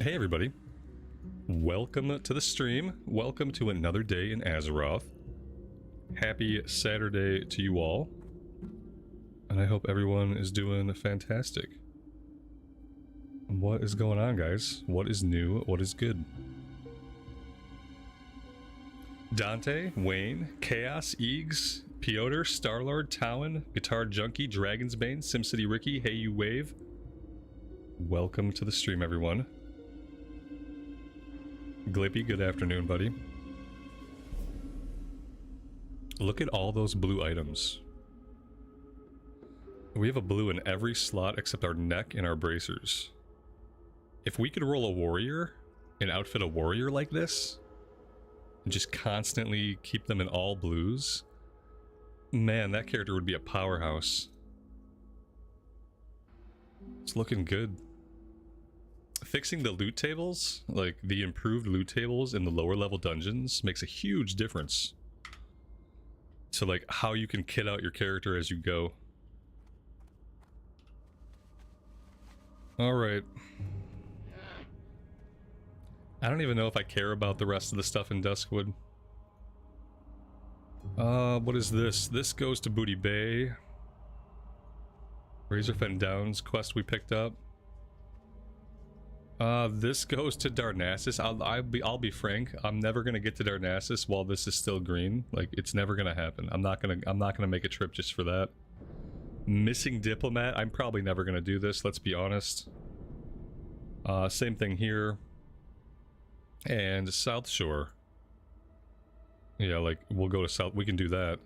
Hey everybody, welcome to the stream, welcome to another day in Azeroth. Happy Saturday to you all, and I hope everyone is doing fantastic. What is going on, guys? What is new? What is good? Dante, Wayne, Chaos, Eags, Piotr, Starlord, Towin, Guitar Junkie, Dragon's Bane, SimCity Ricky, Hey You Wave. Welcome to the stream, everyone. Glippy, good afternoon, buddy. Look at all those blue items. We have a blue in every slot except our neck and our bracers. If we could roll a warrior and outfit a warrior like this, and just constantly keep them in all blues, man, that character would be a powerhouse. It's looking good. Fixing the loot tables, like the improved loot tables in the lower level dungeons, makes a huge difference to like how you can kit out your character as you go. Alright. I don't even know if I care about the rest of the stuff in Duskwood. What is this? This goes to Booty Bay. Razorfen Downs quest we picked up. This goes to Darnassus. I'll be frank. I'm never gonna get to Darnassus while this is still green. Like, it's never gonna happen. I'm not gonna make a trip just for that. Missing Diplomat. I'm probably never gonna do this. Let's be honest. Same thing here. And South Shore. Yeah, like we'll go to South. We can do that.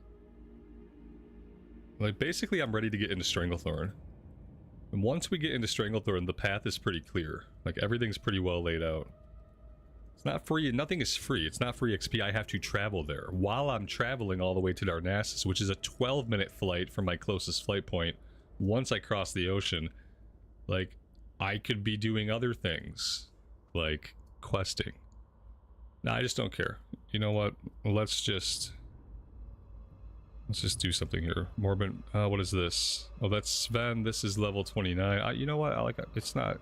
Like, basically, I'm ready to get into Stranglethorn. And once we get into Stranglethorn, the path is pretty clear. Like, everything's pretty well laid out. It's not free. Nothing is free. It's not free XP. I have to travel there. While I'm traveling all the way to Darnassus, which is a 12-minute flight from my closest flight point, once I cross the ocean, like, I could be doing other things. Like, questing. Nah, I just don't care. You know what? Let's just do something here. Morbid, what is this? Oh, that's Sven. This is level 29. You know what? I like it. It's not.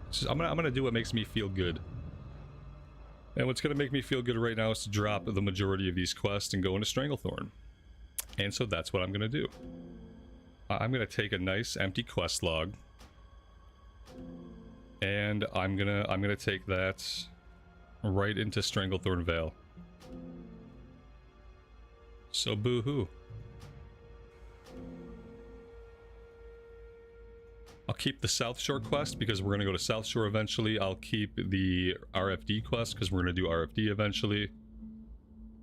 It's just, I'm gonna do what makes me feel good. And what's gonna make me feel good right now is to drop the majority of these quests and go into Stranglethorn. And so that's what I'm gonna do. I'm gonna take a nice empty quest log, and I'm gonna take that right into Stranglethorn Vale. So boo-hoo. I'll keep the South Shore quest because we're going to go to South Shore eventually. I'll keep the RFD quest because we're going to do RFD eventually.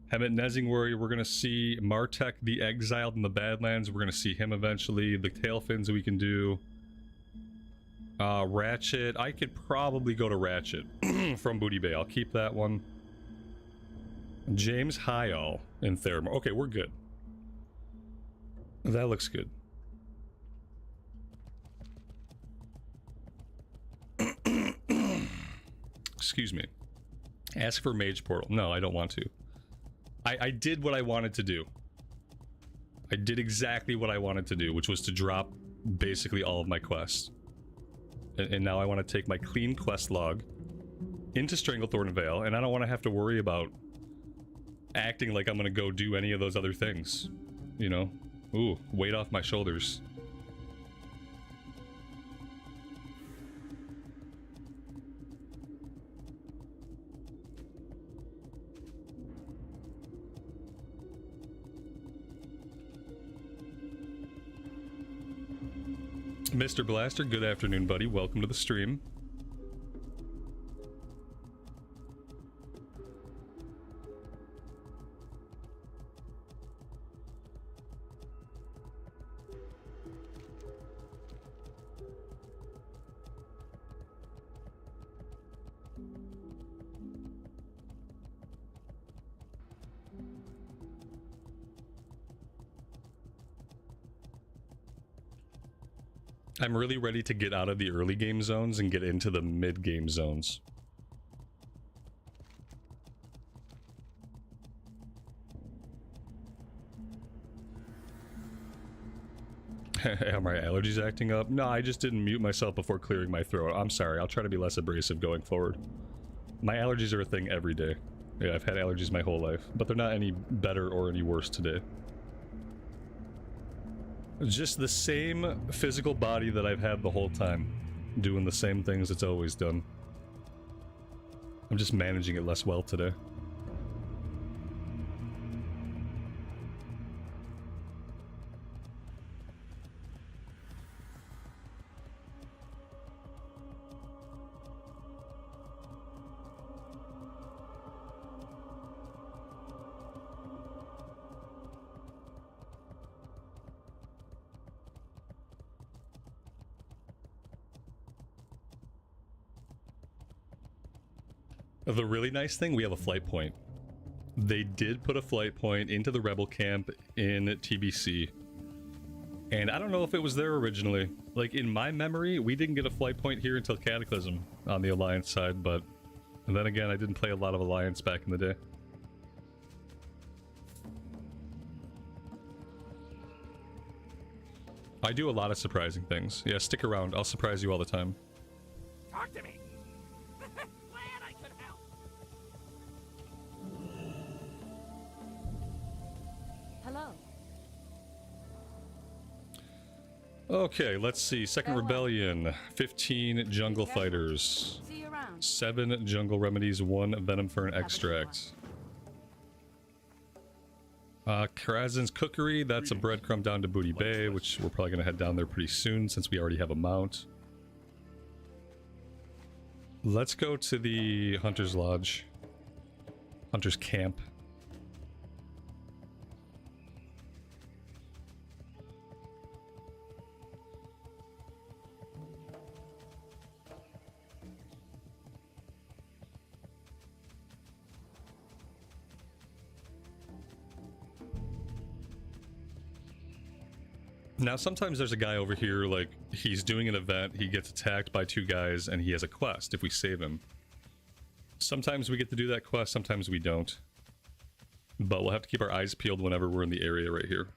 Hemet Nezingwari, we're going to see Martek the Exiled in the Badlands. We're going to see him eventually. The Tailfins we can do. Ratchet. I could probably go to Ratchet from Booty Bay. I'll keep that one. James Hyall in Theramore. Okay, we're good. That looks good. Excuse me. Ask for Mage Portal. No, I don't want to. I did what I wanted to do. I did exactly what I wanted to do, which was to drop basically all of my quests. And now I want to take my clean quest log into Stranglethorn Vale, and I don't want to have to worry about acting like I'm gonna go do any of those other things. You know? Ooh, weight off my shoulders. Mr. Blaster, good afternoon, buddy. Welcome to the stream. I'm really ready to get out of the early game zones and get into the mid game zones. Are my allergies acting up? No, I just didn't mute myself before clearing my throat. I'm sorry, I'll try to be less abrasive going forward. My allergies are a thing every day. Yeah, I've had allergies my whole life, but they're not any better or any worse today. Just the same physical body that I've had the whole time, doing the same things it's always done. I'm just managing it less well today. The really nice thing, we have a flight point. They did put a flight point into the rebel camp in TBC. And I don't know if it was there originally. Like, in my memory, we didn't get a flight point here until Cataclysm on the Alliance side, but... And then again, I didn't play a lot of Alliance back in the day. I do a lot of surprising things. Yeah, stick around. I'll surprise you all the time. Talk to me. Glad I could help. Hello. Okay, let's see. Second Rebellion. 15 jungle fighters. See you around. 7 jungle remedies, 1 venom fern extract. Karazin's Cookery, that's a breadcrumb down to Booty Bay, which we're probably going to head down there pretty soon since we already have a mount. Let's go to the Hunter's Lodge. Hunter's Camp. Now, sometimes there's a guy over here, like, he's doing an event, he gets attacked by 2 guys, and he has a quest if we save him. Sometimes we get to do that quest, sometimes we don't. But we'll have to keep our eyes peeled whenever we're in the area right here.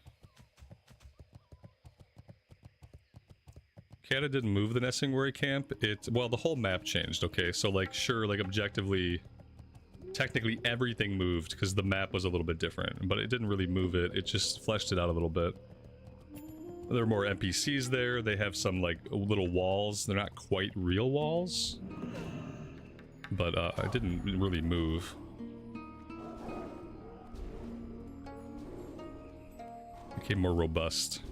Kata didn't move the Nessingwari camp. Well, the whole map changed, okay? So, like, sure, like, objectively, technically everything moved, because the map was a little bit different. But it didn't really move it, it just fleshed it out a little bit. There are more NPCs there. They have some, like, little walls. They're not quite real walls. But, it didn't really move. Became more robust.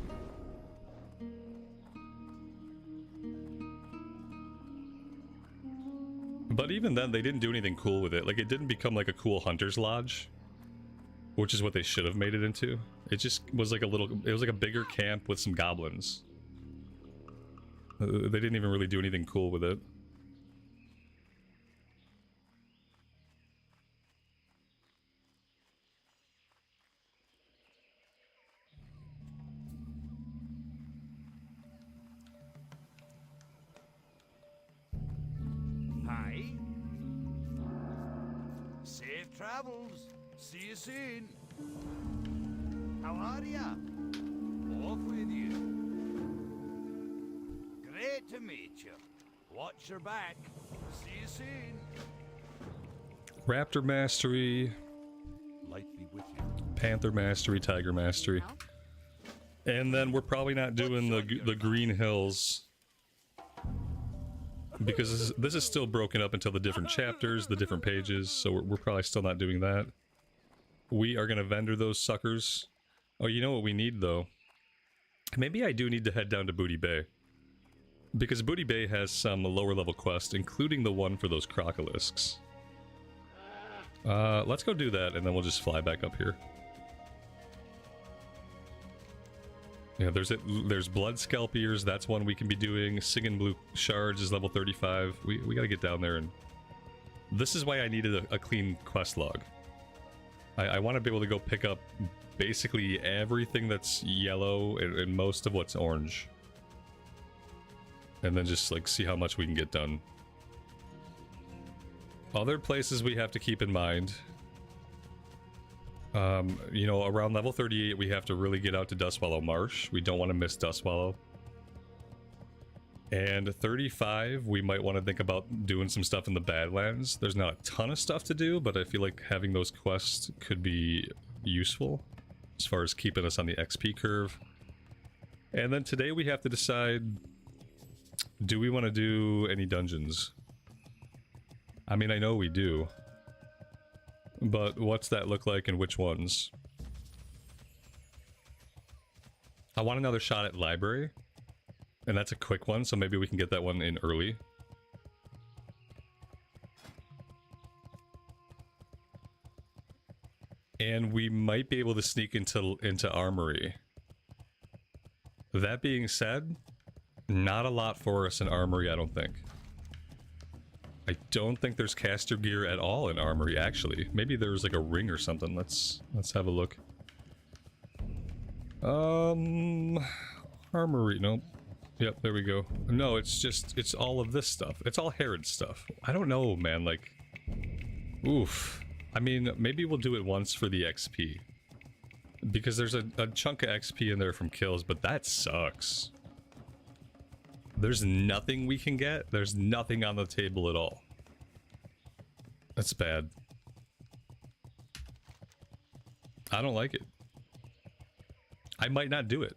But even then, they didn't do anything cool with it. Like, it didn't become, like, a cool hunter's lodge. Which is what they should have made it into. It just was like a little... It was like a bigger camp with some goblins. They didn't even really do anything cool with it. Hi. Safe travels. See you soon. How are ya? Off with you. Great to meet you. Watch your back. See you soon. Raptor Mastery. Light be with you. Panther Mastery, Tiger Mastery. And then we're probably not doing the Green Hills. Because this is still broken up into the different chapters, the different pages, so we're probably still not doing that. We are going to vendor those suckers. Oh, you know what we need, though? Maybe I do need to head down to Booty Bay. Because Booty Bay has some lower level quests, including the one for those crocolisks. Let's go do that, and then we'll just fly back up here. Yeah, there's Blood Scalp Ears, that's one we can be doing. Singin' Blue Shards is level 35. We gotta get down there, and... This is why I needed a clean quest log. I want to be able to go pick up basically everything that's yellow and most of what's orange. And then just, like, see how much we can get done. Other places we have to keep in mind. You know, around level 38, we have to really get out to Dustwallow Marsh. We don't want to miss Dustwallow. And 35, we might want to think about doing some stuff in the Badlands. There's not a ton of stuff to do, but I feel like having those quests could be useful as far as keeping us on the XP curve. And then today we have to decide, do we want to do any dungeons? I mean, I know we do. But what's that look like and which ones? I want another shot at Library. And that's a quick one, so maybe we can get that one in early. And we might be able to sneak into Armory. That being said, not a lot for us in Armory, I don't think. I don't think there's caster gear at all in Armory, actually. Maybe there's like a ring or something. Let's have a look. Armory, nope. Yep, there we go. No, it's all of this stuff. It's all Herod stuff. I don't know, man, like... Oof. I mean, maybe we'll do it once for the XP. Because there's a chunk of XP in there from kills, but that sucks. There's nothing we can get. There's nothing on the table at all. That's bad. I don't like it. I might not do it.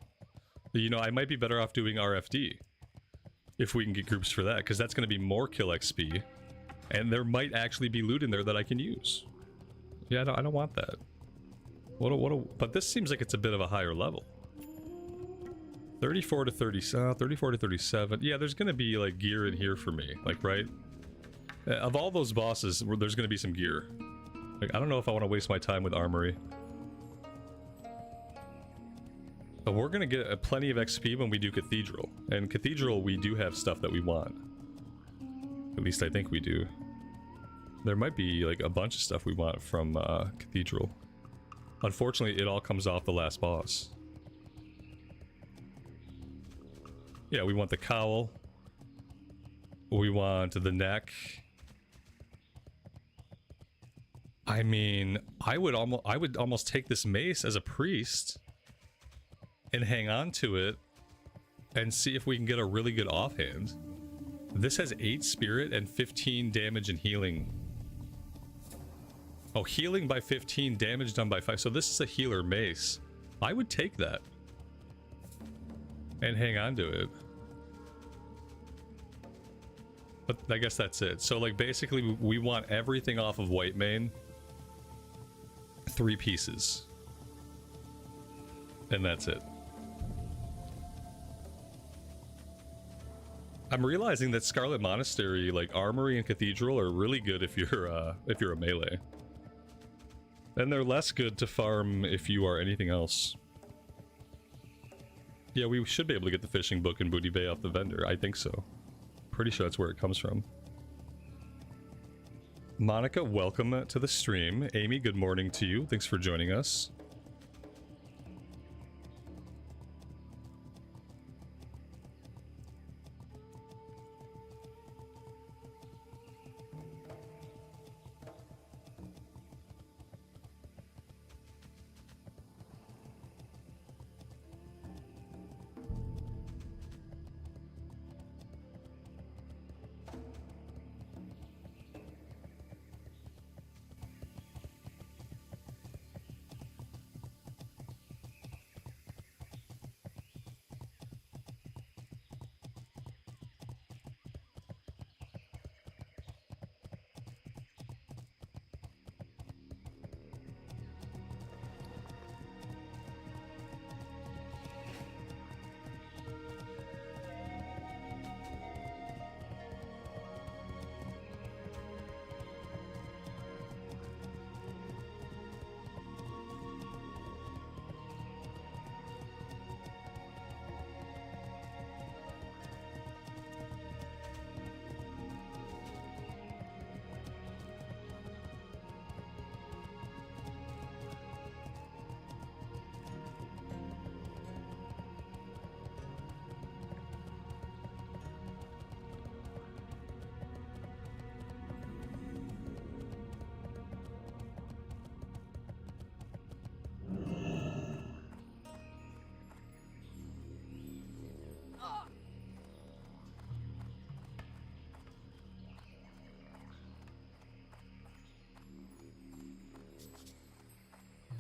You know, I might be better off doing RFD. If we can get groups for that, because that's going to be more kill XP. And there might actually be loot in there that I can use. Yeah, I don't want that. But this seems like it's a bit of a higher level. 34 to 34 to 37. Yeah, there's going to be like gear in here for me, like, right? Of all those bosses, there's going to be some gear. Like, I don't know if I want to waste my time with Armory. But we're going to get plenty of XP when we do Cathedral. And Cathedral, we do have stuff that we want. At least I think we do. There might be like a bunch of stuff we want from Cathedral. Unfortunately, it all comes off the last boss. Yeah, we want the cowl. We want the neck. I mean, I would almost take this mace as a priest and hang on to it and see if we can get a really good offhand. This has 8 spirit and 15 damage and healing. Oh, healing by 15, damage done by 5. So this is a healer mace. I would take that and hang on to it. But I guess that's it. So like basically we want everything off of Whitemane. 3 pieces. And that's it. I'm realizing that Scarlet Monastery, like Armory and Cathedral, are really good if you're a melee. And they're less good to farm if you are anything else. Yeah, we should be able to get the fishing book in Booty Bay off the vendor. I think so. Pretty sure that's where it comes from. Monica, welcome to the stream. Amy, good morning to you. Thanks for joining us.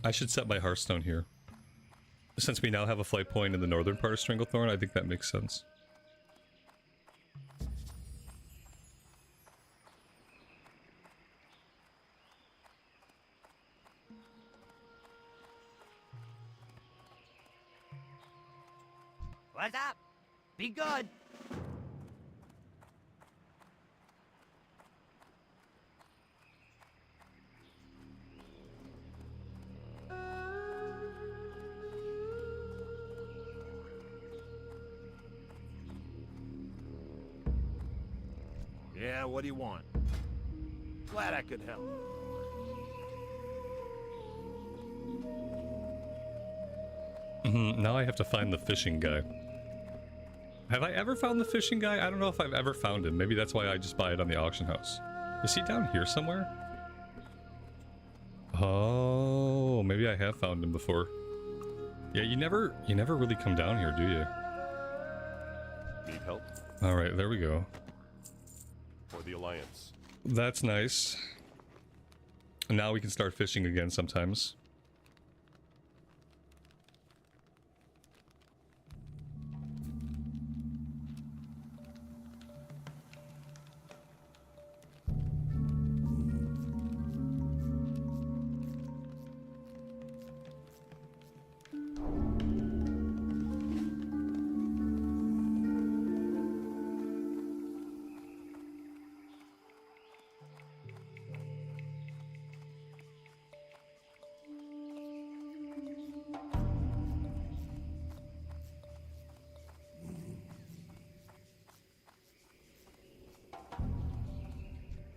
I should set my Hearthstone here. Since we now have a flight point in the northern part of Stranglethorn, I think that makes sense. What's up? Be good. Yeah, what do you want? Glad I could help. Now I have to find the fishing guy. Have I ever found the fishing guy? I don't know if I've ever found him. Maybe that's why I just buy it on the auction house. Is he down here somewhere? Oh, maybe I have found him before. Yeah, you never really come down here, do you? Need help? Alright, there we go. For the Alliance. That's nice. Now we can start fishing again sometimes.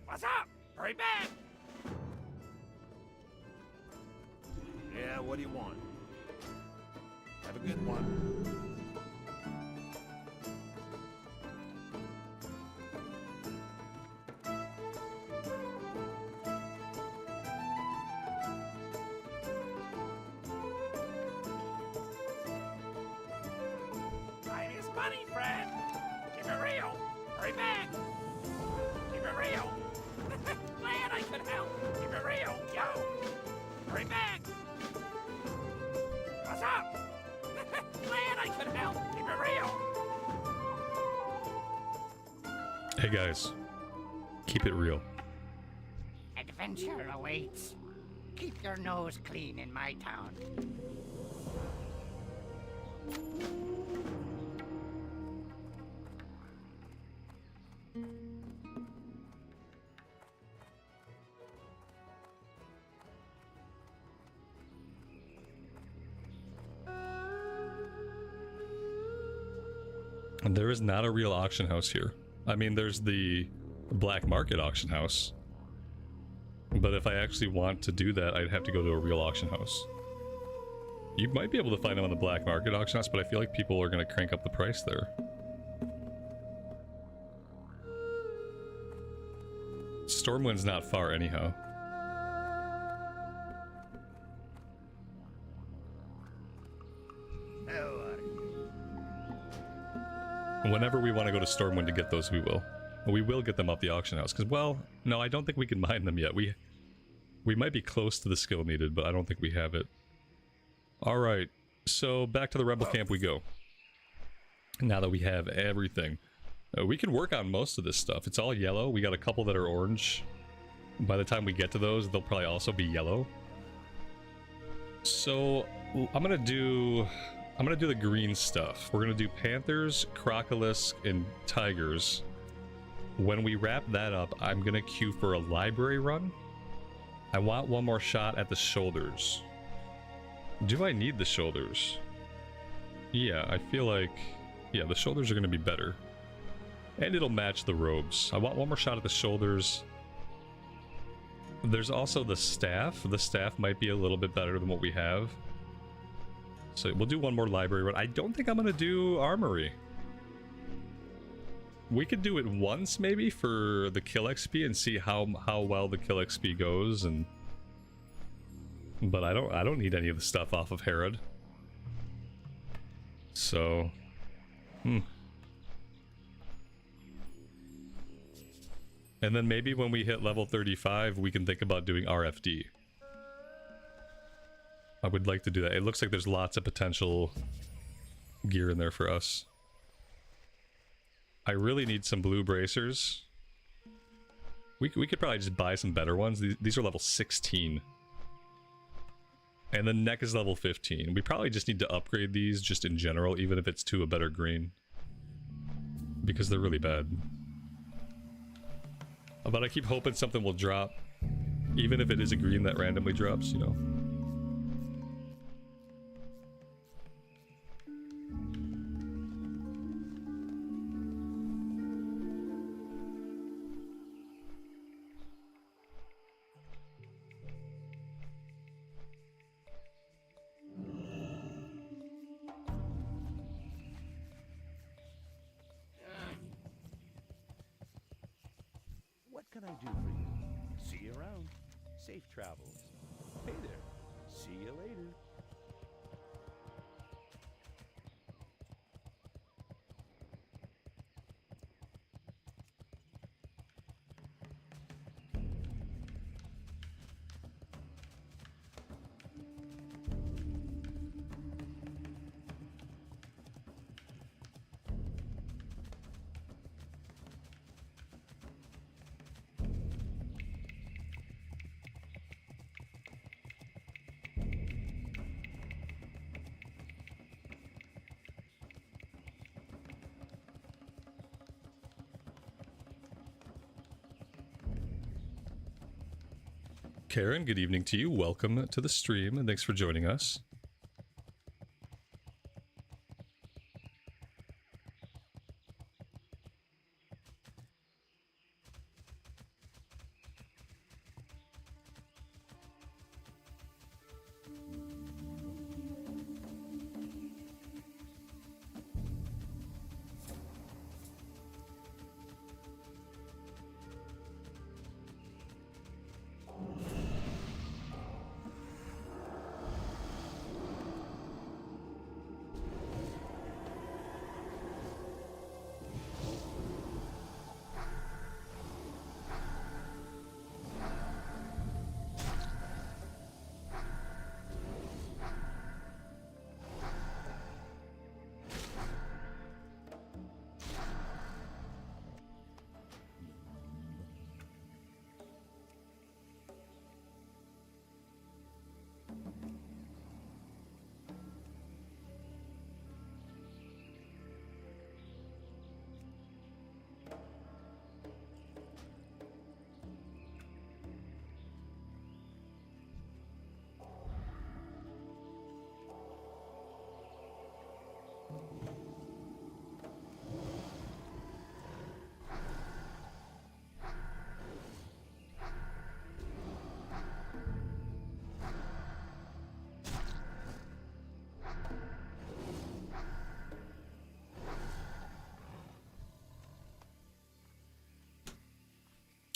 What's up? Hurry back! Yeah, what do you want? Have a good one. Time is money, friend. Keep it real. Hurry back. Keep it real. Glad I could help. Keep it real, yo. Hurry back. What's up? Glad I could help. Keep it real. Hey guys, keep it real. Adventure awaits. Keep your nose clean in my town. And there is not a real auction house here. I mean, there's the black market auction house. But if I actually want to do that, I'd have to go to a real auction house. You might be able to find them on the black market auction house, but I feel like people are going to crank up the price there. Stormwind's not far anyhow. Whenever we want to go to Stormwind to get those, we will. We will get them off the auction house, because, well, no, I don't think we can mine them yet. We might be close to the skill needed, but I don't think we have it. Alright, so back to the rebel camp we go. Now that we have everything. We can work on most of this stuff. It's all yellow. We got a couple that are orange. By the time we get to those, they'll probably also be yellow. So, I'm gonna do the green stuff. We're gonna do panthers, crocolisk, and tigers. When we wrap that up, I'm gonna queue for a library run. I want one more shot at the shoulders. Do I need the shoulders? Yeah, I feel like... yeah, the shoulders are gonna be better. And it'll match the robes. I want one more shot at the shoulders. There's also the staff. The staff might be a little bit better than what we have. So we'll do one more library run. I don't think I'm gonna do armory. We could do it once maybe for the kill XP and see how well the kill XP goes, and but I don't need any of the stuff off of Herod. So and then maybe when we hit level 35 we can think about doing RFD. I would like to do that. It looks like there's lots of potential gear in there for us. I really need some blue bracers. We could probably just buy some better ones. These are level 16. And the neck is level 15. We probably just need to upgrade these just in general, even if it's to a better green. Because they're really bad. But I keep hoping something will drop. Even if it is a green that randomly drops, you know. What can I do for you? See you around. Safe travels. Hey there. See you later. Karen, good evening to you. Welcome to the stream, and thanks for joining us.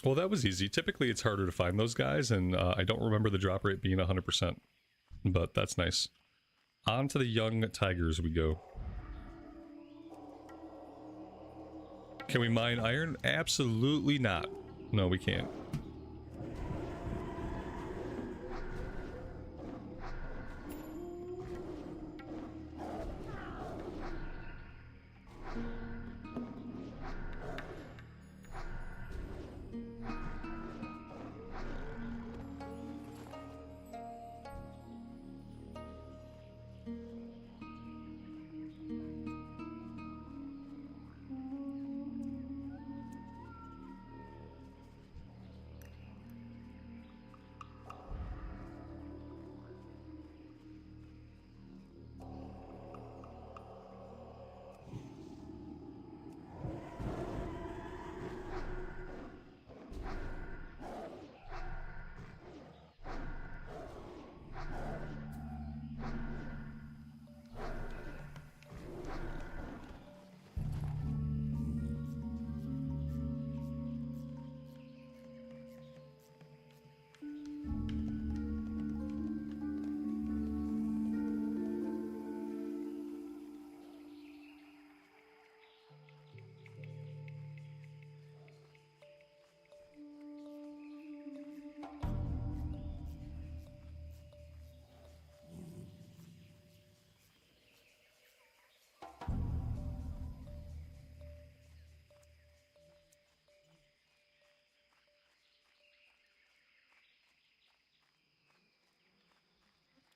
Well, that was easy. Typically, it's harder to find those guys, and I don't remember the drop rate being 100%. But that's nice. On to the young tigers we go. Can we mine iron? Absolutely not. No, we can't.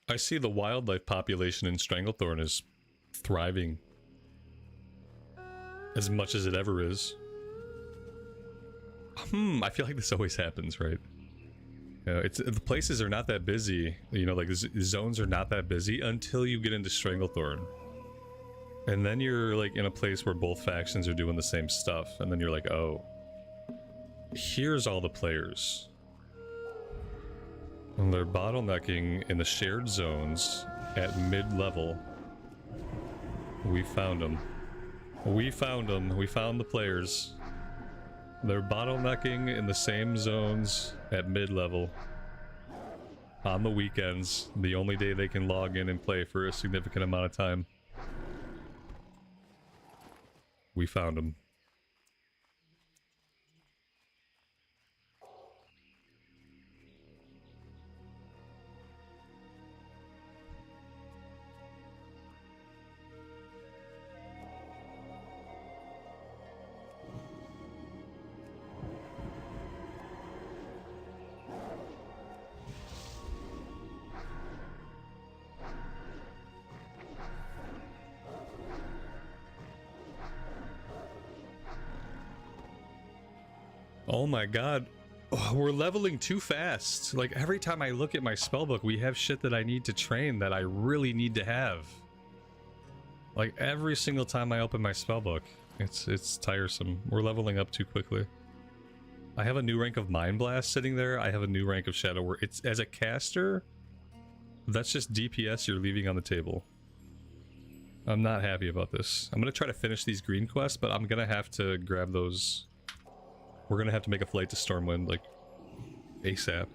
I see the wildlife population in Stranglethorn is thriving as much as it ever is. I feel like this always happens, right? You know, the places are not that busy. You know, like the zones are not that busy until you get into Stranglethorn. And then you're like in a place where both factions are doing the same stuff. And then you're like, oh, here's all the players. And they're bottlenecking in the shared zones at mid-level. We found them. We found them. We found the players. They're bottlenecking in the same zones at mid-level. On the weekends, the only day they can log in and play for a significant amount of time. We found them. Oh my god, we're leveling too fast. Like every time I look at my spellbook, we have shit that I need to train that I really need to have. Like every single time I open my spellbook, it's tiresome. We're leveling up too quickly. I have a new rank of Mind Blast sitting there. I have a new rank of Shadow Word. It's as a caster, that's just DPS you're leaving on the table. I'm not happy about this. I'm gonna try to finish these green quests, but I'm gonna have to grab those. We're gonna have to make a flight to Stormwind, like, ASAP.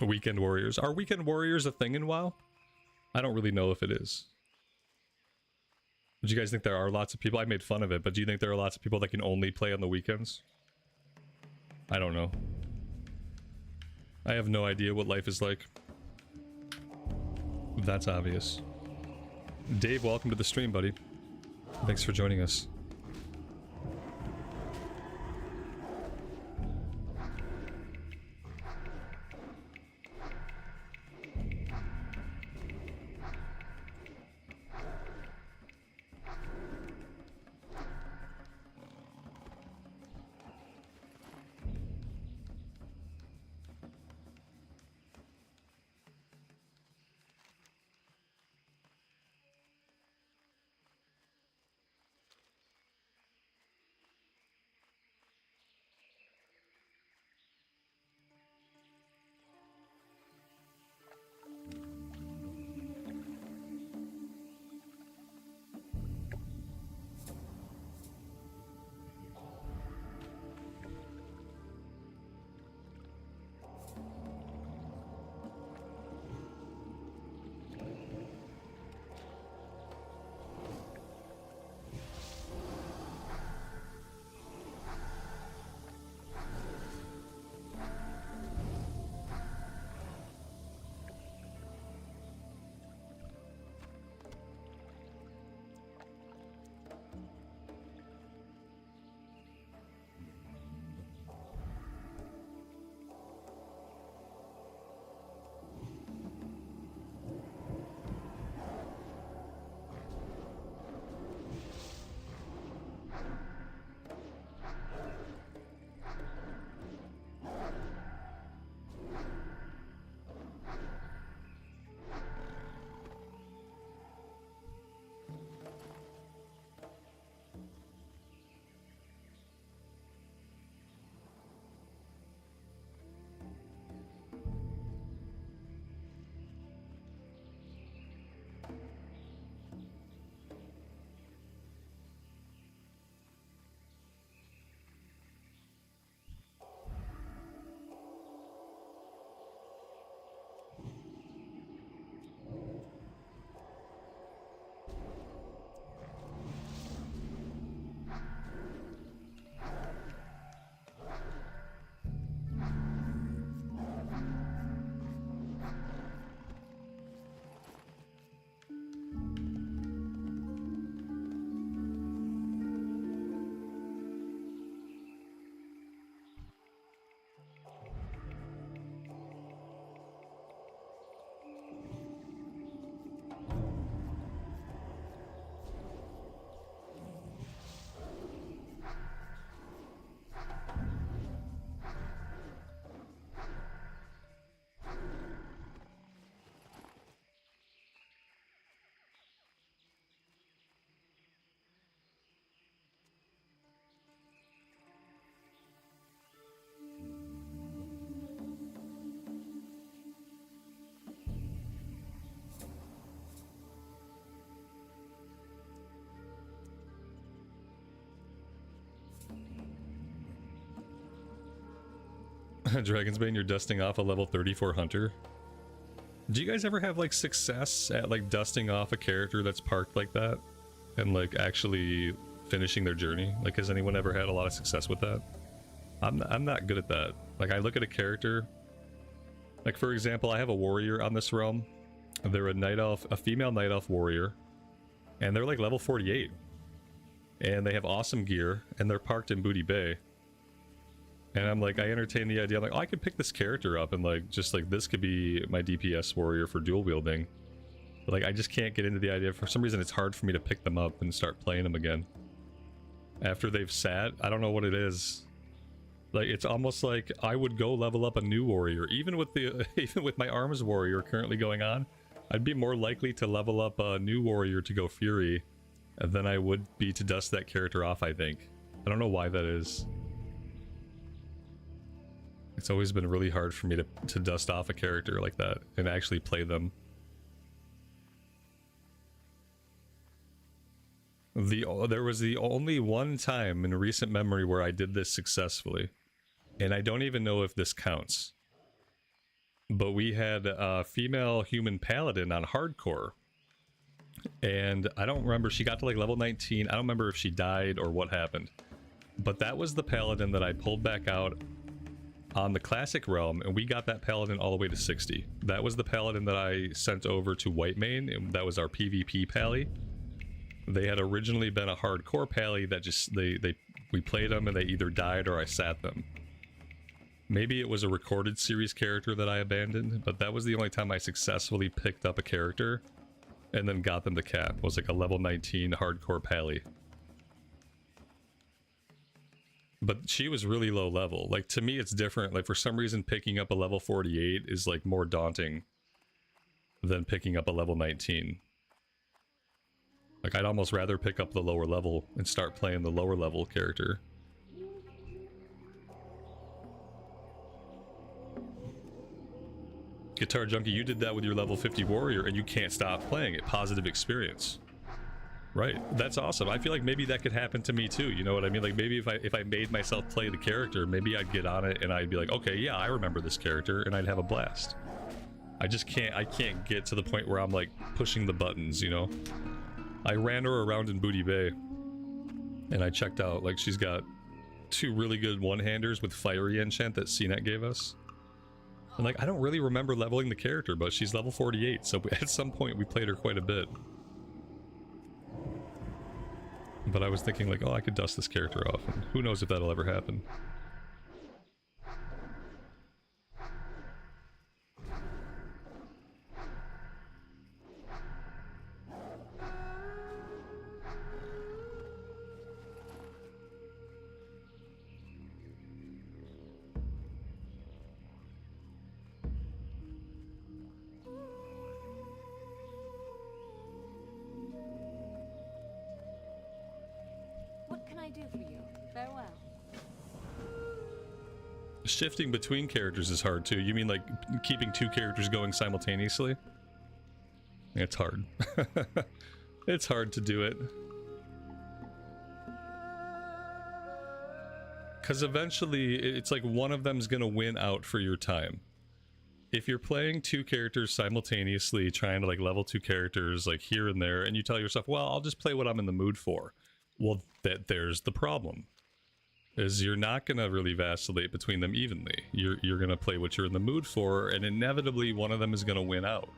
Weekend Warriors. Are Weekend Warriors a thing in WoW? I don't really know if it is. Do you guys think there are lots of people? I made fun of it, but do you think there are lots of people that can only play on the weekends? I don't know. I have no idea what life is like. That's obvious. Dave, welcome to the stream, buddy. Thanks for joining us. Dragon's Bane, you're dusting off a level 34 hunter. Do you guys ever have like success at like dusting off a character that's parked like that and like actually finishing their journey? Like, has anyone ever had a lot of success with that? I'm not good at that. Like, I look at a character, like for example, I have a warrior on this realm. They're a night elf, a female night elf warrior, and they're like level 48, and they have awesome gear, and they're parked in Booty Bay. And I'm like, I entertain the idea, I'm like, oh, I could pick this character up and like, just like, this could be my DPS warrior for dual wielding. But like, I just can't get into the idea. For some reason, it's hard for me to pick them up and start playing them again. After they've sat, I don't know what it is. Like, it's almost like I would go level up a new warrior. Even with the, even with my arms warrior currently going on, I'd be more likely to level up a new warrior to go Fury than I would be to dust that character off, I think. I don't know why that is. It's always been really hard for me to dust off a character like that and actually play them. There was the only one time in recent memory where I did this successfully, and I don't even know if this counts. But we had a female human paladin on hardcore, and I don't remember, she got to like level 19. I don't remember if she died or what happened, but that was the paladin that I pulled back out on the classic realm, and we got that paladin all the way to 60. That was the paladin that I sent over to Whitemane, and that was our PvP pally. They had originally been a hardcore pally that just we played them and they either died or I sat them. Maybe it was a recorded series character that I abandoned, but that was the only time I successfully picked up a character and then got them to cap. It was like a level 19 hardcore pally. But she was really low level. Like, to me, it's different. Like, for some reason, picking up a level 48 is, like, more daunting than picking up a level 19. Like, I'd almost rather pick up the lower level and start playing the lower level character. Guitar Junkie, you did that with your level 50 warrior, and you can't stop playing it. Positive experience. Right, that's awesome. I feel like maybe that could happen to me too, you know what I mean? Like, maybe if I made myself play the character, maybe I'd get on it and I'd be like, okay, yeah, I remember this character, and I'd have a blast. I can't get to the point where I'm like pushing the buttons, you know? I ran her around in Booty Bay, and I checked out, like, she's got 2 really good one-handers with Fiery Enchant that CNET gave us. And like, I don't really remember leveling the character, but she's level 48, so at some point we played her quite a bit. But I was thinking like, oh, I could dust this character off, and who knows if that'll ever happen. Shifting between characters is hard too. You mean like keeping 2 characters going simultaneously? It's hard. It's hard to do it. Because eventually it's like one of them's gonna win out for your time. If you're playing 2 characters simultaneously, trying to like level 2 characters like here and there, and you tell yourself, well, I'll just play what I'm in the mood for. Well, there's the problem. Is you're not going to really vacillate between them evenly. You're going to play what you're in the mood for, and inevitably one of them is going to win out.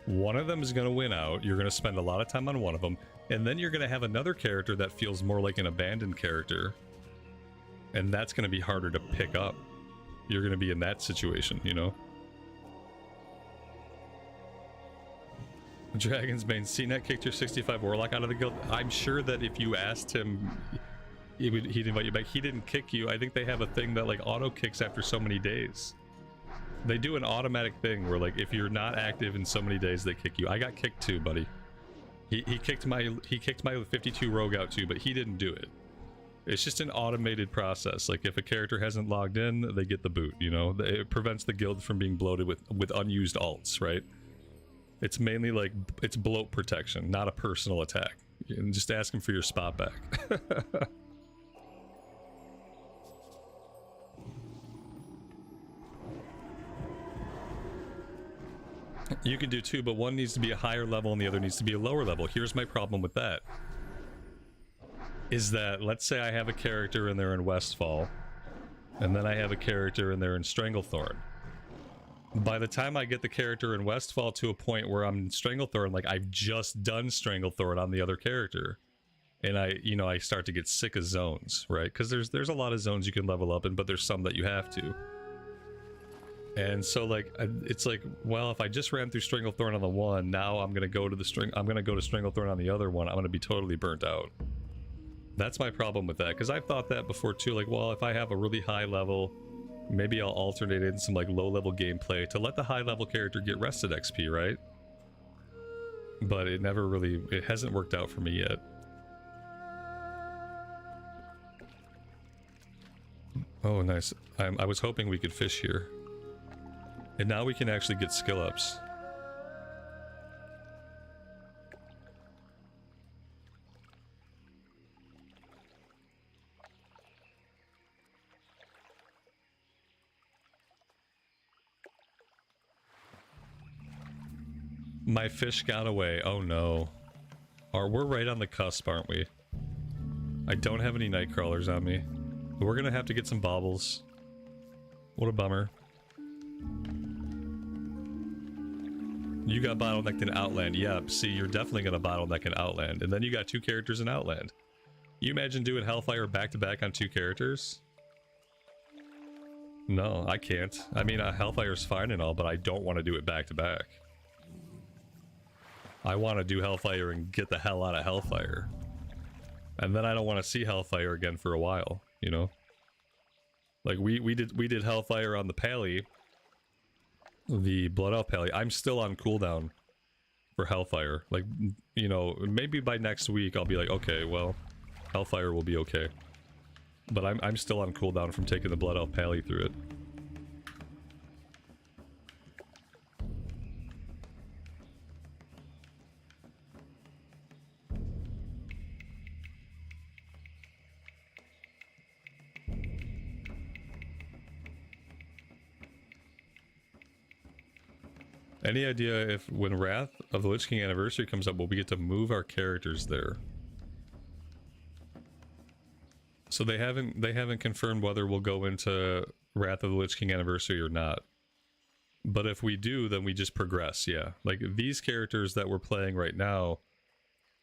One of them is going to win out, you're going to spend a lot of time on one of them, and then you're going to have another character that feels more like an abandoned character, and that's going to be harder to pick up. You're going to be in that situation, you know? Dragon's Bane, CNET kicked your 65 Warlock out of the guild. I'm sure that if you asked him, he'd invite you back. He didn't kick you. I think they have a thing that like auto kicks after so many days. They do an automatic thing where like if you're not active in so many days, they kick you. I got kicked too, buddy. He kicked my 52 rogue out too, but he didn't do it. It's just an automated process. Like if a character hasn't logged in, they get the boot, you know? It prevents the guild from being bloated with unused alts, right? It's mainly like, it's bloat protection, not a personal attack. And just ask him for your spot back. You can do two, but one needs to be a higher level and the other needs to be a lower level. Here's my problem with that. Is that, let's say I have a character and they're in Westfall, and then I have a character and they're in Stranglethorn. By the time I get the character in Westfall to a point where I'm in Stranglethorn, like I've just done Stranglethorn on the other character, and I start to get sick of zones, right? Because there's a lot of zones you can level up in, but there's some that you have to. And so like it's like, well, if I just ran through Stranglethorn on the one, now I'm gonna go to Stranglethorn on the other one. I'm gonna be totally burnt out. That's my problem with that, because I've thought that before too. Like, well, if I have a really high level, maybe I'll alternate in some like low level gameplay to let the high level character get rested XP, right? But it hasn't worked out for me yet. Oh, nice. I was hoping we could fish here. And now we can actually get skill ups. My fish got away. Oh no. We're right on the cusp, aren't we? I don't have any night crawlers on me. We're gonna have to get some baubles. What a bummer. You got bottlenecked in Outland. Yep, see, you're definitely gonna bottleneck in Outland. And then you got two characters in Outland. You imagine doing Hellfire back-to-back on two characters? No, I can't. I mean, Hellfire's fine and all, but I don't want to do it back-to-back. I want to do Hellfire and get the hell out of Hellfire. And then I don't want to see Hellfire again for a while, you know? Like, we did Hellfire on the Pally. The Blood Elf Pally. I'm still on cooldown for Hellfire. Like, you know, maybe by next week I'll be like, okay, well, Hellfire will be okay. But I'm still on cooldown from taking the Blood Elf Pally through it. Any idea if when Wrath of the Lich King Anniversary comes up, will we get to move our characters there? So they haven't confirmed whether we'll go into Wrath of the Lich King Anniversary or not. But if we do, then we just progress, yeah. Like these characters that we're playing right now,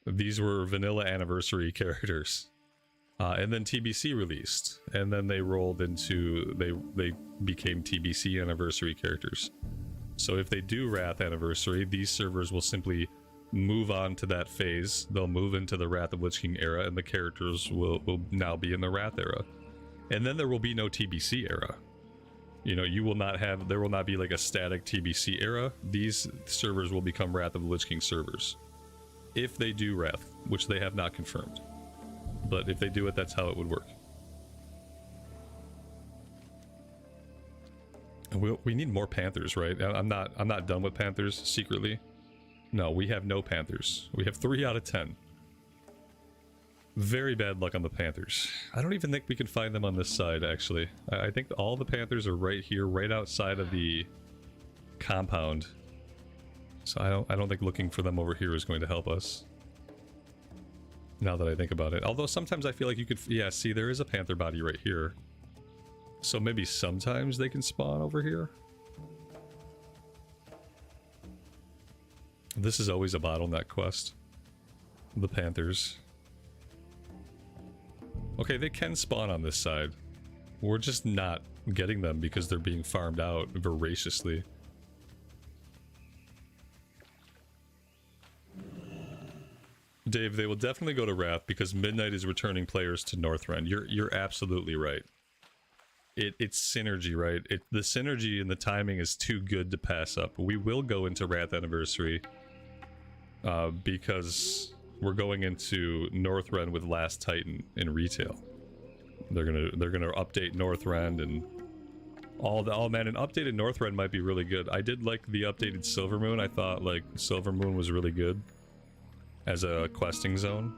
these were vanilla anniversary characters. And then TBC released, and then they rolled into, they became TBC anniversary characters. So if they do Wrath Anniversary, these servers will simply move on to that phase. They'll move into the Wrath of Lich King era, and the characters will now be in the Wrath era. And then there will be no TBC era. You know, there will not be like a static TBC era. These servers will become Wrath of the Lich King servers. If they do Wrath, which they have not confirmed. But if they do it, that's how it would work. We need more Panthers, right? I'm not done with Panthers secretly. No, we have no Panthers. We have 3 out of 10. Very bad luck on the Panthers. I don't even think we can find them on this side, actually. I think all the Panthers are right here, right outside of the compound. So I don't think looking for them over here is going to help us. Now that I think about it. Although sometimes I feel like you could... Yeah, see, there is a Panther body right here. So maybe sometimes they can spawn over here. This is always a bottleneck quest. The Panthers. Okay, they can spawn on this side. We're just not getting them because they're being farmed out voraciously. Dave, they will definitely go to Wrath because Midnight is returning players to Northrend. You're absolutely right. It's synergy, right? The synergy and the timing is too good to pass up. We will go into Wrath Anniversary because we're going into Northrend with Last Titan in retail. They're gonna update Northrend and oh man, an updated Northrend might be really good. I did like the updated Silvermoon. I thought like Silvermoon was really good as a questing zone.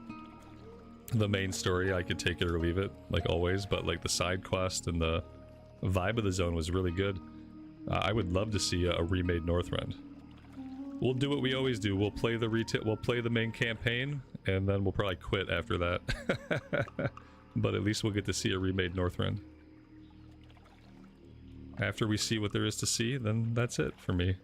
The main story, I could take it or leave it, like always, but like the side quest and the vibe of the zone was really good. I would love to see a remade Northrend. We'll do what we always do. We'll play the we'll play the main campaign, and then we'll probably quit after that. But at least we'll get to see a remade Northrend. After we see what there is to see, then that's it for me.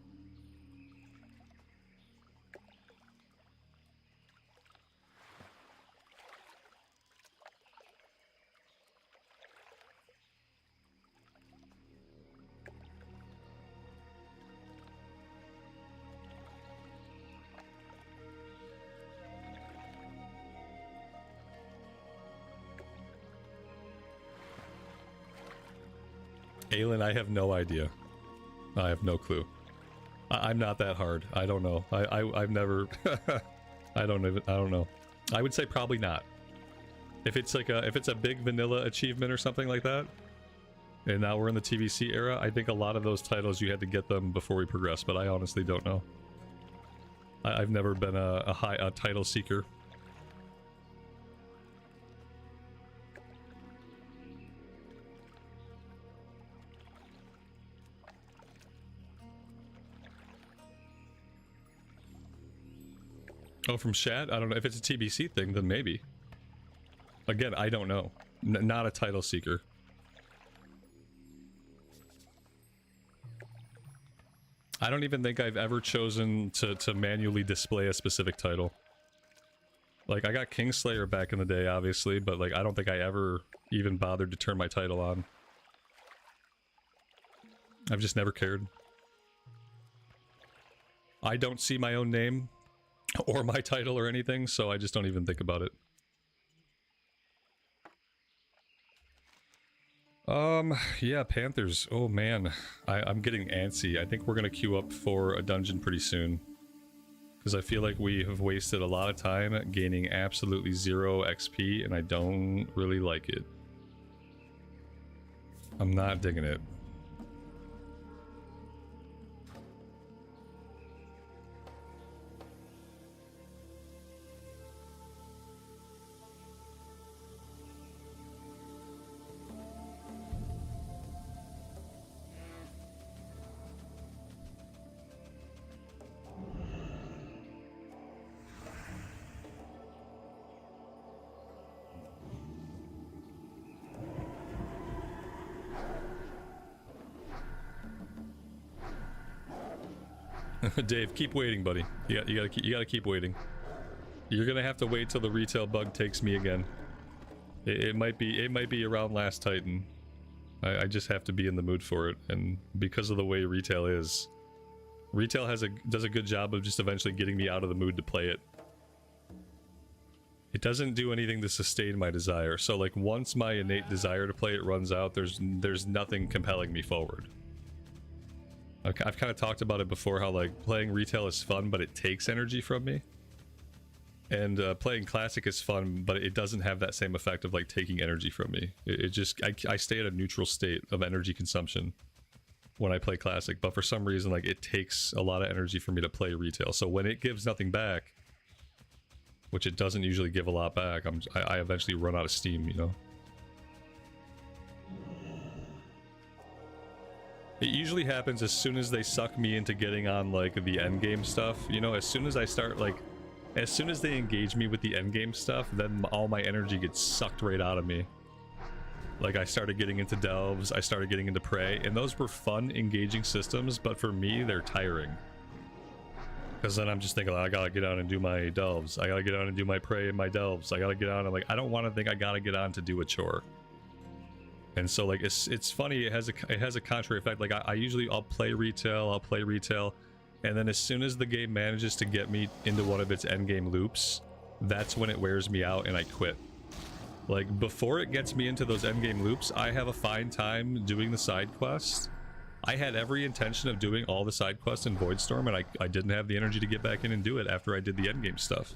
Aelin, I have no idea. I have no clue. I'm not that hard. I don't know. I've never... I don't know. I would say probably not. If it's like if it's a big vanilla achievement or something like that, and now we're in the TVC era, I think a lot of those titles you had to get them before we progress, but I honestly don't know. I've never been a title seeker. Oh, from Shat? I don't know. If it's a TBC thing, then maybe. Again, I don't know. Not a title seeker. I don't even think I've ever chosen to manually display a specific title. Like, I got Kingslayer back in the day, obviously, but like, I don't think I ever even bothered to turn my title on. I've just never cared. I don't see my own name or my title or anything, so I just don't even think about it. Yeah, Panthers. Oh man, I'm getting antsy. I think we're gonna queue up for a dungeon pretty soon. Because I feel like we have wasted a lot of time gaining absolutely 0 XP, and I don't really like it. I'm not digging it. Dave, keep waiting, buddy. You gotta keep waiting. You're gonna have to wait till the retail bug takes me again. It might be around Last Titan. I just have to be in the mood for it, and because of the way retail is, retail does a good job of just eventually getting me out of the mood to play it. It doesn't do anything to sustain my desire. So like once my innate desire to play it runs out, there's nothing compelling me forward. I've kind of talked about it before, how like playing retail is fun, but it takes energy from me. And playing classic is fun, but it doesn't have that same effect of like taking energy from me. It just, I stay at a neutral state of energy consumption when I play classic, but for some reason like it takes a lot of energy for me to play retail. So when it gives nothing back, which it doesn't usually give a lot back, I eventually run out of steam, you know? It usually happens as soon as they suck me into getting on like the endgame stuff, you know? As soon as I start like, as soon as they engage me with the endgame stuff, then all my energy gets sucked right out of me. Like I started getting into delves, I started getting into prey, and those were fun, engaging systems, but for me, they're tiring. Because then I'm just thinking, I gotta get on and do my delves, I gotta get on and do my prey and my delves, I gotta get on, and like, I don't want to think I gotta get on to do a chore. And so like, it's funny, it has a contrary effect. Like I'll play retail, and then as soon as the game manages to get me into one of its endgame loops, that's when it wears me out and I quit. Like, before it gets me into those endgame loops, I have a fine time doing the side quests. I had every intention of doing all the side quests in Voidstorm, and I didn't have the energy to get back in and do it after I did the endgame stuff.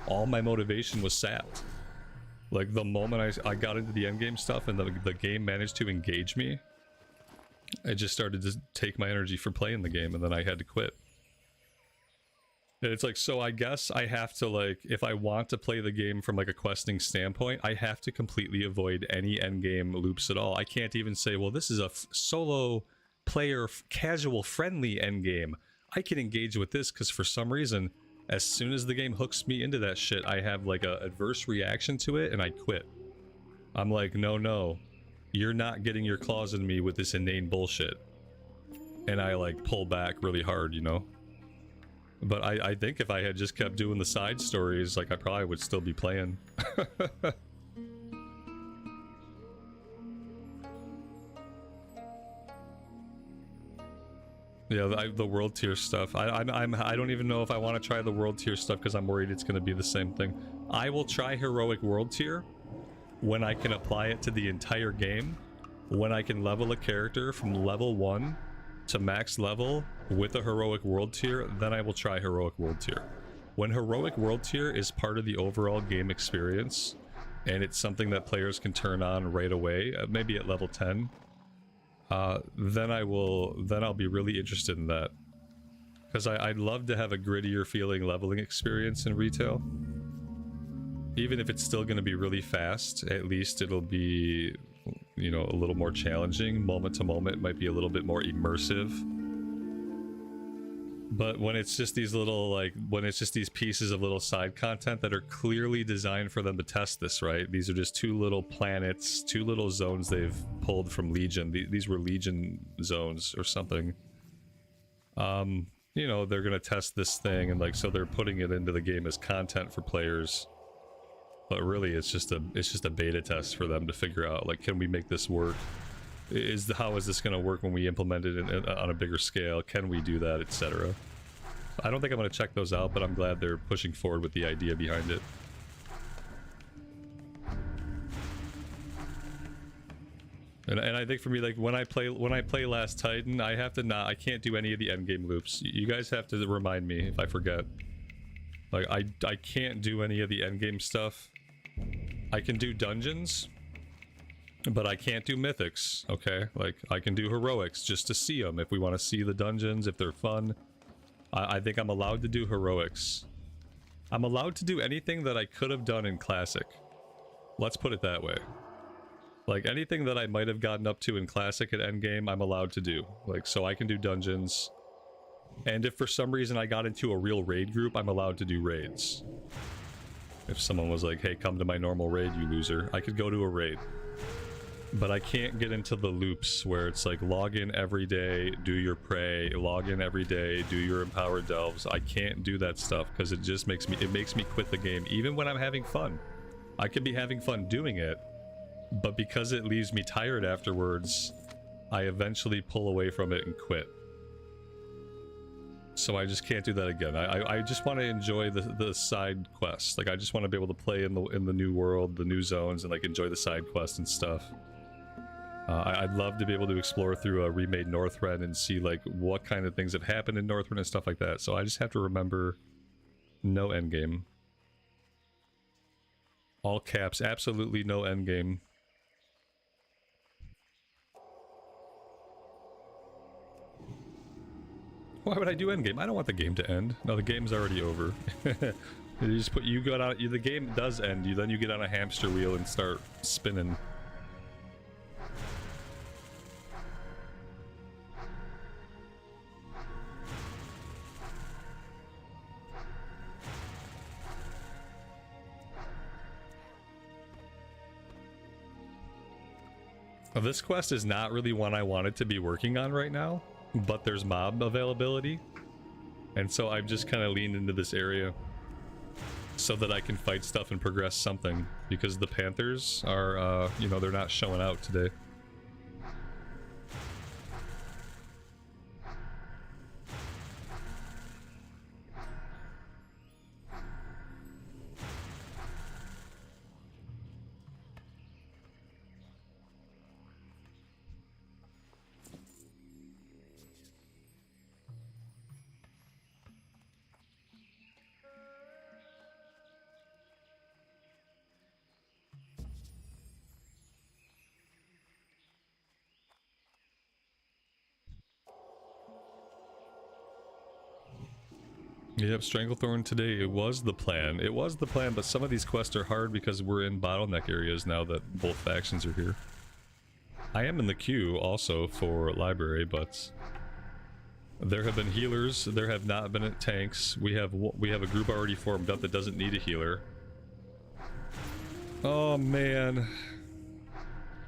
All my motivation was sapped. Like, the moment I got into the endgame stuff and the game managed to engage me, it just started to take my energy for playing the game, and then I had to quit. And it's like, so I guess I have to, like, if I want to play the game from like a questing standpoint, I have to completely avoid any endgame loops at all. I can't even say, well, this is a solo player casual friendly endgame. I can engage with this because for some reason, as soon as the game hooks me into that shit, I have like a adverse reaction to it and I quit. I'm like, no, you're not getting your claws in me with this inane bullshit. And I like pull back really hard, you know? But I think if I had just kept doing the side stories, like I probably would still be playing. Yeah, the world tier stuff. I don't even know if I want to try the world tier stuff because I'm worried it's going to be the same thing. I will try heroic world tier when I can apply it to the entire game. When I can level a character from level 1 to max level with a heroic world tier, then I will try heroic world tier. When heroic world tier is part of the overall game experience and it's something that players can turn on right away, maybe at level 10, then I'll be really interested in that, because I'd love to have a grittier feeling leveling experience in retail. Even if it's still going to be really fast, at least it'll be, you know, a little more challenging. Moment to moment might be a little bit more immersive. But when it's just these little, like, when it's just these pieces of little side content that are clearly designed for them to test this, right? These are just 2 little planets, 2 little zones they've pulled from Legion. These were Legion zones or something. You know, they're gonna test this thing, and like, so they're putting it into the game as content for players. But really, it's just a beta test for them to figure out, like, can we make this work? How is this going to work when we implement it on a bigger scale? Can we do that, etc.? I don't think I'm going to check those out, but I'm glad they're pushing forward with the idea behind it. And I think for me, like, when I play Last Titan, I can't do any of the endgame loops. You guys have to remind me if I forget. Like, I can't do any of the endgame stuff. I can do dungeons, but I can't do mythics, okay? Like, I can do heroics just to see them, if we want to see the dungeons, if they're fun. I think I'm allowed to do heroics. I'm allowed to do anything that I could have done in Classic. Let's put it that way. Like, anything that I might have gotten up to in Classic at Endgame, I'm allowed to do. Like, so I can do dungeons. And if for some reason I got into a real raid group, I'm allowed to do raids. If someone was like, hey, come to my normal raid, you loser, I could go to a raid. But I can't get into the loops where it's like, log in every day, do your prey, log in every day, do your empowered delves. I can't do that stuff because it just makes me quit the game, even when I'm having fun. I could be having fun doing it, but because it leaves me tired afterwards, I eventually pull away from it and quit. So I just can't do that again. I just want to enjoy the side quests. Like, I just want to be able to play in the new world, the new zones, and like enjoy the side quests and stuff. I'd love to be able to explore through a remade Northrend and see like what kind of things have happened in Northrend and stuff like that. So I just have to remember, no endgame. All caps, absolutely no endgame. Why would I do endgame? I don't want the game to end. No, the game's already over. The game does end. Then you get on a hamster wheel and start spinning. Well, this quest is not really one I wanted to be working on right now, but there's mob availability, and so I've just kind of leaned into this area so that I can fight stuff and progress something, because the Panthers are, you know, they're not showing out today. Yep, Stranglethorn today, it was the plan. It was the plan, but some of these quests are hard because we're in bottleneck areas now that both factions are here. I am in the queue also for Library, but There have been healers. There have not been tanks. We have a group already formed up that doesn't need a healer. Oh man.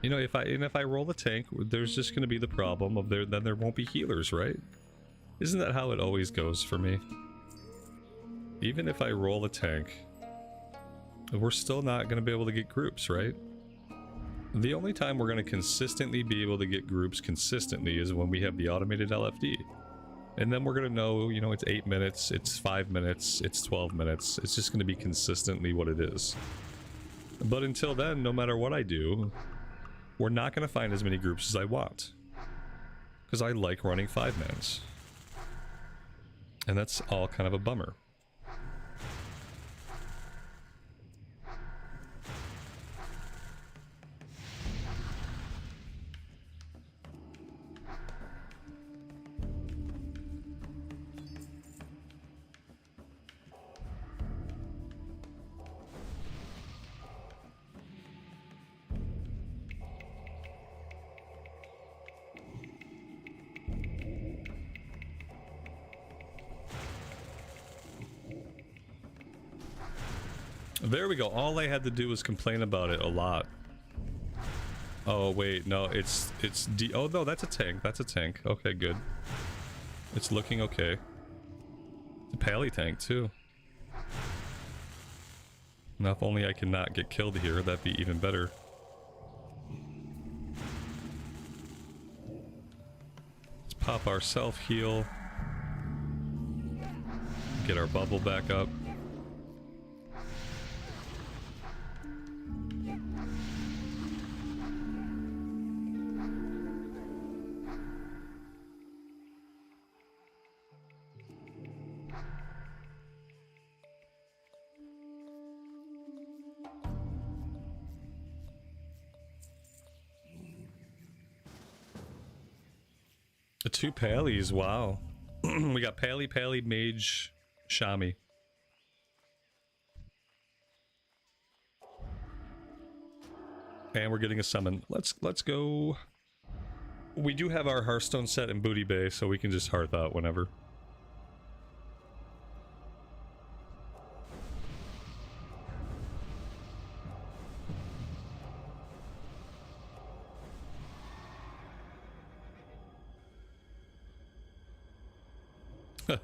You know, if I roll a tank, there's just going to be the problem of then there won't be healers, right? Isn't that how it always goes for me? Even if I roll a tank, we're still not going to be able to get groups, right? The only time we're going to consistently be able to get groups consistently is when we have the automated LFD. And then we're going to know, you know, it's 8 minutes, it's 5 minutes, it's 12 minutes. It's just going to be consistently what it is. But until then, no matter what I do, we're not going to find as many groups as I want. Because I like running 5-mans. And that's all kind of a bummer. There we go. All I had to do was complain about it a lot. Oh wait, no, it's oh no, that's a tank. That's a tank. Okay, good. It's looking okay. It's a pally tank too. Now if only I can not get killed here, that'd be even better. Let's pop our self heal. Get our bubble back up. The 2 pallies, wow. We got Pally, Mage, Shami. And we're getting a summon. Let's go. We do have our Hearthstone set in Booty Bay, so we can just hearth out whenever.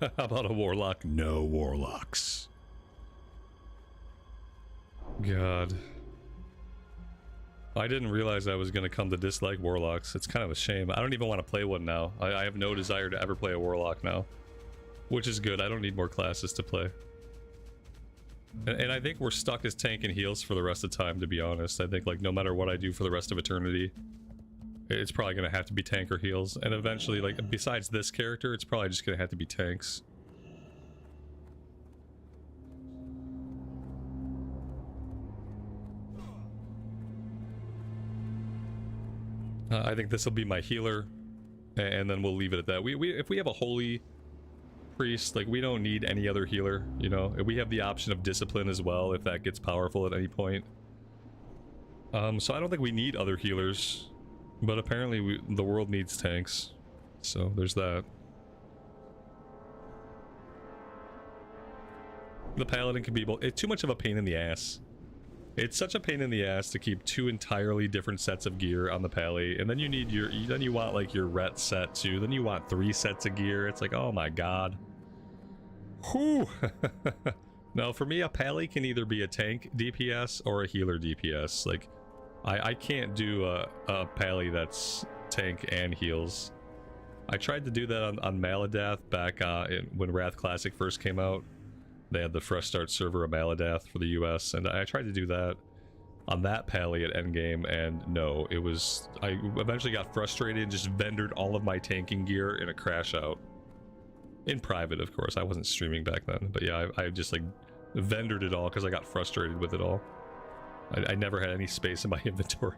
How about a warlock? No warlocks. God. I didn't realize I was going to come to dislike warlocks. It's kind of a shame. I don't even want to play one now. I have no desire to ever play a warlock now. Which is good. I don't need more classes to play. And I think we're stuck as tank and heals for the rest of the time, to be honest. I think, like, no matter what I do for the rest of eternity, it's probably going to have to be tank or heals. And eventually, like, besides this character, it's probably just going to have to be tanks. I think this will be my healer. And then we'll leave it at that. If we have a holy priest, like, we don't need any other healer, you know? We have the option of discipline as well, if that gets powerful at any point. So I don't think we need other healers. But apparently the world needs tanks, so there's that. The paladin can be it's too much of a pain in the ass. It's such a pain in the ass to keep 2 entirely different sets of gear on the pally, and then you need then you want like your ret set too, then you want 3 sets of gear. It's like, oh my god. Whew. No, for me a pally can either be a tank DPS or a healer DPS. Like, I can't do a pally that's tank and heals. I tried to do that on Maladath back when Wrath Classic first came out. They had the fresh start server of Maladath for the US, and I tried to do that on that pally at endgame, and no, it was... I eventually got frustrated and just vendored all of my tanking gear in a crash out. In private, of course. I wasn't streaming back then, but yeah, I just like vendored it all because I got frustrated with it all. I never had any space in my inventory.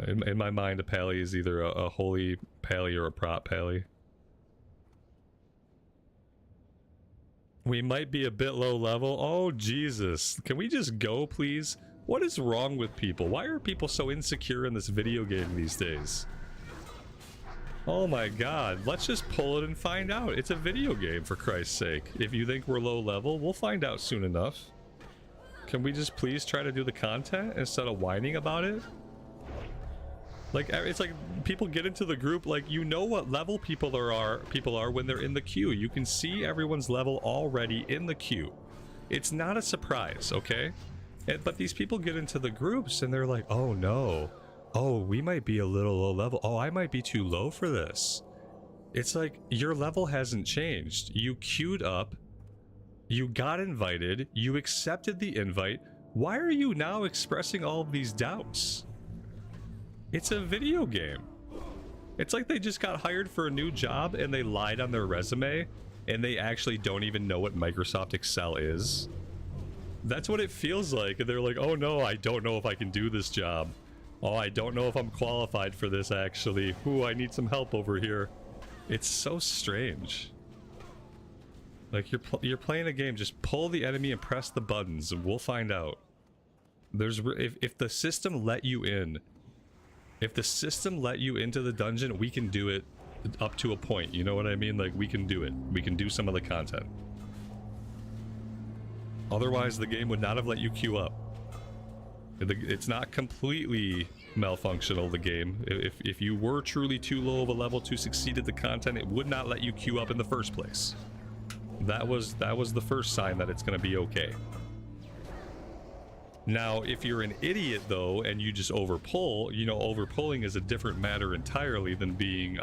In my mind, a pally is either a holy pally or a prop pally. We might be a bit low level. Oh, Jesus. Can we just go, please? What is wrong with people? Why are people so insecure in this video game these days? Oh my god, let's just pull it and find out. It's a video game, for Christ's sake. If you think we're low level, we'll find out soon enough. Can we just please try to do the content instead of whining about it? Like, it's like people get into the group, like, you know what level people are when they're in the queue. You can see everyone's level already in the queue. It's not a surprise, okay? But these people get into the groups and they're like, oh no. Oh, we might be a little low level. Oh, I might be too low for this. It's like, your level hasn't changed. You queued up. You got invited. You accepted the invite. Why are you now expressing all of these doubts? It's a video game. It's like they just got hired for a new job and they lied on their resume and they actually don't even know what Microsoft Excel is. That's what it feels like. And they're like, oh no, I don't know if I can do this job. Oh, I don't know if I'm qualified for this, actually. Ooh, I need some help over here. It's so strange. Like, you're playing a game, just pull the enemy and press the buttons, and we'll find out. If the system let you in, if the system let you into the dungeon, we can do it up to a point, you know what I mean? Like, we can do it. We can do some of the content. Otherwise, the game would not have let you queue up. It's not completely malfunctional, the game. If you were truly too low of a level to succeed at the content, it would not let you queue up in the first place. That was the first sign that it's going to be okay. Now, if you're an idiot, though, and you just overpull, you know, overpulling is a different matter entirely than being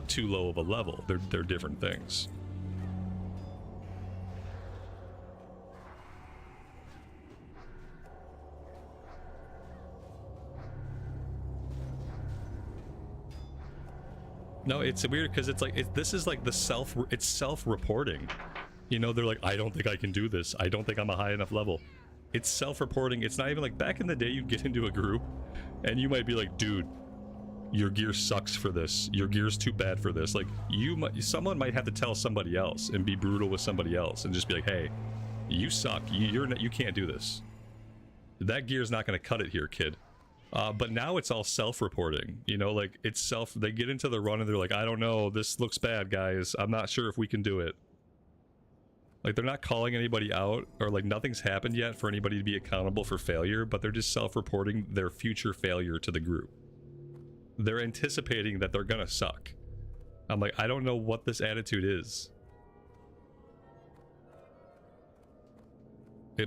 too low of a level. They're different things. No, it's weird because it's like this is like it's self-reporting. You know, they're like, I don't think I can do this. I don't think I'm a high enough level. It's self-reporting. It's not even like back in the day you'd get into a group and you might be like, dude, your gear sucks for this. Your gear's too bad for this. Like someone might have to tell somebody else and be brutal with somebody else and just be like, hey, you suck. You can't do this. That gear's not going to cut it here, kid. But now it's all self-reporting, you know, like they get into the run and they're like, I don't know, this looks bad, guys. I'm not sure if we can do it. Like, they're not calling anybody out or like nothing's happened yet for anybody to be accountable for failure, but they're just self-reporting their future failure to the group. They're anticipating that they're gonna suck. I'm like, I don't know what this attitude is.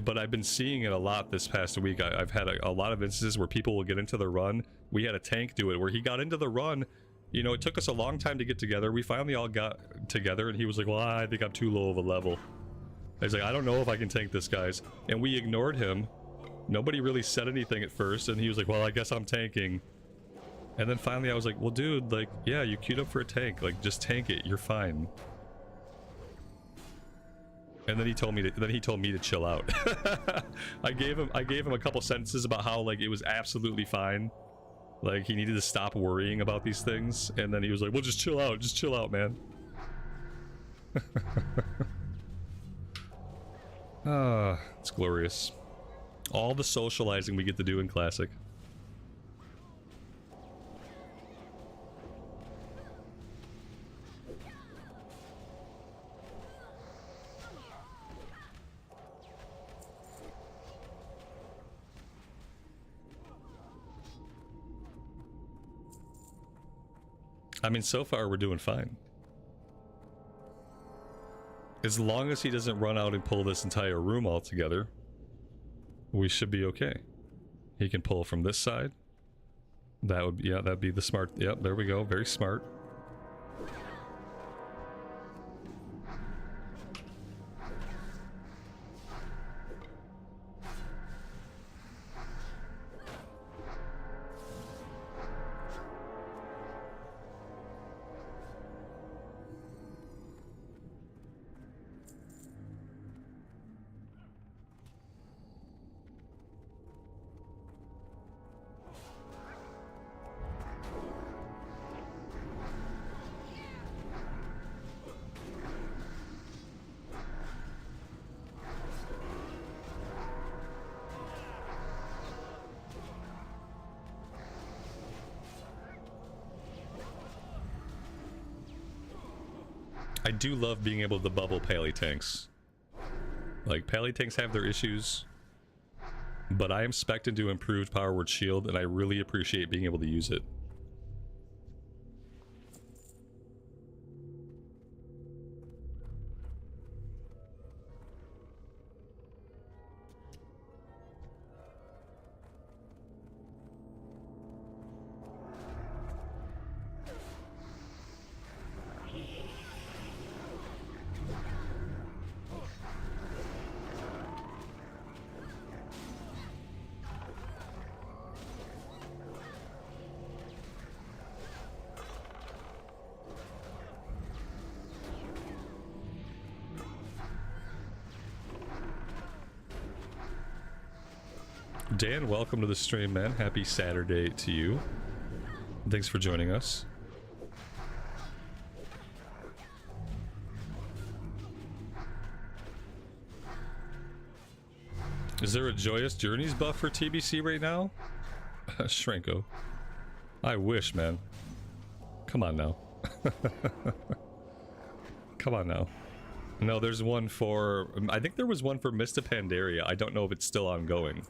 But I've been seeing it a lot this past week. I've had a lot of instances where people will get into the run. We had a tank do it where he got into the run. You know, it took us a long time to get together. We finally all got together and he was like, well, I think I'm too low of a level. I was like, I don't know if I can tank this, guys. And we ignored him. Nobody really said anything at first. And he was like, well, I guess I'm tanking. And then finally I was like, well, dude, like, yeah, you queued up for a tank. Like, just tank it. You're fine. And then he told me to chill out. I gave him a couple sentences about how like it was absolutely fine. Like he needed to stop worrying about these things. And then he was like, well, just chill out, man. It's glorious. All the socializing we get to do in Classic. I mean, so far we're doing fine. As long as he doesn't run out and pull this entire room altogether, we should be okay. He can pull from this side. That would be, yeah, that'd be the smart, yep, there we go, very smart. I do love being able to bubble pally tanks. Like, pally tanks have their issues, but I am spec'd into improved power word shield, and I really appreciate being able to use it. Dan, welcome to the stream, man. Happy Saturday to you. Thanks for joining us. Is there a Joyous Journeys buff for TBC right now? Shrinko. I wish, man. Come on now. Come on now. No, there's one for... I think there was one for Mista Pandaria. I don't know if it's still ongoing.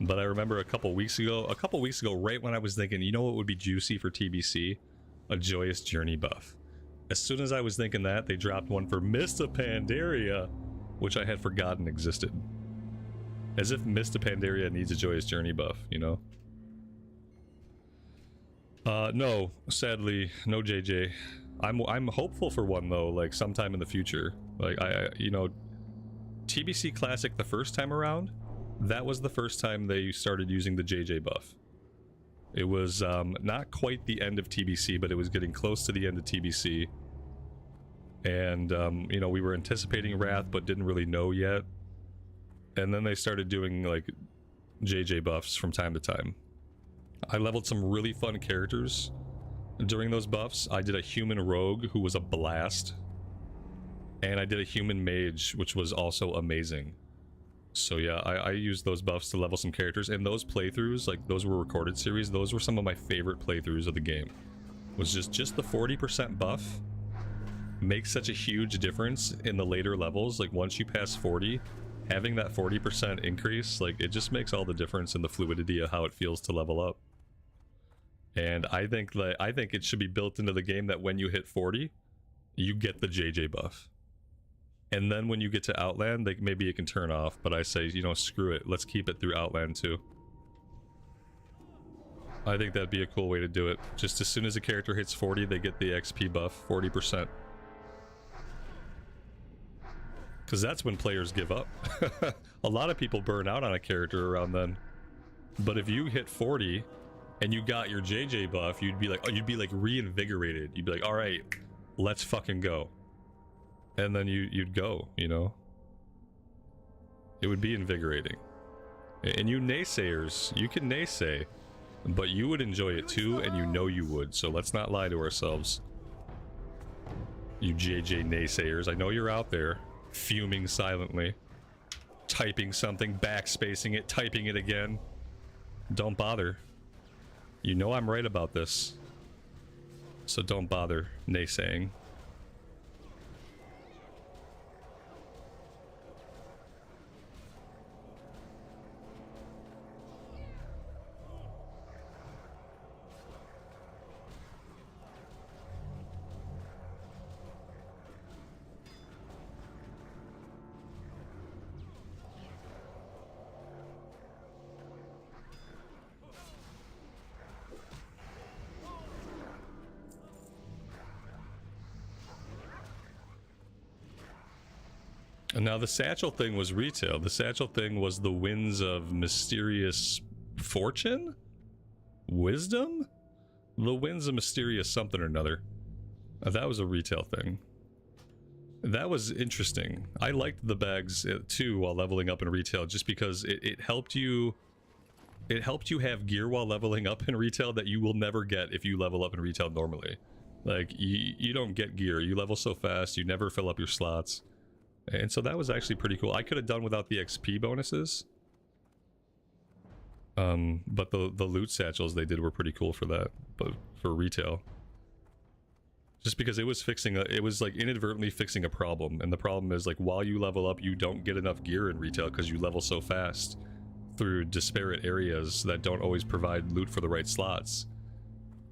But I remember a couple weeks ago, right when I was thinking, you know what would be juicy for TBC? A Joyous Journey buff. As soon as I was thinking that, they dropped one for Mista Pandaria, which I had forgotten existed. As if Mista Pandaria needs a Joyous Journey buff, you know? No, sadly, no JJ. I'm hopeful for one though, like sometime in the future. Like you know, TBC Classic the first time around, that was the first time they started using the JJ buff. It was not quite the end of TBC, but it was getting close to the end of TBC. And you know, we were anticipating Wrath, but didn't really know yet. And then they started doing like JJ buffs from time to time. I leveled some really fun characters during those buffs. I did a human rogue who was a blast, and I did a human mage, which was also amazing. So yeah, I used those buffs to level some characters, and those playthroughs, like those were recorded series, those were some of my favorite playthroughs of the game. Was just the 40% buff makes such a huge difference in the later levels. Like once you pass 40, having that 40% increase, like it just makes all the difference in the fluidity of how it feels to level up. And I think it should be built into the game that when you hit 40, you get the JJ buff. And then when you get to Outland, like maybe it can turn off, but I say, you know, screw it. Let's keep it through Outland too. I think that'd be a cool way to do it. Just as soon as a character hits 40, they get the XP buff, 40%. Because that's when players give up. A lot of people burn out on a character around then. But if you hit 40 and you got your JJ buff, you'd be like reinvigorated. You'd be like, all right, let's fucking go. And then you'd go, you know? It would be invigorating. And you naysayers, you can naysay, but you would enjoy it too, and you know you would, so let's not lie to ourselves. You JJ naysayers, I know you're out there, fuming silently, typing something, backspacing it, typing it again. Don't bother. You know I'm right about this, so don't bother naysaying. And now the satchel thing was retail. The satchel thing was the winds of mysterious fortune? Wisdom? The winds of mysterious something or another. That was a retail thing. That was interesting. I liked the bags too while leveling up in retail, just because it helped you have gear while leveling up in retail that you will never get if you level up in retail normally. Like you don't get gear. You level so fast, you never fill up your slots. And so that was actually pretty cool. I could have done without the XP bonuses. But the loot satchels they did were pretty cool for that, but for retail. Just because it was fixing it was like inadvertently fixing a problem, and the problem is like while you level up, you don't get enough gear in retail because you level so fast through disparate areas that don't always provide loot for the right slots,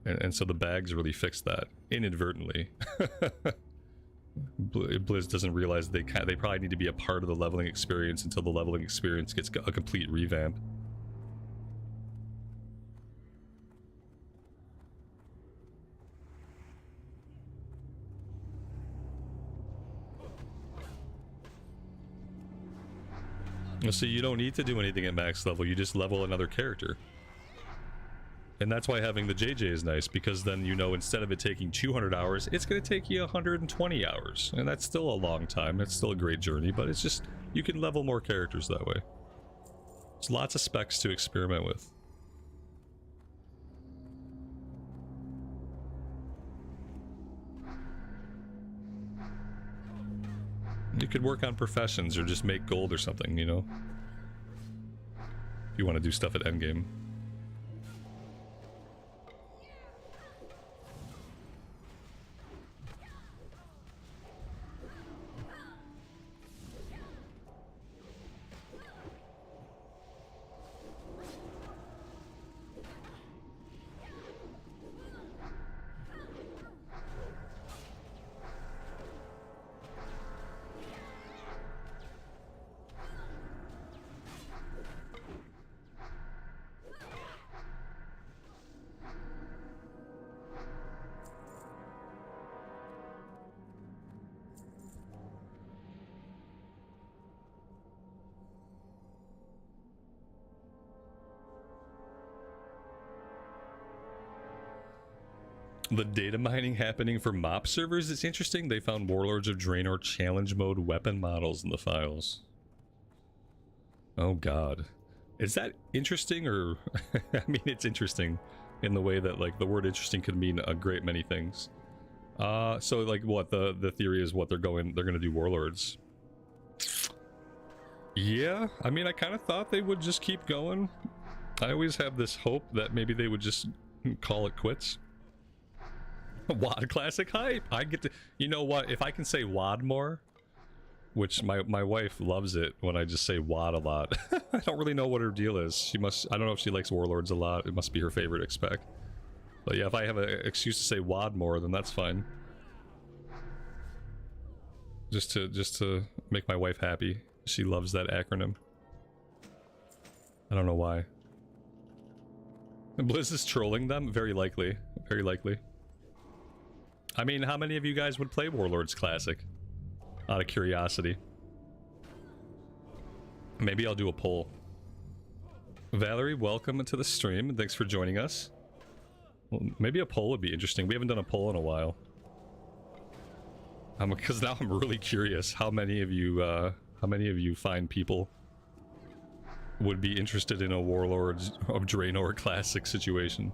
and so the bags really fixed that inadvertently. Blizz doesn't realize they probably need to be a part of the leveling experience until the leveling experience gets a complete revamp. So you don't need to do anything at max level, you just level another character. And that's why having the JJ is nice, because then you know instead of it taking 200 hours, it's going to take you 120 hours. And that's still a long time, it's still a great journey, but it's just, you can level more characters that way. There's lots of specs to experiment with. You could work on professions or just make gold or something, you know? If you want to do stuff at endgame. The data mining happening for MOP servers is interesting. They found Warlords of Draenor challenge mode weapon models in the files. Oh god. Is that interesting or... I mean, it's interesting in the way that, like, the word interesting could mean a great many things. So, like, what? The theory is what they're gonna do Warlords. Yeah, I mean, I kind of thought they would just keep going. I always have this hope that maybe they would just call it quits. WoD classic hype. I get to, you know what, if I can say WoD more, which my wife loves it when I just say WoD a lot. I don't really know what her deal is. She must, I don't know if she likes Warlords a lot. It must be her favorite expect. But yeah, if I have an excuse to say WoD more, then that's fine. Just to make my wife happy. She loves that acronym. I don't know why. And Blizz is trolling them? Very likely. Very likely. I mean, how many of you guys would play Warlords Classic? Out of curiosity. Maybe I'll do a poll. Valerie, welcome to the stream. Thanks for joining us. Well, maybe a poll would be interesting. We haven't done a poll in a while. Because now I'm really curious how many of you find people would be interested in a Warlords of Draenor Classic situation.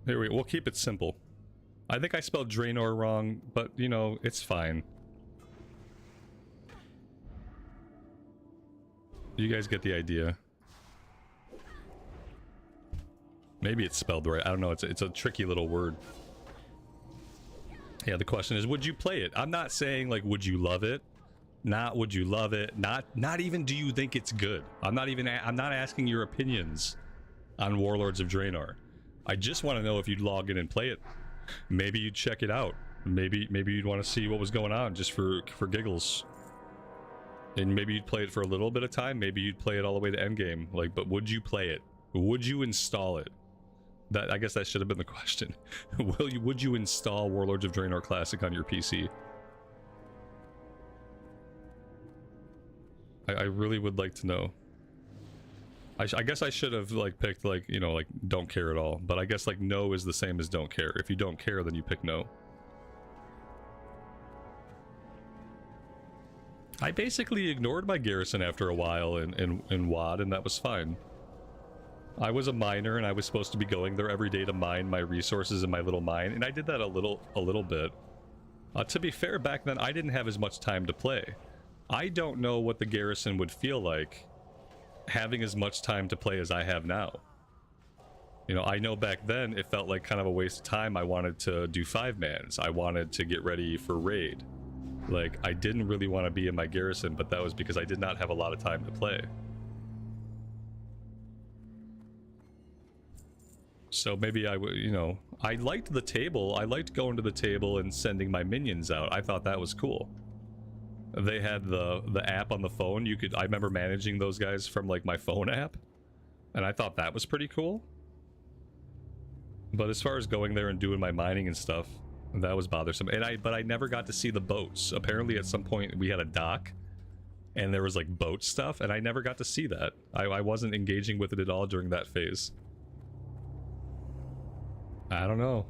Here we'll keep it simple. I think I spelled Draenor wrong, but you know, it's fine. You guys get the idea. Maybe it's spelled right. I don't know. It's a tricky little word. Yeah, the question is, would you play it? I'm not saying like, would you love it? Not would you love it? Not even do you think it's good? I'm not asking your opinions on Warlords of Draenor. I just want to know if you'd log in and play it. Maybe you'd check it out. Maybe you'd want to see what was going on just for giggles. And maybe you'd play it for a little bit of time. Maybe you'd play it all the way to endgame. Like, but would you play it? Would you install it? That, I guess that should have been the question. Would you install Warlords of Draenor Classic on your PC? I really would like to know. I guess I should have like picked like, you know, like don't care at all, but I guess like no is the same as don't care. If you don't care, then you pick no. I basically ignored my garrison after a while in WoD, and that was fine. I was a miner and I was supposed to be going there every day to mine my resources in my little mine, and I did that a little bit. To be fair, back then I didn't have as much time to play. I don't know what the garrison would feel like having as much time to play as I have now. You know, I know back then it felt like kind of a waste of time. I wanted to do 5-mans. I wanted to get ready for raid. Like, I didn't really want to be in my garrison, but that was because I did not have a lot of time to play. So maybe I would, you know, I liked the table. I liked going to the table and sending my minions out. I thought that was cool. They had the app on the phone. You could, I remember managing those guys from like my phone app, and I thought that was pretty cool. But as far as going there and doing my mining and stuff, that was bothersome. And but I never got to see the boats. Apparently at some point we had a dock and there was like boat stuff, and I never got to see that. I wasn't engaging with it at all during that phase. I don't know.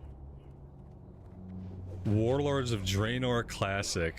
Warlords of Draenor Classic.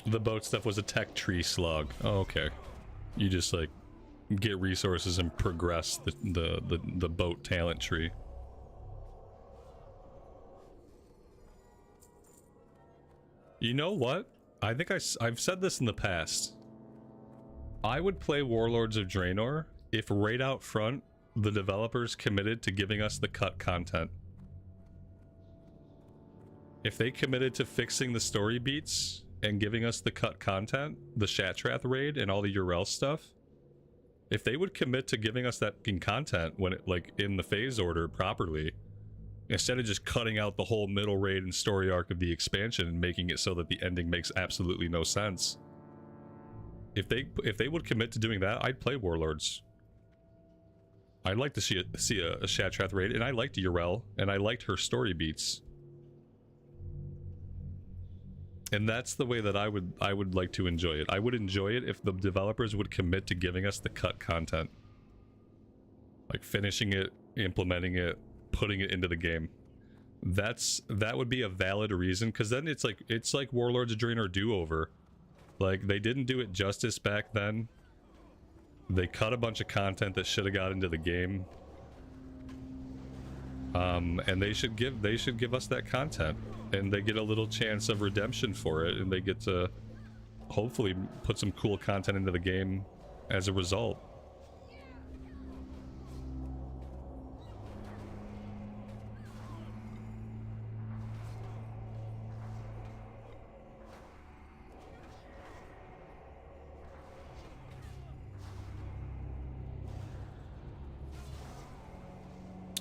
The boat stuff was a tech tree slog. Oh, okay. You just like get resources and progress the boat talent tree. You know what? I think I've said this in the past. I would play Warlords of Draenor if right out front the developers committed to giving us the cut content. If they committed to fixing the story beats and giving us the cut content, the Shatrath raid and all the Urel stuff, if they would commit to giving us that content when it, like, in the phase order properly, instead of just cutting out the whole middle raid and story arc of the expansion and making it so that the ending makes absolutely no sense. If they would commit to doing that, I'd play Warlords. I'd like to see a Shatrath raid, and I liked Urel, and I liked her story beats. And that's the way that I would like to enjoy it. I would enjoy it if the developers would commit to giving us the cut content. Like finishing it, implementing it, putting it into the game. That would be a valid reason, because then it's like Warlords of Draenor do-over. Like, they didn't do it justice back then. They cut a bunch of content that should have got into the game. And they should give us that content, and they get a little chance of redemption for it, and they get to hopefully put some cool content into the game as a result.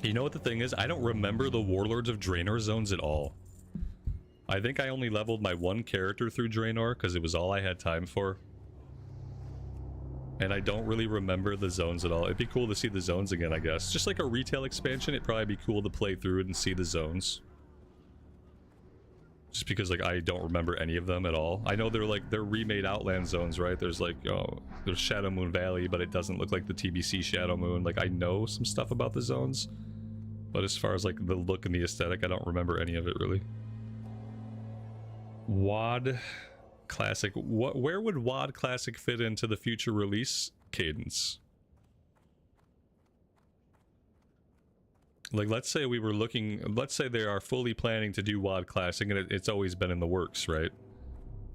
You know what the thing is? I don't remember the Warlords of Draenor zones at all. I think I only leveled my one character through Draenor because it was all I had time for. And I don't really remember the zones at all. It'd be cool to see the zones again, I guess. Just like a retail expansion, it'd probably be cool to play through it and see the zones. Just because, like, I don't remember any of them at all. I know they're remade Outland zones, right? There's like, oh, there's Shadow Moon Valley, but it doesn't look like the TBC Shadow Moon. Like, I know some stuff about the zones, but as far as like the look and the aesthetic, I don't remember any of it really. WoD Classic. Where would WoD Classic fit into the future release cadence? Like, let's say we were looking, let's say they are fully planning to do WoD Classic, and it's always been in the works, right?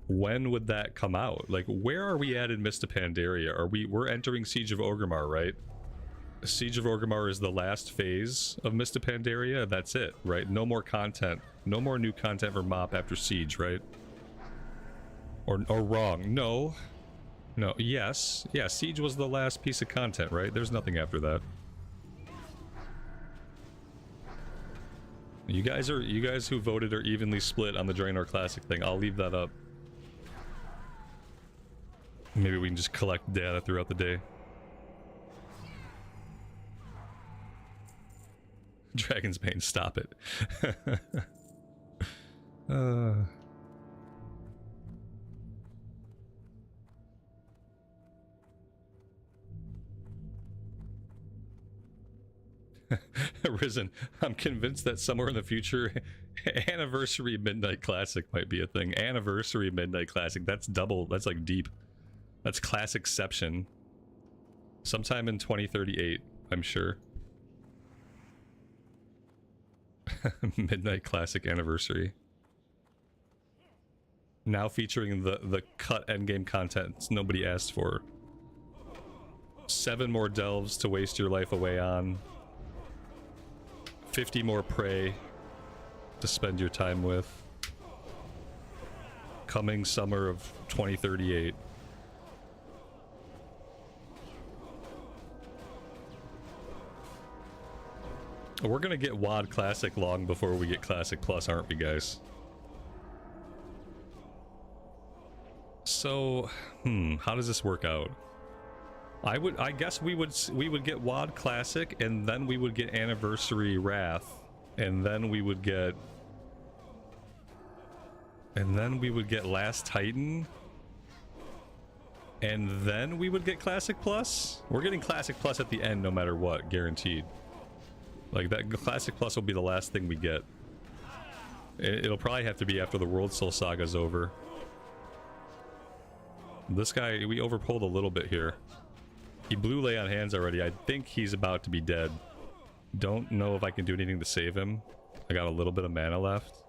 When would that come out? Like, where are we at in Mist of Pandaria? We're entering Siege of Orgrimmar, right? Siege of Orgrimmar is the last phase of Mist of Pandaria. That's it, right? No more content. No more new content for MoP after Siege, right? Or wrong. No. No. Yes. Yeah, Siege was the last piece of content, right? There's nothing after that. You guys who voted are evenly split on the Draenor Classic thing. I'll leave that up. Maybe we can just collect data throughout the day. Dragon's Bane, stop it. Risen, I'm convinced that somewhere in the future, Anniversary Midnight Classic might be a thing. Anniversary Midnight Classic, that's double, that's like deep. That's classicception. Sometime in 2038, I'm sure. Midnight Classic Anniversary. Now featuring the cut endgame content nobody asked for. 7 more delves to waste your life away on. 50 more prey to spend your time with. Coming summer of 2038. We're gonna get WoD Classic long before we get Classic Plus, aren't we, guys? So, how does this work out? I guess we would get WoD Classic, and then we would get Anniversary Wrath, and then we would get Last Titan, and then we would get Classic Plus. We're getting Classic Plus at the end, no matter what, guaranteed. Like, that Classic Plus will be the last thing we get. It'll probably have to be after the World Soul Saga's over. This guy, we overpulled a little bit here. He blew Lay on Hands already. I think he's about to be dead. Don't know if I can do anything to save him. I got a little bit of mana left.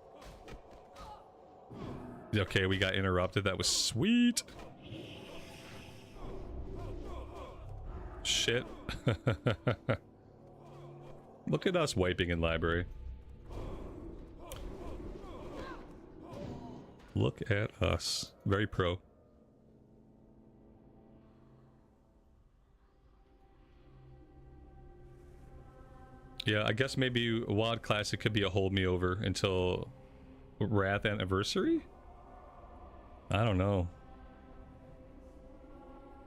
Okay, we got interrupted. That was sweet. Shit. Look at us wiping in library. Look at us. Very pro. Yeah, I guess maybe WoD Classic could be a hold me over until Wrath Anniversary? I don't know.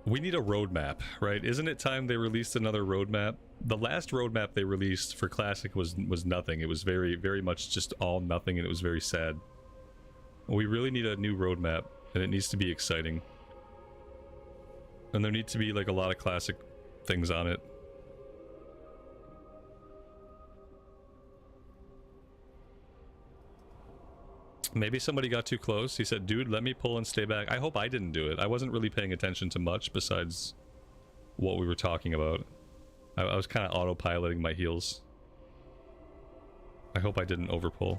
We need a roadmap, right? Isn't it time they released another roadmap? The last roadmap they released for Classic was nothing. It was very, very much just all nothing, and it was very sad. We really need a new roadmap, and it needs to be exciting. And there needs to be like a lot of Classic things on it. Maybe somebody got too close. He said, dude, let me pull and stay back. I hope I didn't do it. I wasn't really paying attention to much besides what we were talking about. I was kind of autopiloting my heels. I hope I didn't overpull.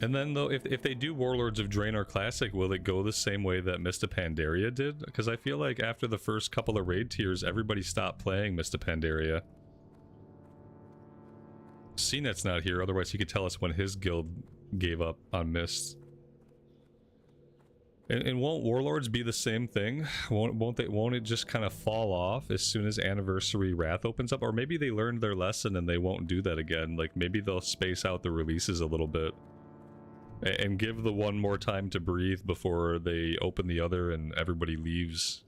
And then, though, if they do Warlords of Draenor Classic, will it go the same way that Mista Pandaria did? Because I feel like after the first couple of raid tiers, everybody stopped playing Mista Pandaria. CNET's not here, otherwise he could tell us when his guild gave up on Mist. And won't Warlords be the same thing? Won't it just kind of fall off as soon as Anniversary Wrath opens up? Or maybe they learned their lesson and they won't do that again. Like, maybe they'll space out the releases a little bit. And give the one more time to breathe before they open the other and everybody leaves.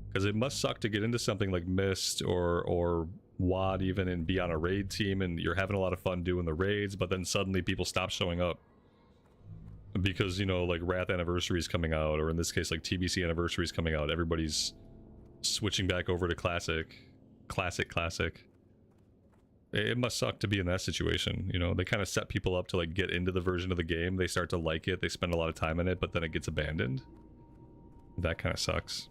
Because it must suck to get into something like Mist or WoD even and be on a raid team and you're having a lot of fun doing the raids, but then suddenly people stop showing up. Because, you know, like Wrath Anniversary is coming out, or in this case, like TBC Anniversary is coming out. Everybody's switching back over to Classic. It must suck to be in that situation, you know? They kind of set people up to, like, get into the version of the game. They start to like it, they spend a lot of time in it, but then it gets abandoned. That kind of sucks.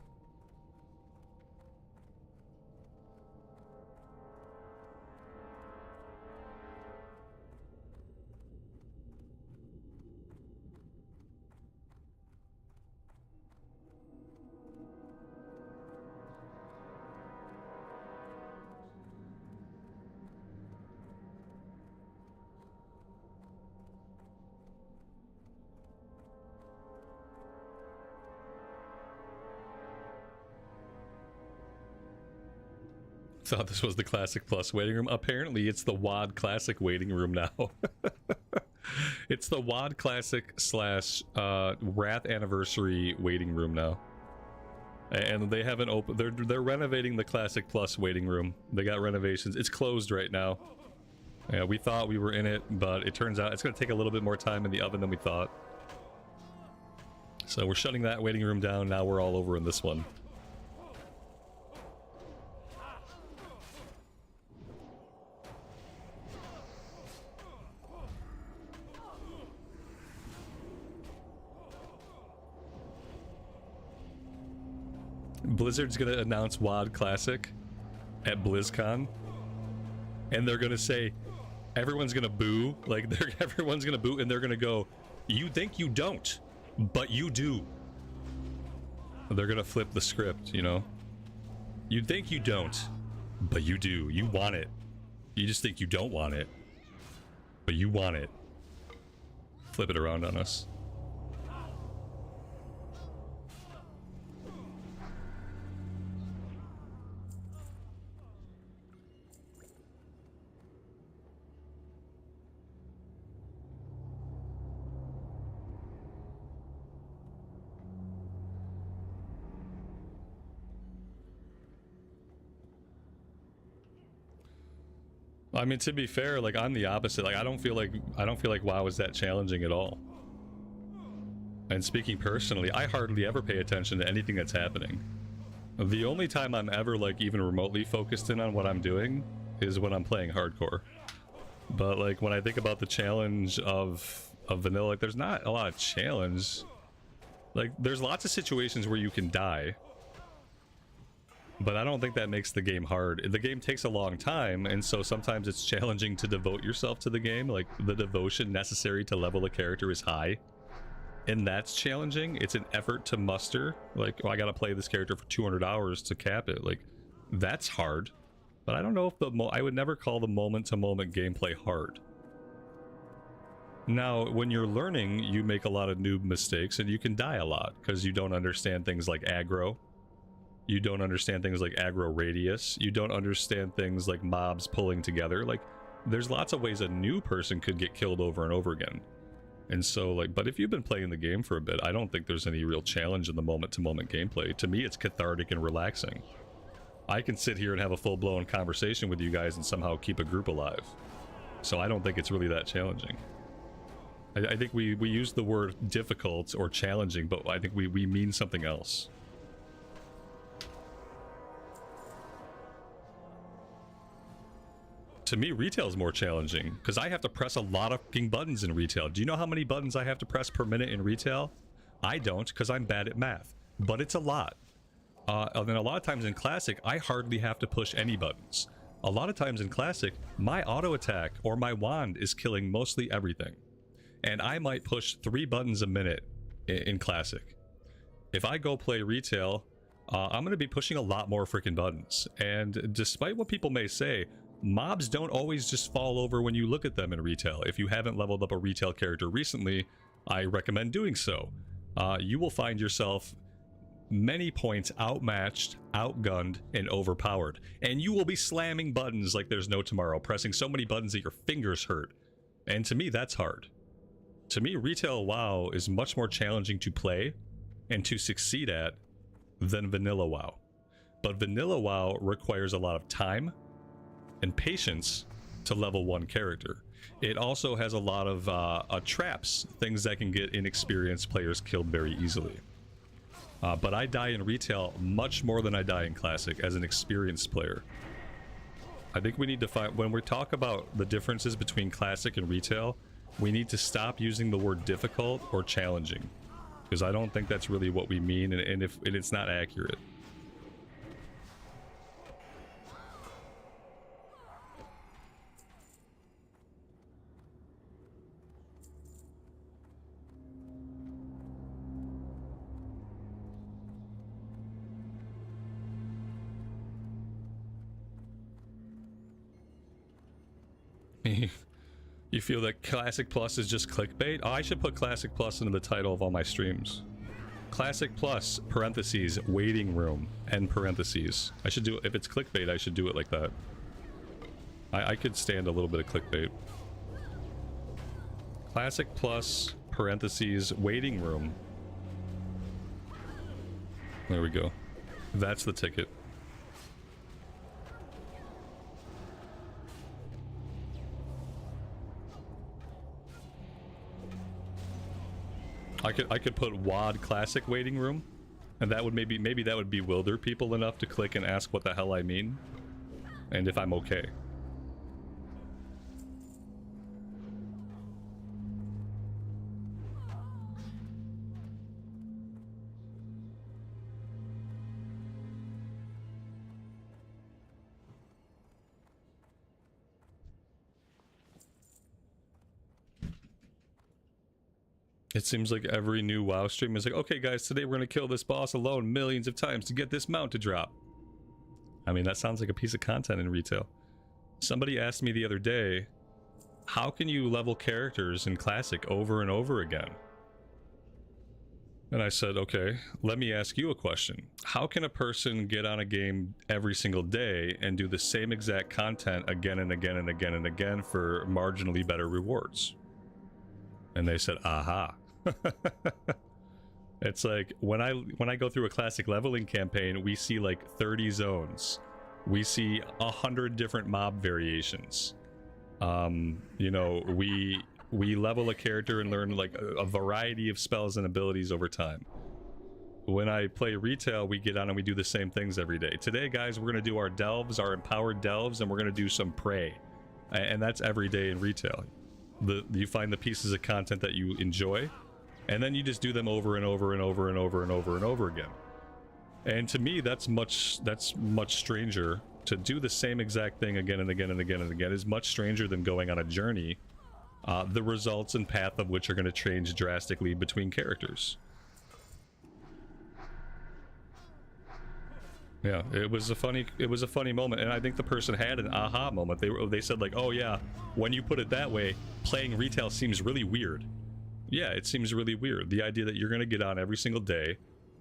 thought this was the Classic Plus waiting room. Apparently, it's the WoD Classic waiting room now. It's the WoD Classic / Wrath Anniversary waiting room now. And they haven't opened. They're renovating the Classic Plus waiting room. They got renovations. It's closed right now. Yeah, we thought we were in it, but it turns out it's going to take a little bit more time in the oven than we thought. So we're shutting that waiting room down. Now we're all over in this one. Blizzard's gonna announce WoD Classic at BlizzCon, and they're gonna say everyone's gonna boo, like everyone's gonna boo, and they're gonna go, "You think you don't, but you do." They're gonna flip the script, you know. You think you don't, but you do. You want it. You just think you don't want it, but you want it. Flip it around on us. I mean, to be fair, like I'm the opposite. Like I don't feel like WoW is that challenging at all. And speaking personally, I hardly ever pay attention to anything that's happening. The only time I'm ever like even remotely focused in on what I'm doing is when I'm playing hardcore. But like when I think about the challenge of vanilla, like there's not a lot of challenge. Like there's lots of situations where you can die. But I don't think that makes the game hard. The game takes a long time, and so sometimes it's challenging to devote yourself to the game. Like, the devotion necessary to level a character is high. And that's challenging. It's an effort to muster. Like, oh, I gotta play this character for 200 hours to cap it. Like, that's hard. But I don't know if I would never call the moment-to-moment gameplay hard. Now, when you're learning, you make a lot of noob mistakes, and you can die a lot, because you don't understand things like aggro. You don't understand things like aggro radius. You don't understand things like mobs pulling together. Like, there's lots of ways a new person could get killed over and over again. And so, like, but if you've been playing the game for a bit, I don't think there's any real challenge in the moment-to-moment gameplay. To me, it's cathartic and relaxing. I can sit here and have a full-blown conversation with you guys and somehow keep a group alive. So I don't think it's really that challenging. I think we use the word difficult or challenging, but I think we mean something else. To me, retail is more challenging because I have to press a lot of fucking buttons in retail. Do you know how many buttons I have to press per minute in retail? I don't, because I'm bad at math, but it's a lot. And then a lot of times in Classic, I hardly have to push any buttons. A lot of times in Classic, my auto attack or my wand is killing mostly everything. And I might push 3 buttons a minute in Classic. If I go play retail, I'm going to be pushing a lot more freaking buttons. And despite what people may say, mobs don't always just fall over when you look at them in retail. If you haven't leveled up a retail character recently, I recommend doing so. You will find yourself many points outmatched, outgunned, and overpowered. And you will be slamming buttons like there's no tomorrow, pressing so many buttons that your fingers hurt. And to me, that's hard. To me, retail WoW is much more challenging to play and to succeed at than vanilla WoW. But vanilla WoW requires a lot of time and patience to level one character. It also has a lot of traps, things that can get inexperienced players killed very easily. But I die in retail much more than I die in Classic as an experienced player. I think we need to find, when we talk about the differences between Classic and retail, we need to stop using the word difficult or challenging, because I don't think that's really what we mean, and it's not accurate. You feel that Classic Plus is just clickbait? Oh, I should put Classic Plus into the title of all my streams. Classic plus, parentheses, waiting room, end parentheses. I should do it, if it's clickbait, I should do it like that. I could stand a little bit of clickbait. Classic plus, parentheses, waiting room. There we go. That's the ticket. I could put WAD classic waiting room, and that would maybe that would bewilder people enough to click and ask what the hell I mean, and if I'm okay. It seems like every new WoW stream is like, okay guys, today we're gonna kill this boss alone millions of times to get this mount to drop. I mean, that sounds like a piece of content in retail. Somebody asked me the other day, how can you level characters in Classic over and over again? And I said, okay, let me ask you a question. How can a person get on a game every single day and do the same exact content again and again and again and again for marginally better rewards? And they said, aha. It's like when I go through a classic leveling campaign, we see like 30 zones. We see 100 different mob variations. You know, we level a character and learn like a variety of spells and abilities over time. When I play retail, we get on and we do the same things every day. Today, guys, we're gonna do our delves, our empowered delves, and we're gonna do some prey. And that's every day in retail. You find the pieces of content that you enjoy, and then you just do them over and over and over and over and over and over again. And to me, that's much stranger. To do the same exact thing again and again and again and again is much stranger than going on a journey, the results and path of which are going to change drastically between characters. Yeah, it was a funny moment, and I think the person had an aha moment. They said like, oh yeah, when you put it that way, playing retail seems really weird. Yeah, it seems really weird. The idea that you're going to get on every single day,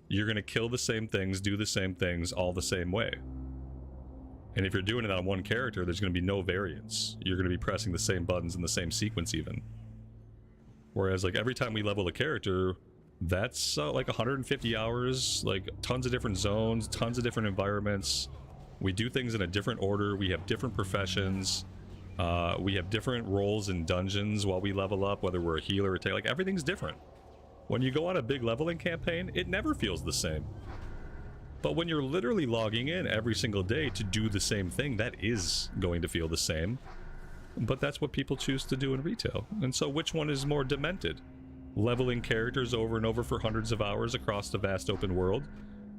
you're going to kill the same things, do the same things all the same way. And if you're doing it on one character, there's going to be no variance. You're going to be pressing the same buttons in the same sequence even. Whereas like every time we level a character, that's like 150 hours, like tons of different zones, tons of different environments. We do things in a different order. We have different professions. We have different roles in dungeons while we level up, whether we're a healer or tank. Like everything's different. When you go on a big leveling campaign, it never feels the same. But when you're literally logging in every single day to do the same thing, that is going to feel the same. But that's what people choose to do in retail. And so which one is more demented? Leveling characters over and over for hundreds of hours across the vast open world,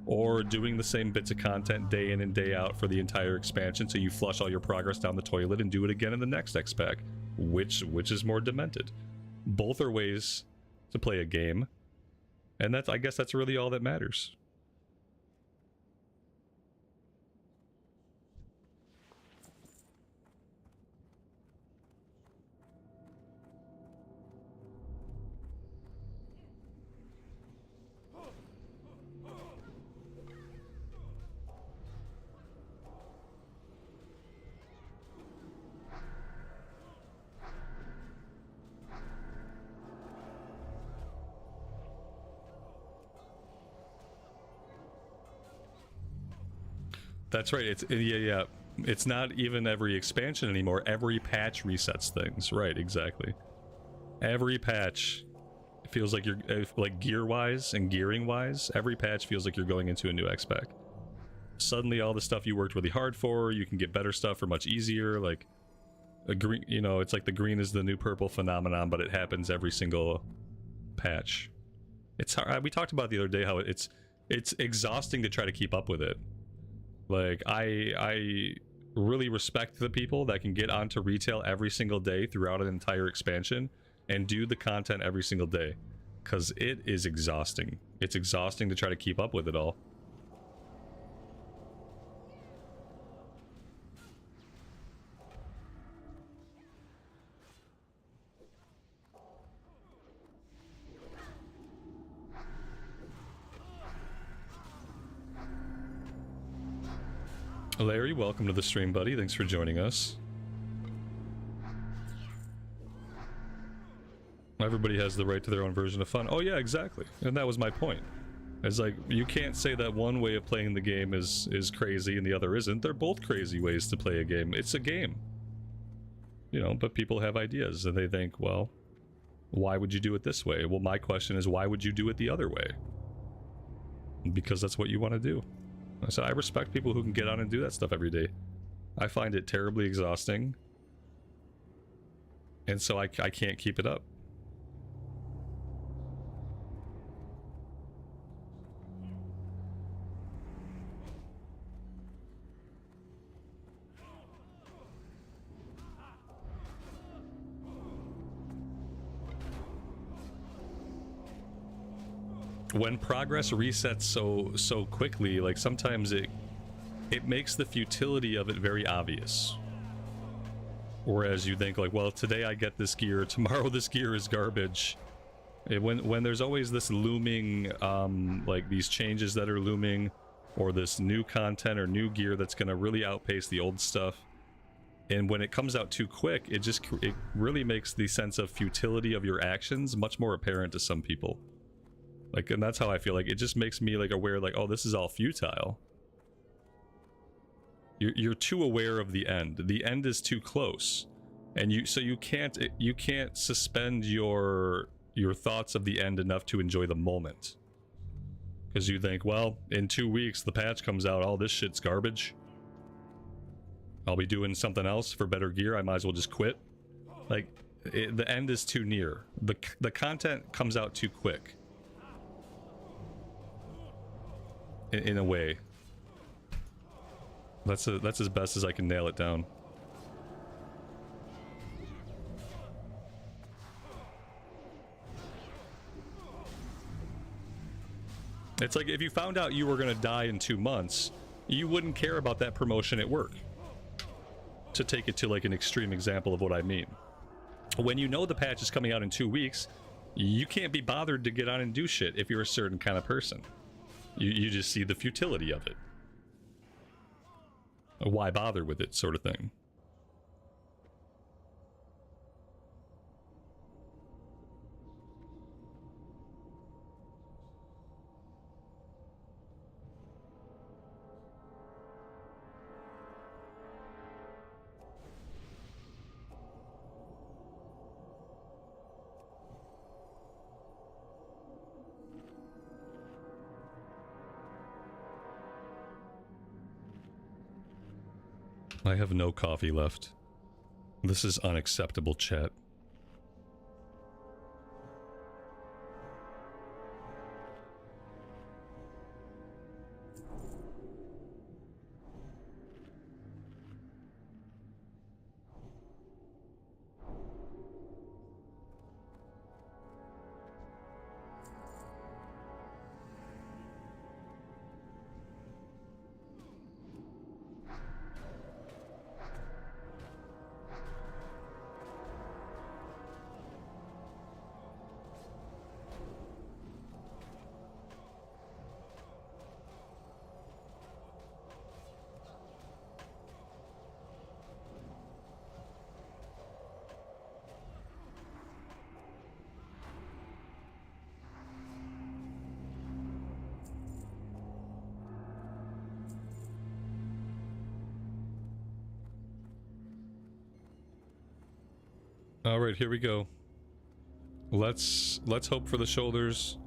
or doing the same bits of content day in and day out for the entire expansion so you flush all your progress down the toilet and do it again in the next X-Pack? Which is more demented? Both are ways to play a game, and I guess that's really all that matters. That's right. Yeah. It's not even every expansion anymore. Every patch resets things. Right, exactly. Every patch feels like you're like gear-wise and gearing-wise. Every patch feels like you're going into a new X-Pack. Suddenly, all the stuff you worked really hard for, you can get better stuff for much easier. Like a green, you know, it's like the green is the new purple phenomenon, but it happens every single patch. It's hard. We talked about the other day how it's exhausting to try to keep up with it. Like, I really respect the people that can get onto retail every single day throughout an entire expansion and do the content every single day, because it is exhausting. It's exhausting to try to keep up with it all. Larry, welcome to the stream, buddy. Thanks for joining us. Everybody has the right to their own version of fun. Oh yeah, exactly. And that was my point. It's like, you can't say that one way of playing the game is crazy and the other isn't. They're both crazy ways to play a game. It's a game. You know, but people have ideas and they think, well, why would you do it this way? Well, my question is, why would you do it the other way? Because that's what you want to do. So I respect people who can get on and do that stuff every day. I find it terribly exhausting. And so I can't keep it up. When progress resets so quickly, like sometimes it makes the futility of it very obvious. Whereas you think like, well, today I get this gear, tomorrow this gear is garbage. When there's always this looming, like these changes that are looming, or this new content or new gear that's going to really outpace the old stuff, and when it comes out too quick, it really makes the sense of futility of your actions much more apparent to some people. Like, and that's how I feel. Like, it just makes me like aware, like, oh, this is all futile. You're too aware of the end. The end is too close, and you can't suspend your thoughts of the end enough to enjoy the moment. Because you think, well, in 2 weeks the patch comes out, all this shit's garbage. I'll be doing something else for better gear. I might as well just quit. Like, the end is too near. The content comes out too quick. In a way. That's as best as I can nail it down. It's like if you found out you were gonna die in 2 months, you wouldn't care about that promotion at work. To take it to like an extreme example of what I mean. When you know the patch is coming out in 2 weeks, you can't be bothered to get on and do shit if you're a certain kind of person. You just see the futility of it. Why bother with it, sort of thing. I have no coffee left. This is unacceptable, chat. All right, here we go. Let's hope for the shoulders.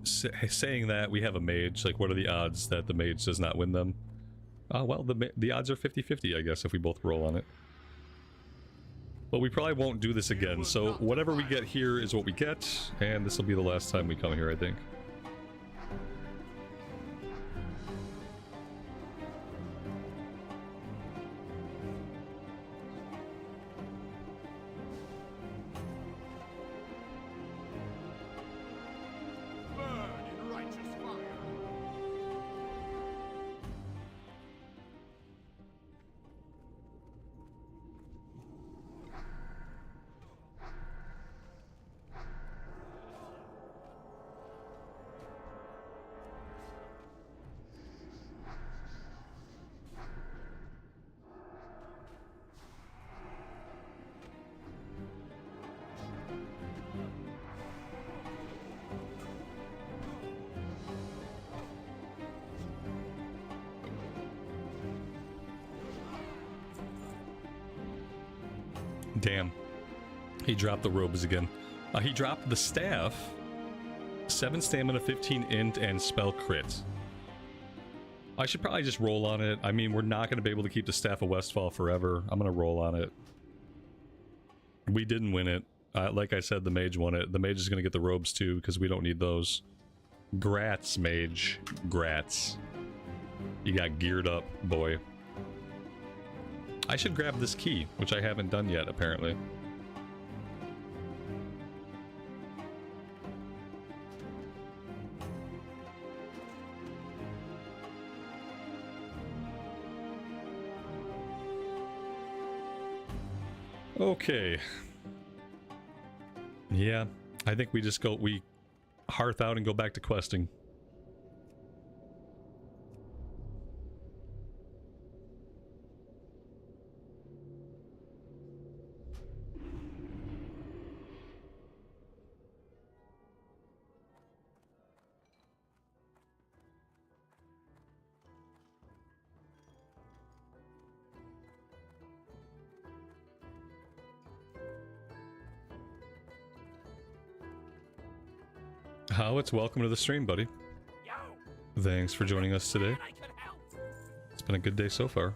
Saying that, we have a mage. Like, what are the odds that the mage does not win them? Well, the odds are 50-50, I guess, if we both roll on it. But we probably won't do this again, so whatever we get here is what we get, and this will be the last time we come here, I think. Damn. He dropped the robes again. He dropped the staff. 7 stamina, 15 int, and spell crit. I should probably just roll on it. I mean, we're not going to be able to keep the Staff of Westfall forever. I'm going to roll on it. We didn't win it. Like I said, the mage won it. The mage is going to get the robes too, because we don't need those. Grats, mage. Grats. You got geared up, boy. I should grab this key, which I haven't done yet, apparently. Okay. Yeah, I think we just we hearth out and go back to questing. Howitz, welcome to the stream, buddy. Yo, Thanks for joining us today. glad I could help. It's been a good day so far.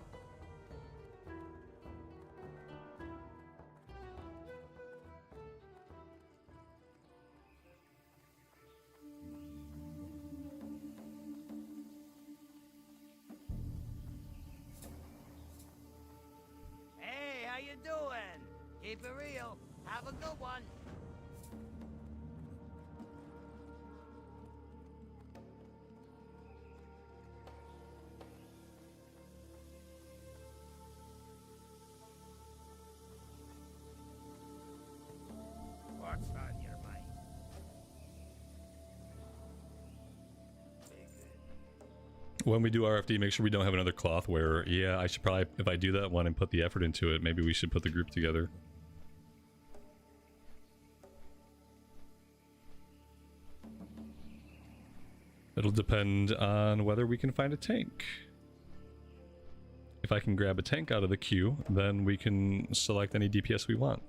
Hey, how you doing? Keep it real. Have a good one. What's on your mind? When we do RFD, make sure we don't have another cloth wearer. Yeah, I should probably, if I do that one and put the effort into it, maybe we should put the group together. It'll depend on whether we can find a tank. If I can grab a tank out of the queue, then we can select any DPS we want.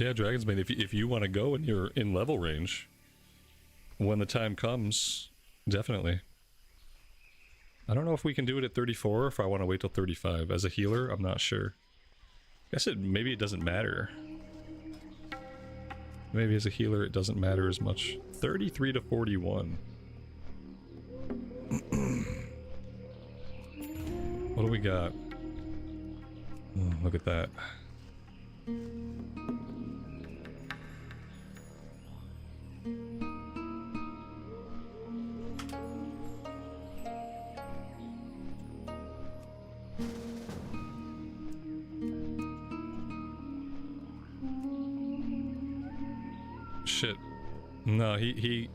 Yeah, Dragon's Bane, if you want to go and you're in level range, when the time comes, definitely. I don't know if we can do it at 34 or if I want to wait till 35. As a healer, I'm not sure. Guess maybe it doesn't matter. Maybe as a healer it doesn't matter as much. 33 to 41. What do we got? Oh, look at that. Shit. No, he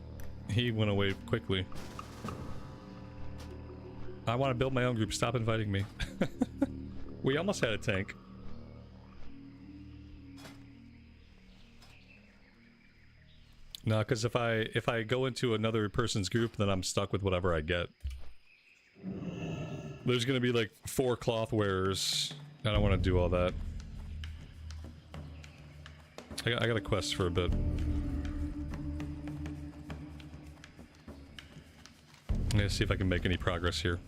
went away quickly. I want to build my own group. Stop inviting me. We almost had a tank. No, because if I go into another person's group, then I'm stuck with whatever I get. There's gonna be like 4 cloth wearers. I don't want to do all that. I got a quest for a bit. Let's see if I can make any progress here.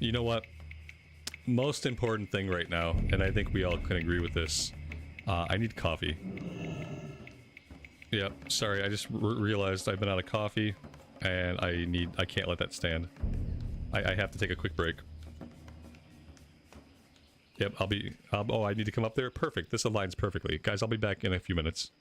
You know what? Most important thing right now, and I think we all can agree with this, I need coffee. Yep, sorry, I just realized I've been out of coffee, and I can't let that stand. I have to take a quick break. Yep, oh, I need to come up there? Perfect, this aligns perfectly. Guys, I'll be back in a few minutes.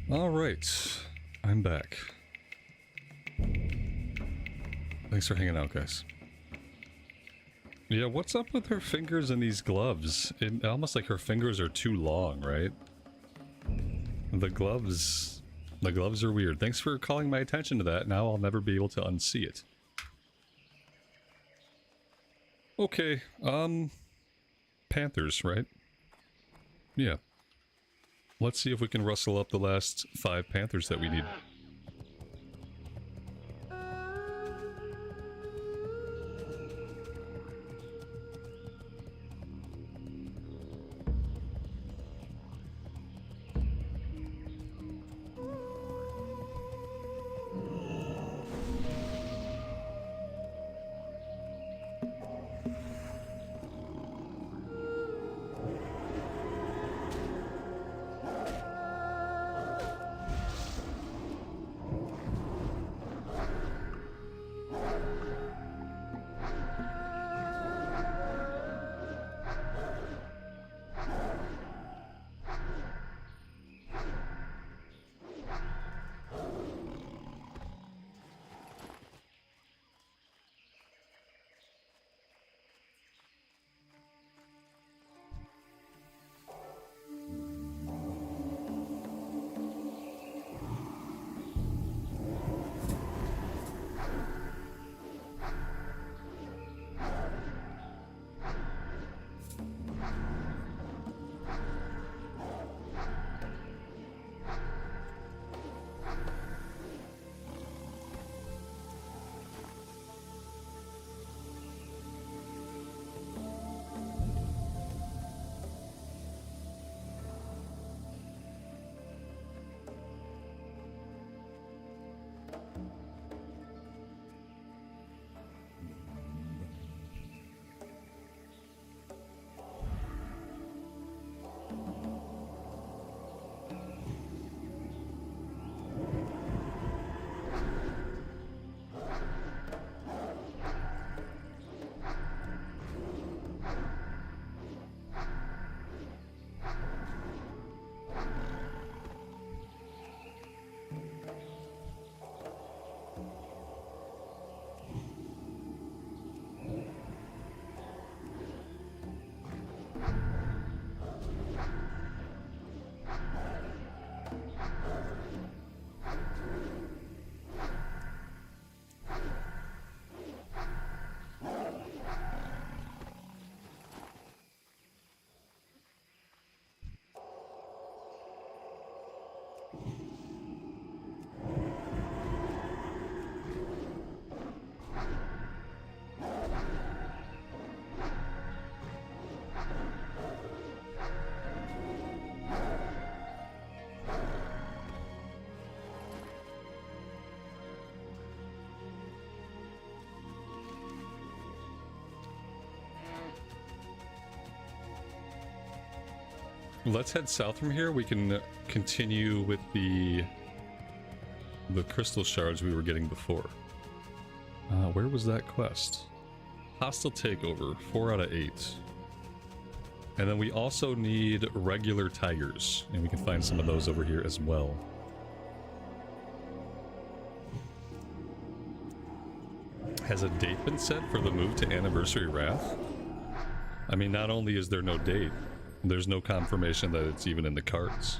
Alright, I'm back. Thanks for hanging out, guys. Yeah, what's up with her fingers and these gloves? It almost like her fingers are too long, right? The gloves are weird. Thanks for calling my attention to that. Now I'll never be able to unsee it. Okay, Panthers, right? Yeah. Let's see if we can rustle up the last 5 Panthers that we need. Let's head south from here. We can continue with the crystal shards we were getting before. Where was that quest? Hostile takeover, 4 out of 8. And then we also need regular tigers, and we can find some of those over here as well. Has a date been set for the move to Anniversary Wrath? I mean, not only is there no date, there's no confirmation that it's even in the cards.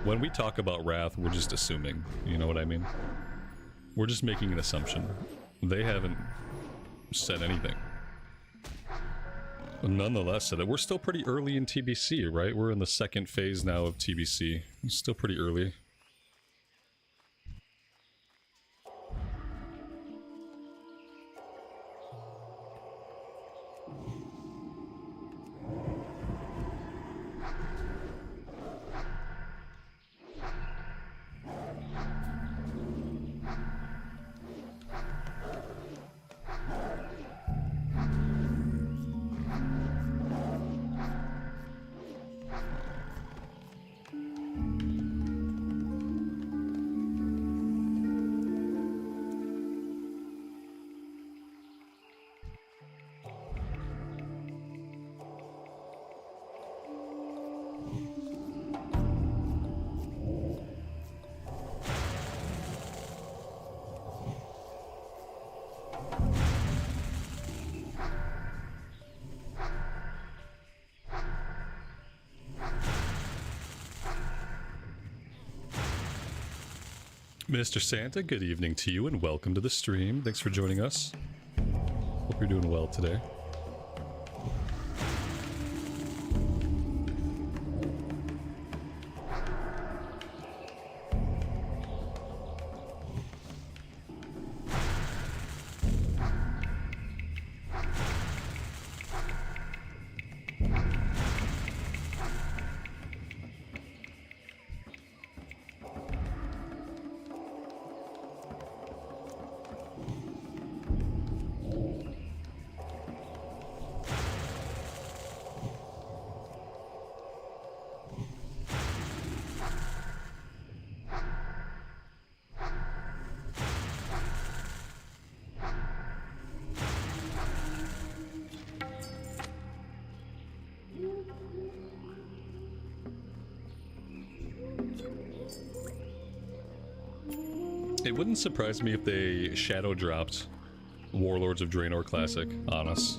When we talk about Wrath, we're just assuming, you know what I mean? We're just making an assumption. They haven't said anything. But nonetheless, we're still pretty early in TBC, right? We're in the second phase now of TBC. It's still pretty early. Mr. Santa, good evening to you and welcome to the stream. Thanks for joining us. Hope you're doing well today. It wouldn't surprise me if they shadow dropped Warlords of Draenor Classic on us.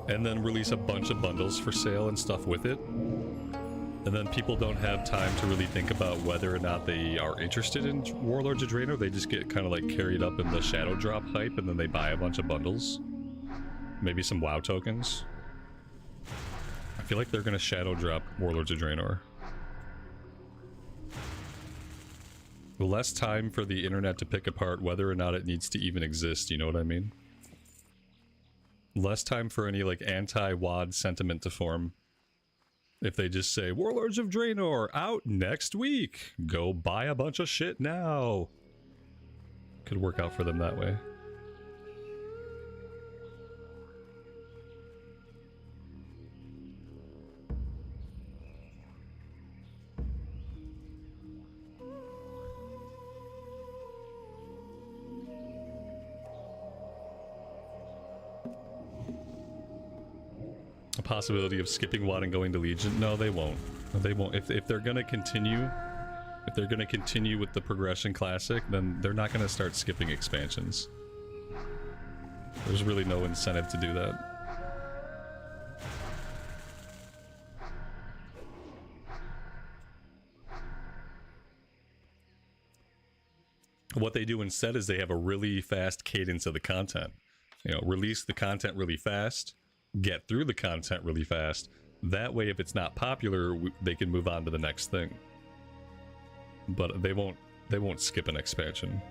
And then release a bunch of bundles for sale and stuff with it. And then people don't have time to really think about whether or not they are interested in Warlords of Draenor. They just get kind of like carried up in the shadow drop hype and then they buy a bunch of bundles. Maybe some WoW tokens. I feel like they're gonna shadow drop Warlords of Draenor. Less time for the internet to pick apart whether or not it needs to even exist, you know what I mean? Less time for any like anti-WoD sentiment to form. If they just say, Warlords of Draenor out next week, go buy a bunch of shit now. Could work out for them that way. Possibility of skipping WoD and going to Legion? No, they won't. They won't. If they're gonna continue, with the progression classic, then they're not gonna start skipping expansions. There's really no incentive to do that. What they do instead is they have a really fast cadence of the content. You know, release the content really fast, get through the content really fast. That way, if it's not popular, they can move on to the next thing. But they won't skip an expansion.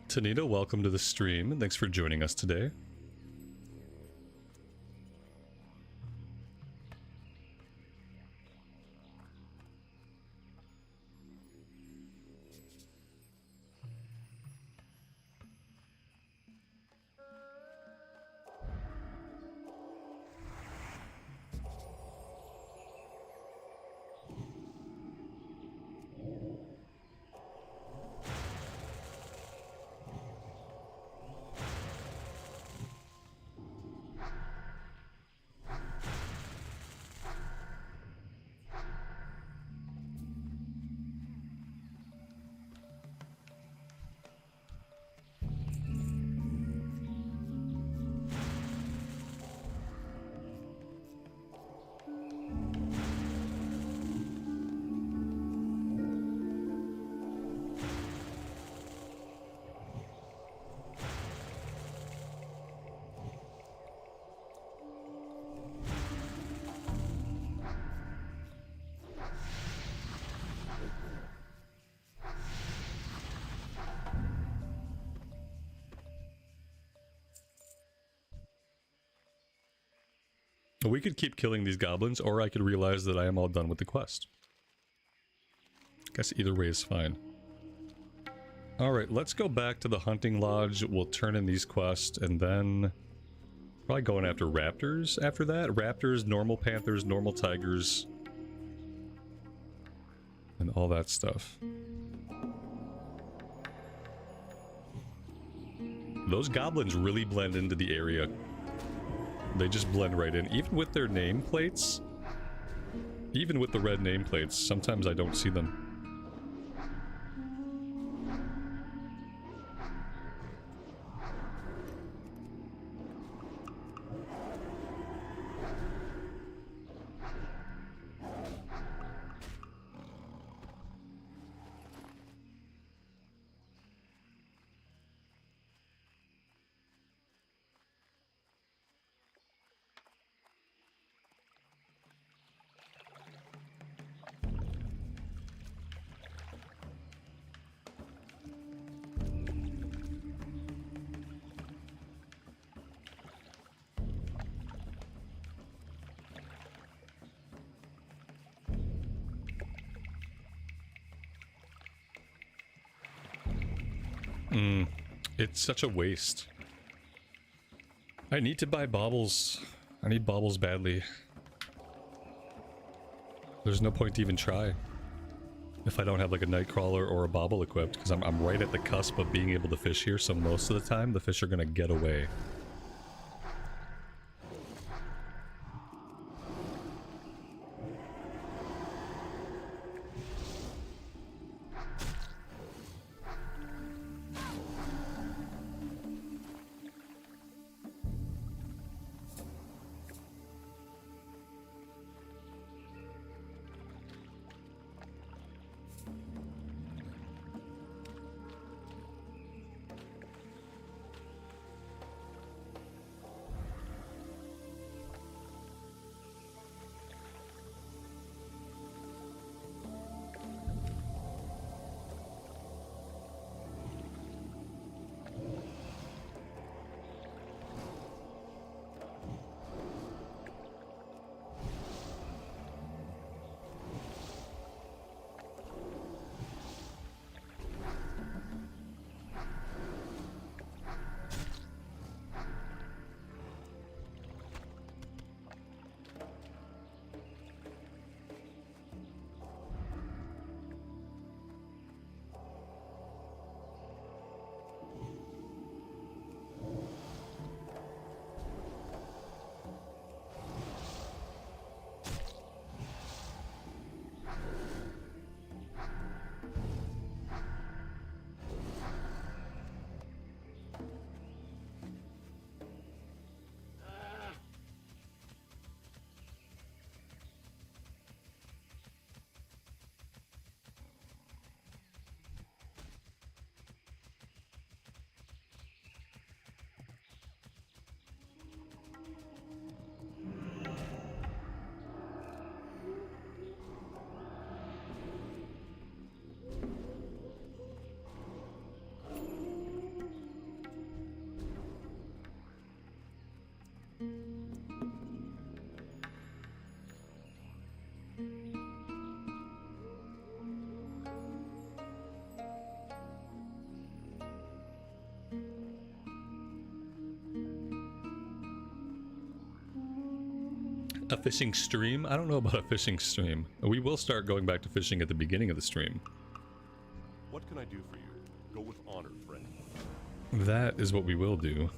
Tanita, welcome to the stream, and thanks for joining us today. We could keep killing these goblins, or I could realize that I am all done with the quest. I guess either way is fine. Alright, let's go back to the hunting lodge. We'll turn in these quests and then probably going after raptors after that. Raptors, normal panthers, normal tigers, and all that stuff. Those goblins really blend into the area. They just blend right in. Even with their nameplates, even with the red nameplates, sometimes I don't see them. It's such a waste. I need to buy baubles. I need baubles badly. There's no point to even try if I don't have like a nightcrawler or a bauble equipped, because I'm right at the cusp of being able to fish here, so most of the time the fish are gonna get away. A fishing stream? I don't know about a fishing stream. We will start going back to fishing at the beginning of the stream. What can I do for you? Go with honor, friend. That is what we will do.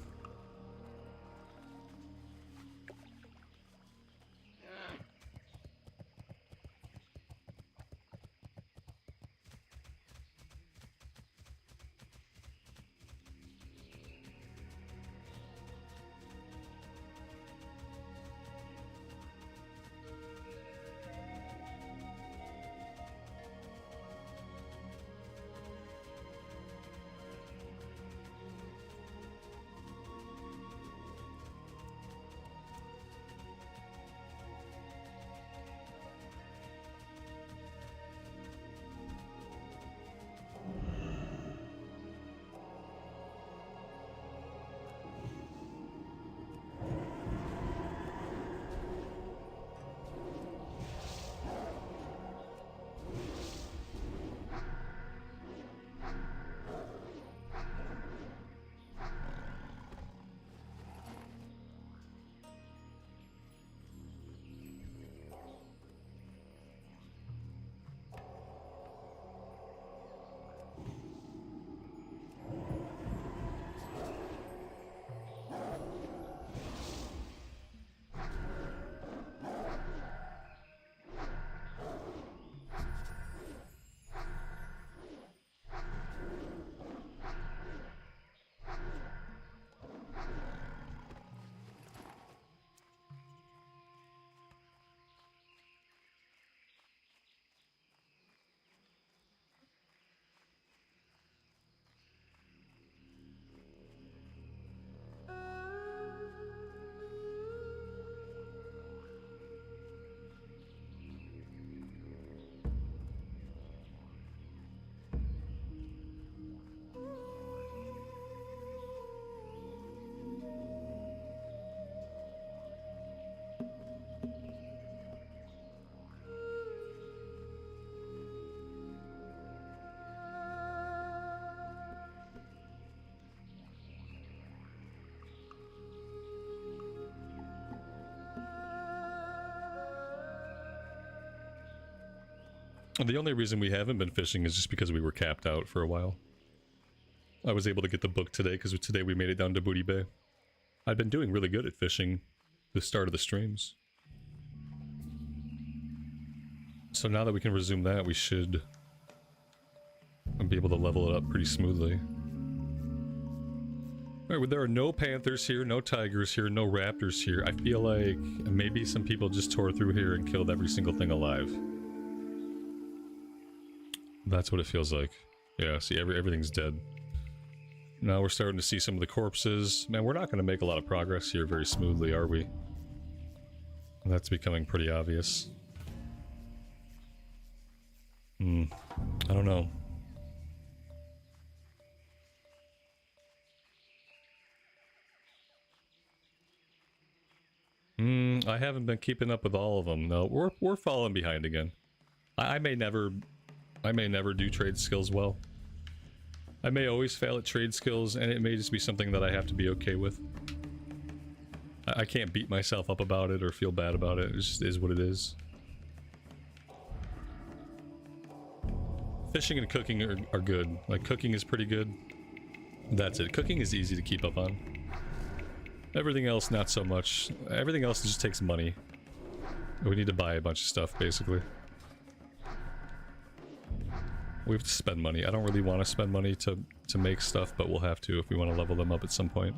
The only reason we haven't been fishing is just because we were capped out for a while. I was able to get the book today because today we made it down to Booty Bay. I've been doing really good at fishing the start of the streams. So now that we can resume that, we should be able to level it up pretty smoothly. Alright, well, there are no panthers here, no tigers here, no raptors here. I feel like maybe some people just tore through here and killed every single thing alive. That's what it feels like. Yeah, see, everything's dead. Now we're starting to see some of the corpses. Man, we're not going to make a lot of progress here very smoothly, are we? That's becoming pretty obvious. I don't know. I haven't been keeping up with all of them. No, we're falling behind again. I may never do trade skills well. I may always fail at trade skills, and it may just be something that I have to be okay with. I can't beat myself up about it or feel bad about it. It just is what it is. Fishing and cooking are good. Like, cooking is pretty good. That's it. Cooking is easy to keep up on. Everything else, not so much. Everything else just takes money. We need to buy a bunch of stuff, basically. We have to spend money. I don't really want to spend money to make stuff, but we'll have to if we want to level them up at some point.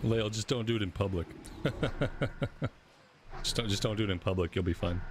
Lael, just don't do it in public. just don't do it in public. You'll be fine.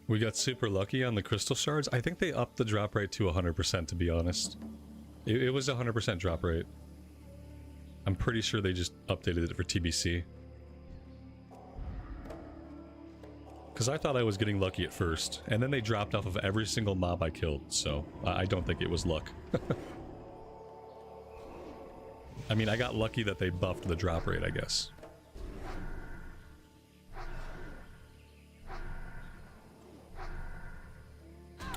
We got super lucky on the crystal shards. I think they upped the drop rate to 100%, to be honest. It was 100% drop rate. I'm pretty sure they just updated it for TBC. Because I thought I was getting lucky at first, and then they dropped off of every single mob I killed, so I don't think it was luck. I mean, I got lucky that they buffed the drop rate, I guess.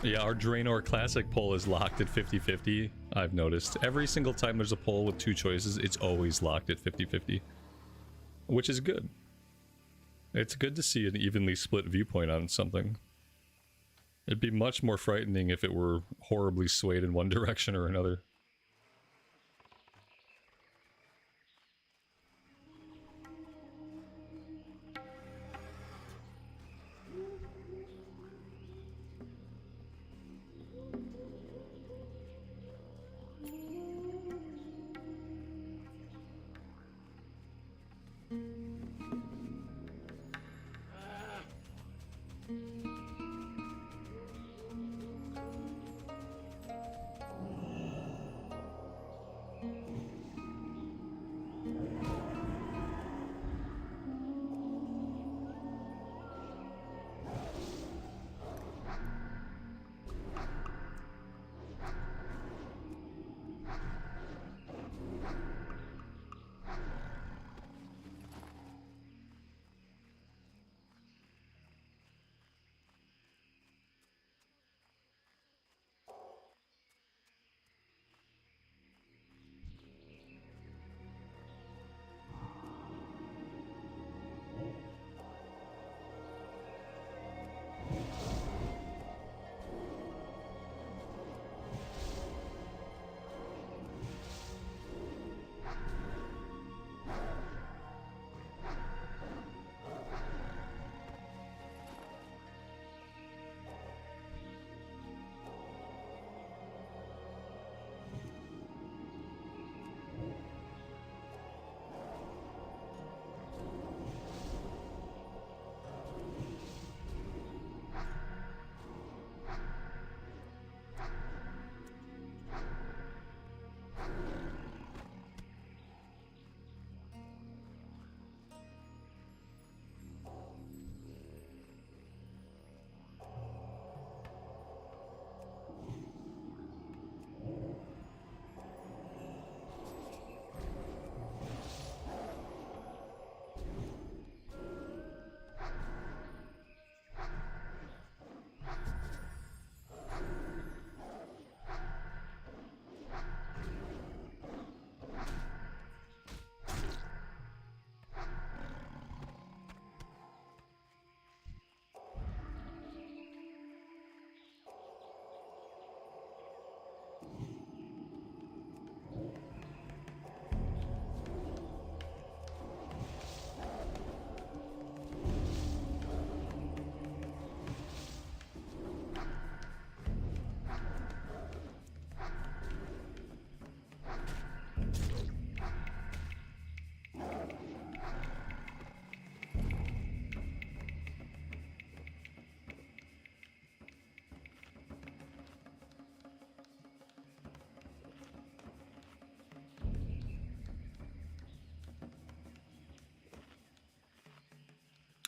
Yeah, our Draenor Classic poll is locked at 50-50, I've noticed. Every single time there's a poll with two choices, it's always locked at 50-50. Which is good. It's good to see an evenly split viewpoint on something. It'd be much more frightening if it were horribly swayed in one direction or another.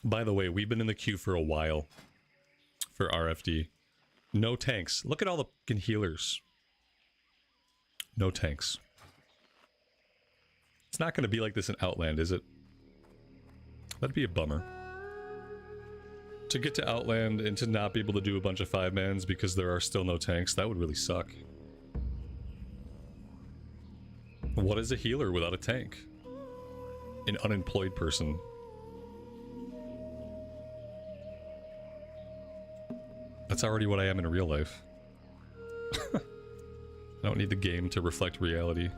By the way, we've been in the queue for a while for RFD. No tanks. Look at all the fucking healers. No tanks. It's not going to be like this in Outland, is it? That'd be a bummer. To get to Outland and to not be able to do a bunch of 5-mans because there are still no tanks, that would really suck. What is a healer without a tank? An unemployed person. That's already what I am in real life. I don't need the game to reflect reality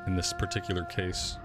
in this particular case.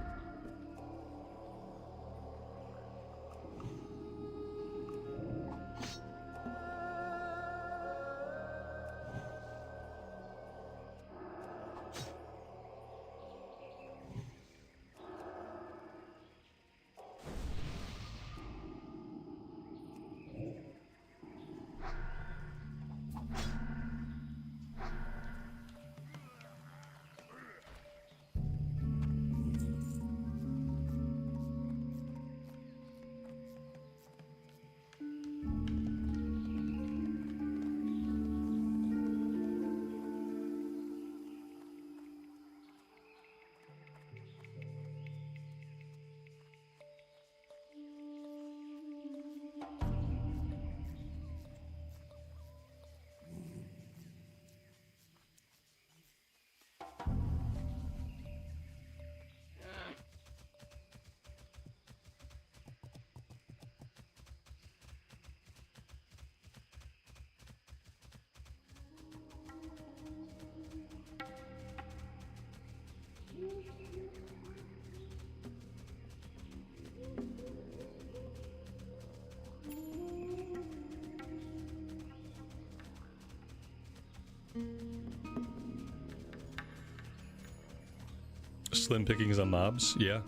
Slim pickings on mobs. Yeah,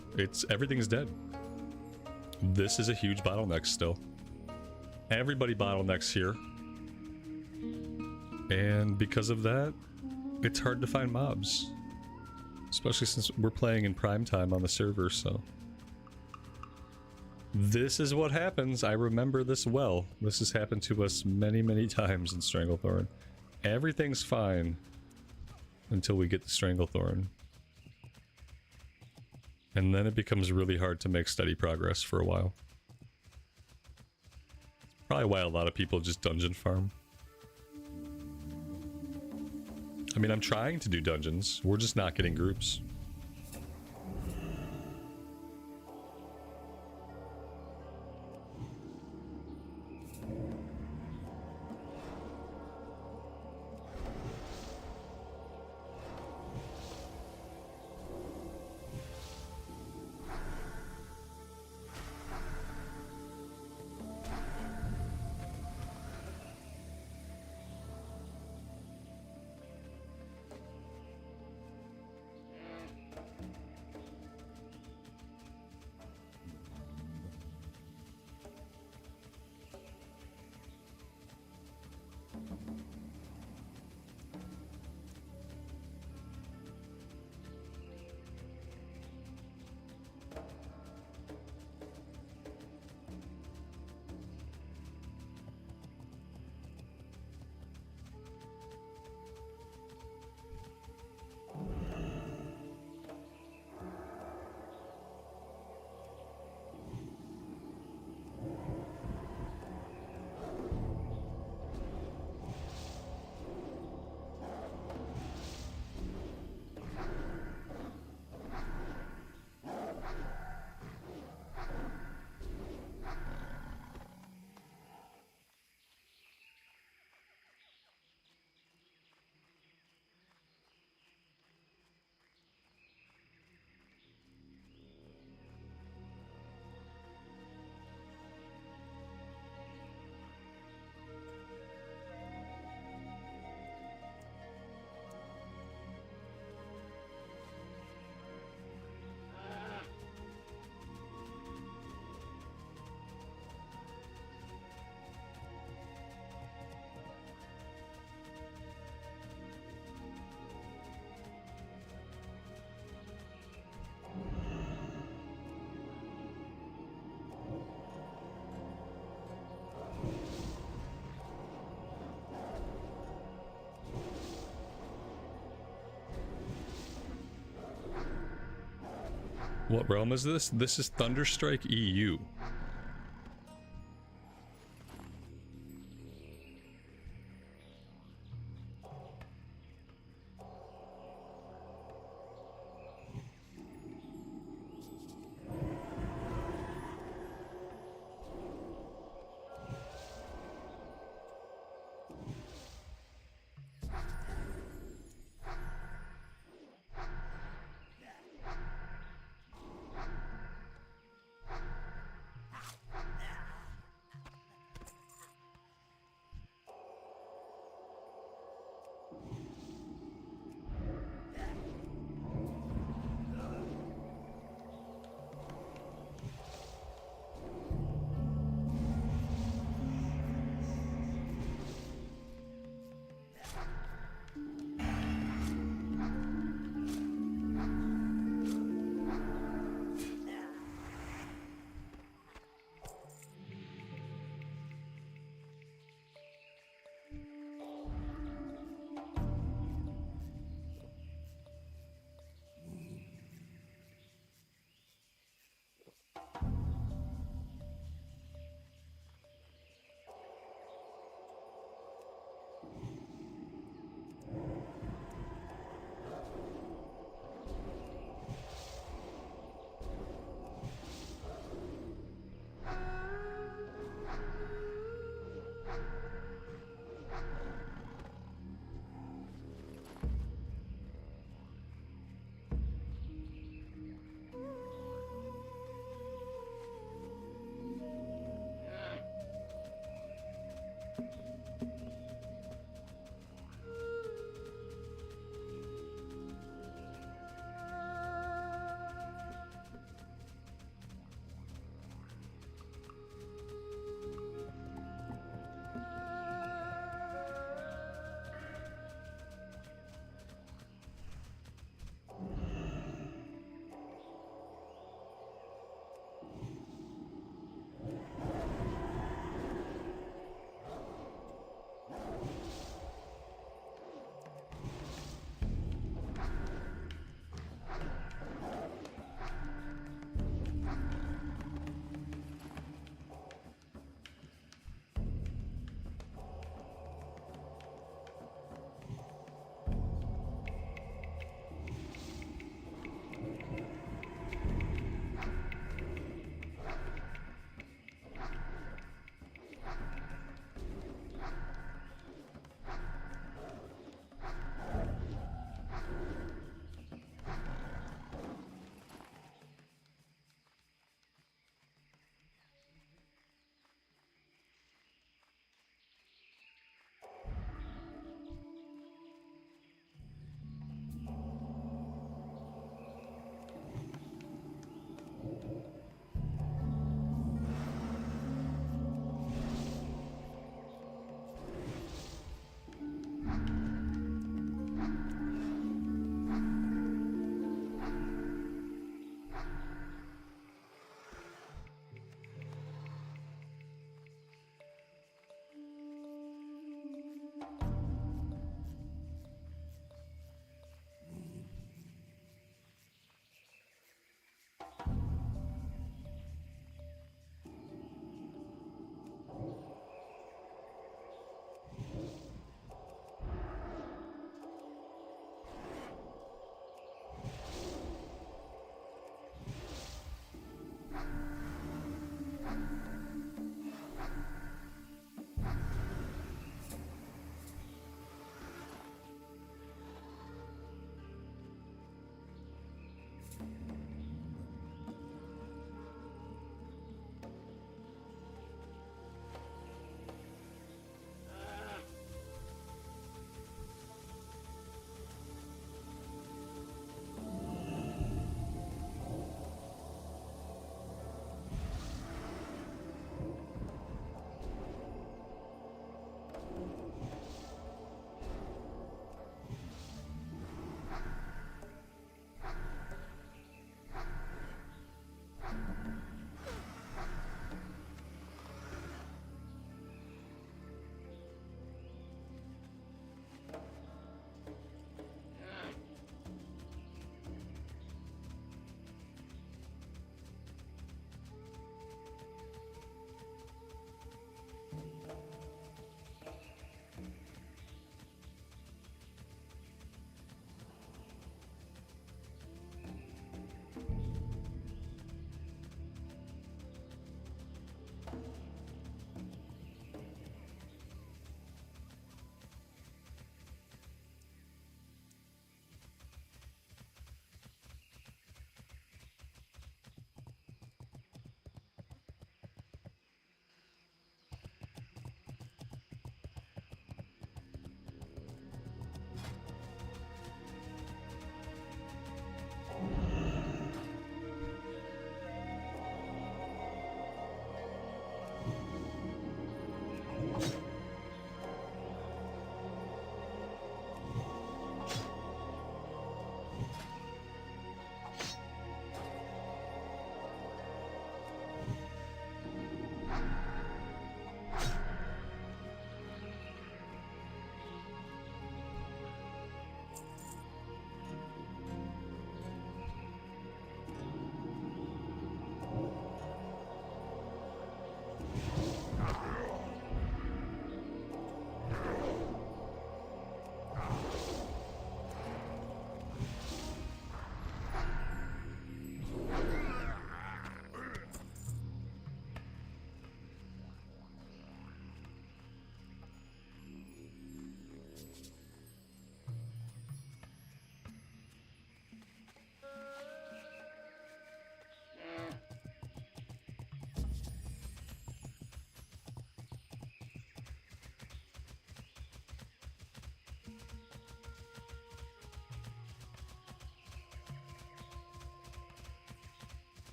everything's dead. This is a huge bottleneck still. Everybody bottlenecks here. And because of that, it's hard to find mobs. Especially since we're playing in prime time on the server, so. This is what happens. I remember this well. This has happened to us many, many times in Stranglethorn. Everything's fine until we get the Stranglethorn. And then it becomes really hard to make steady progress for a while. Probably why a lot of people just dungeon farm. I mean, I'm trying to do dungeons. We're just not getting groups. What realm is this? This is Thunderstrike EU.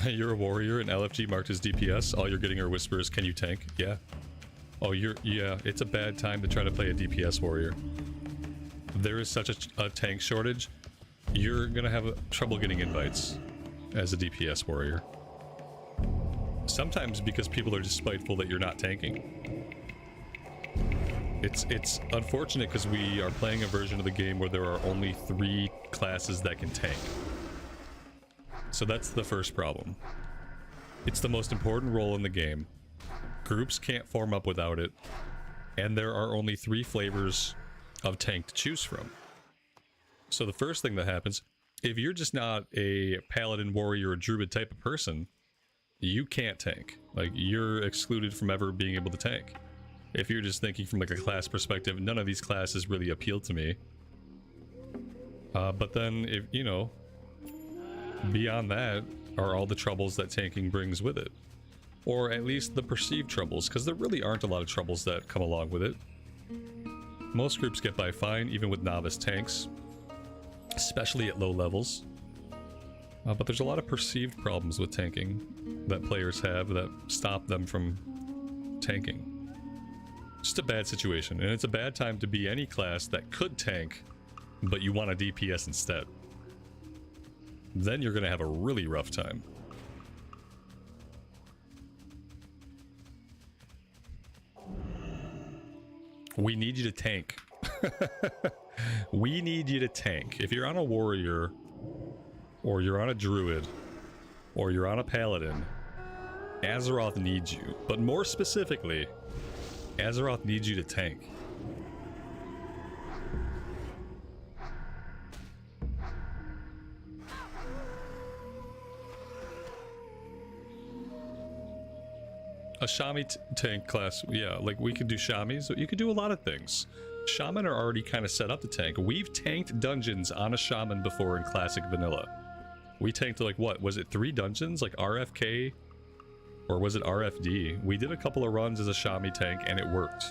You're a warrior and LFG marked as DPS. All you're getting are whispers. Can you tank? Yeah. Oh, yeah. It's a bad time to try to play a DPS warrior. There is such a tank shortage. You're gonna have trouble getting invites as a DPS warrior. Sometimes because people are just spiteful that you're not tanking. It's unfortunate because we are playing a version of the game where there are only 3 classes that can tank. So that's the first problem. It's the most important role in the game. Groups can't form up without it. And there are only 3 flavors of tank to choose from. So the first thing that happens, if you're just not a paladin, warrior, or druid type of person, you can't tank. Like, you're excluded from ever being able to tank. If you're just thinking from like a class perspective, none of these classes really appeal to me. But then, if you know, beyond that are all the troubles that tanking brings with it. Or at least the perceived troubles, because there really aren't a lot of troubles that come along with it. Most groups get by fine, even with novice tanks, especially at low levels. But there's a lot of perceived problems with tanking that players have that stop them from tanking. Just a bad situation, and it's a bad time to be any class that could tank, but you want a DPS instead. Then you're gonna have a really rough time. We need you to tank. We need you to tank. If you're on a warrior, or you're on a druid, or you're on a paladin, Azeroth needs you. But more specifically, Azeroth needs you to tank. A Shami tank class, yeah, like we could do Shamis. You could do a lot of things. Shaman are already kind of set up to tank. We've tanked dungeons on a Shaman before in Classic Vanilla. We tanked like, what, was it 3 dungeons? Like RFK? Or was it RFD? We did a couple of runs as a Shami tank and it worked.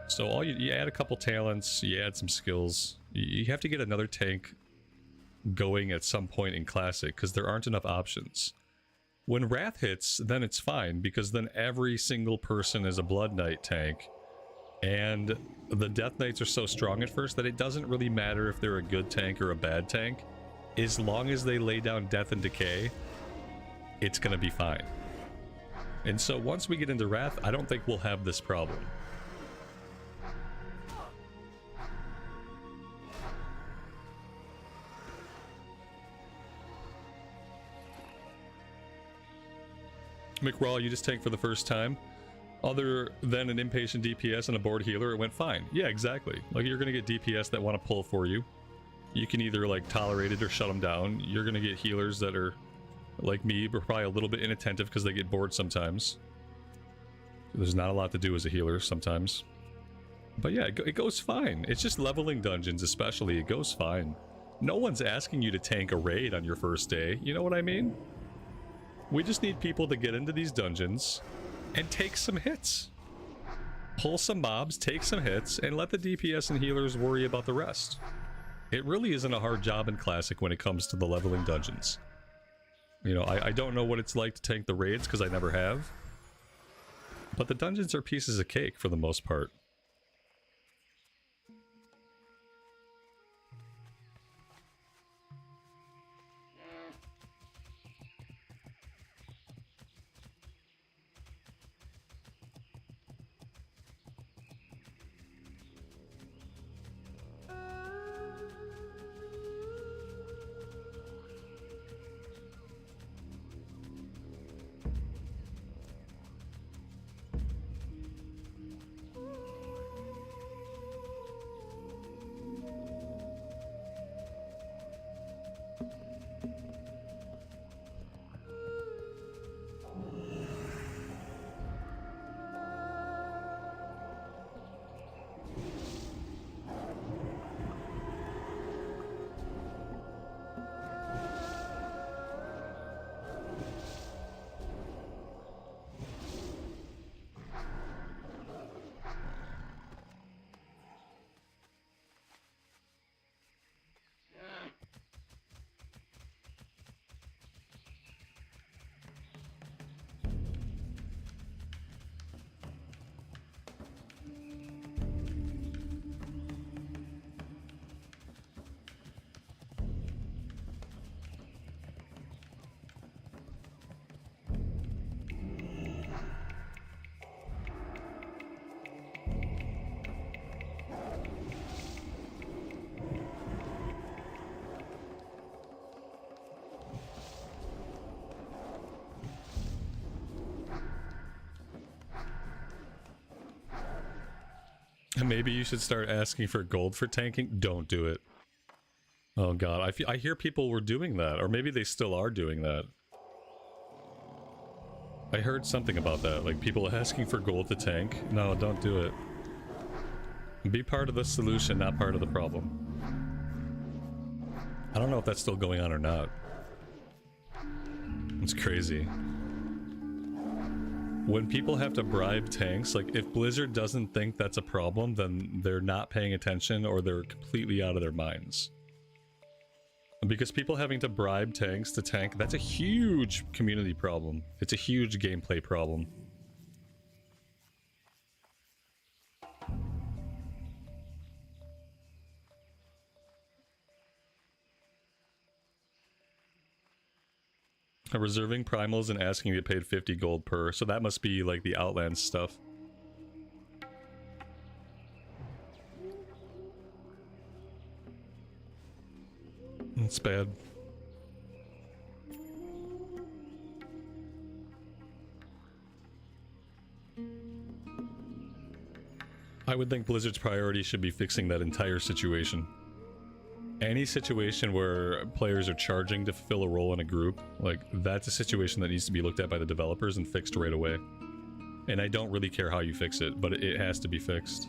So all you add a couple talents, you add some skills. You have to get another tank going at some point in Classic because there aren't enough options. When Wrath hits, then it's fine because then every single person is a Blood Knight tank. And the Death Knights are so strong at first that it doesn't really matter if they're a good tank or a bad tank. As long as they lay down Death and Decay, it's gonna be fine. And so once we get into Wrath, I don't think we'll have this problem. McRaw, you just tank for the first time. Other than an impatient DPS and a bored healer, it went fine. Yeah, exactly. Like, you're gonna get DPS that want to pull for you. You can either, like, tolerate it or shut them down. You're gonna get healers that are, like me, but probably a little bit inattentive because they get bored sometimes. There's not a lot to do as a healer sometimes. But yeah, it goes fine. It's just leveling dungeons especially, it goes fine. No one's asking you to tank a raid on your first day, you know what I mean? We just need people to get into these dungeons and take some hits. Pull some mobs, take some hits, and let the DPS and healers worry about the rest. It really isn't a hard job in Classic when it comes to the leveling dungeons. You know, I don't know what it's like to tank the raids because I never have. But the dungeons are pieces of cake for the most part. Maybe you should start asking for gold for tanking. Don't do it. Oh god, I hear people were doing that, or maybe they still are doing that. I heard something about that, like people asking for gold to tank. No, don't do it. Be part of the solution, not part of the problem. I don't know if that's still going on or not. It's crazy. When people have to bribe tanks, like if Blizzard doesn't think that's a problem, then they're not paying attention or they're completely out of their minds. Because people having to bribe tanks to tank, that's a huge community problem. It's a huge gameplay problem. Reserving primals and asking to get paid 50 gold per, so that must be like the Outlands stuff. That's bad. I would think Blizzard's priority should be fixing that entire situation. Any situation where players are charging to fill a role in a group, like, that's a situation that needs to be looked at by the developers and fixed right away. And I don't really care how you fix it, but it has to be fixed.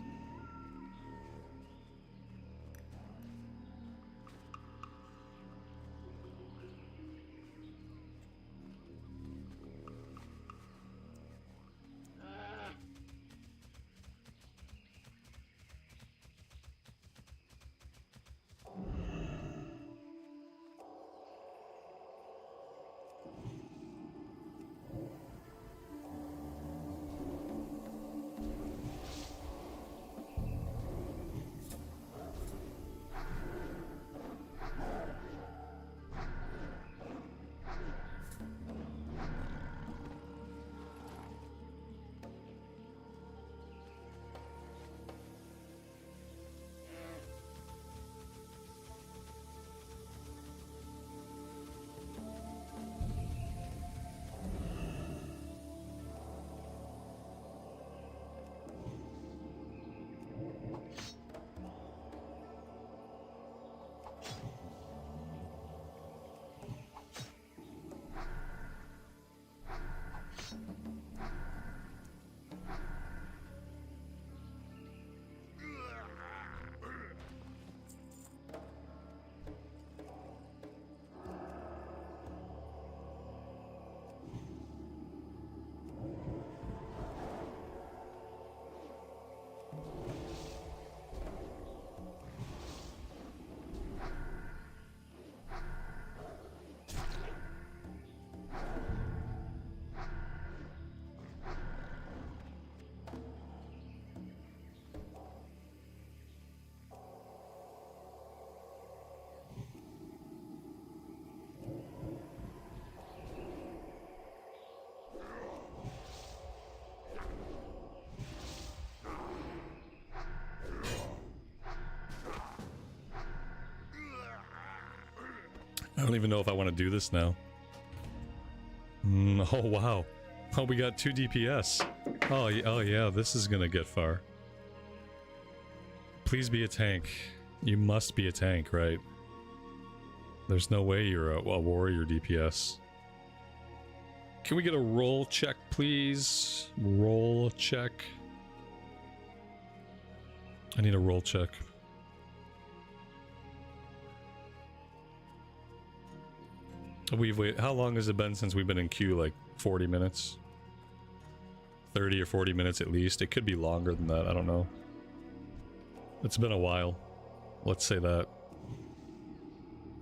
I don't even know if I want to do this now. Oh, wow. Oh, we got 2 DPS. Oh, yeah, this is gonna get far. Please be a tank. You must be a tank, right? There's no way you're a warrior DPS. Can we get a roll check, please? Roll check. I need a roll check. We've waited. How long has it been since we've been in queue? Like 40 minutes? 30 or 40 minutes at least. It could be longer than that. I don't know. It's been a while. Let's say that.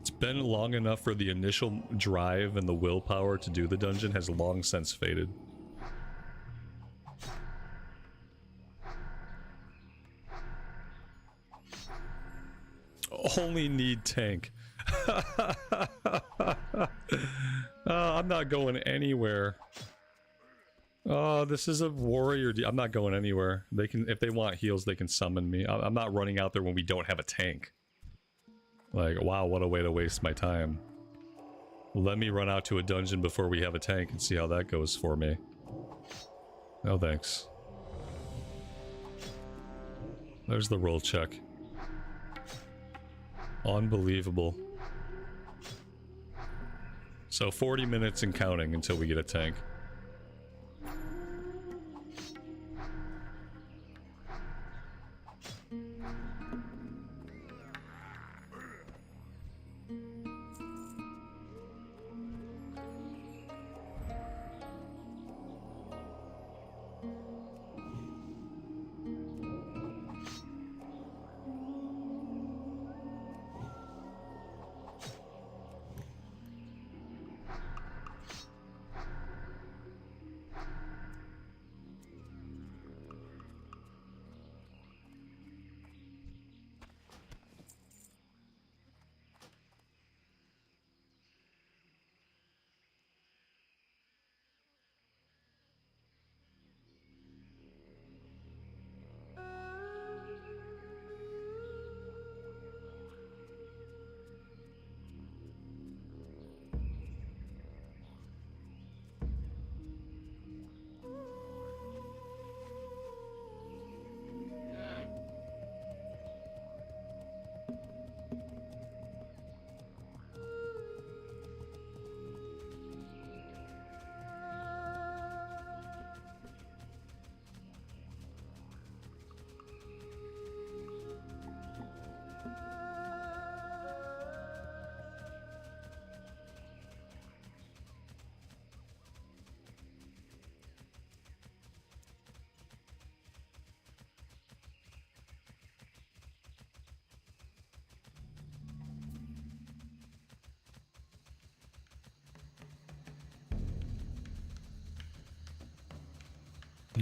It's been long enough for the initial drive and the willpower to do the dungeon has long since faded. Only need tank. I'm not going anywhere. Oh, this is a warrior. I'm not going anywhere. They can, if they want heals, they can summon me. I'm not running out there when we don't have a tank. Like, wow, what a way to waste my time. Let me run out to a dungeon before we have a tank and see how that goes for me. No thanks. There's the roll check. Unbelievable. So 40 minutes and counting until we get a tank.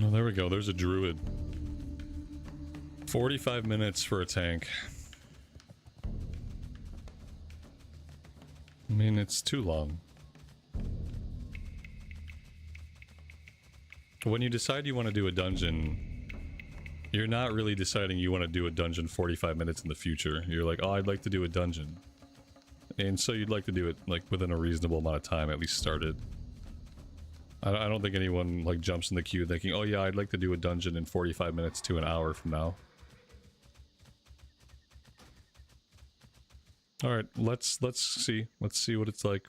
Oh, there we go. There's a druid. 45 minutes for a tank. I mean, it's too long. When you decide you want to do a dungeon, you're not really deciding you want to do a dungeon 45 minutes in the future. You're like, oh, I'd like to do a dungeon. And so you'd like to do it, like, within a reasonable amount of time, at least started. I don't think anyone, like, jumps in the queue thinking, oh yeah, I'd like to do a dungeon in 45 minutes to an hour from now. Alright, let's see. Let's see what it's like.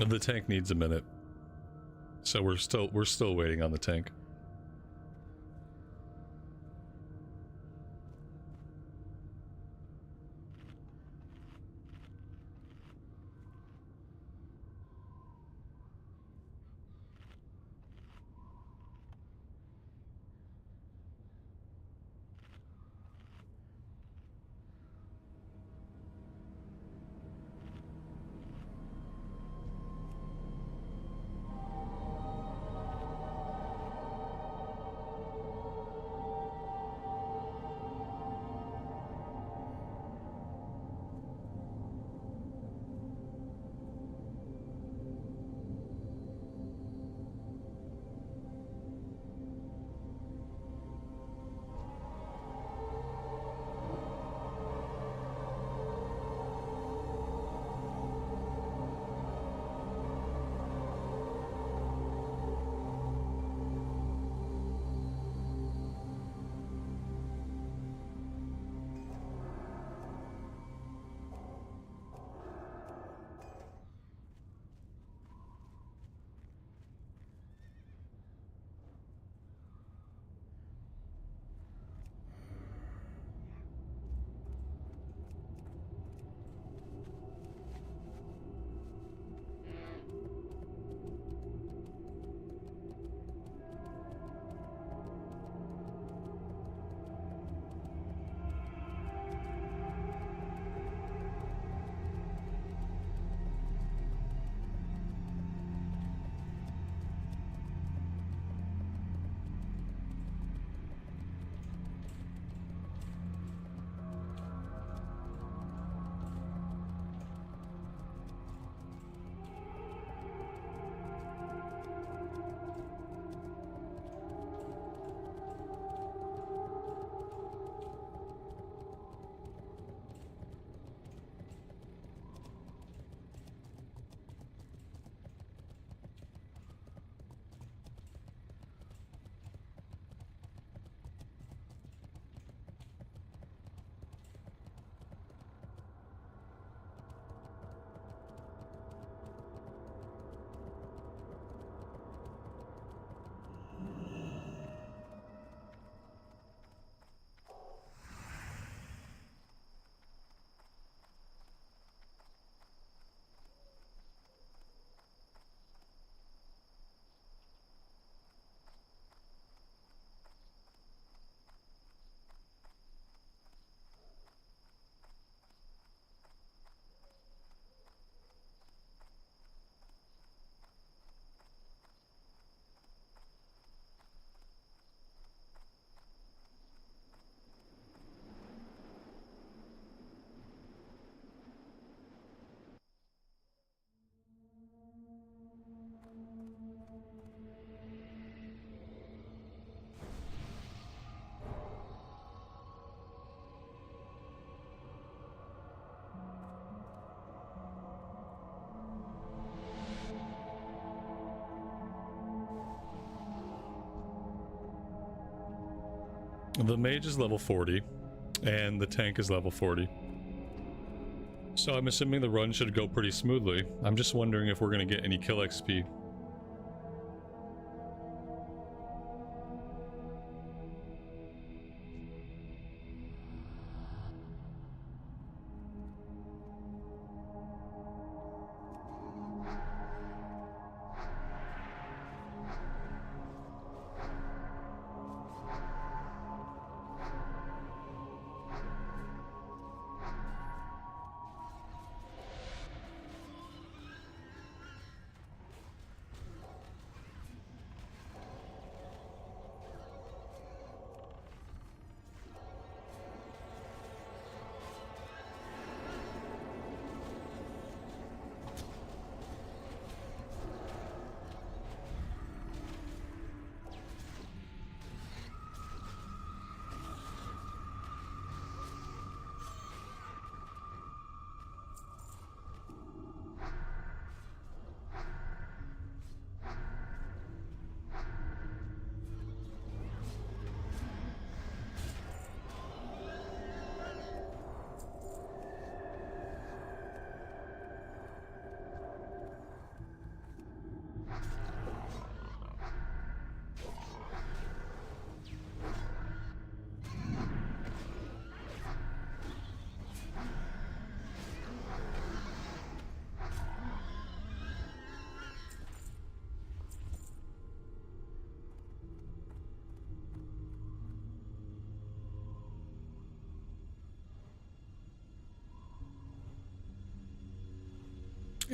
The tank needs a minute. So we're still waiting on the tank. The mage is level 40, and the tank is level 40. So I'm assuming the run should go pretty smoothly. I'm just wondering if we're going to get any kill XP.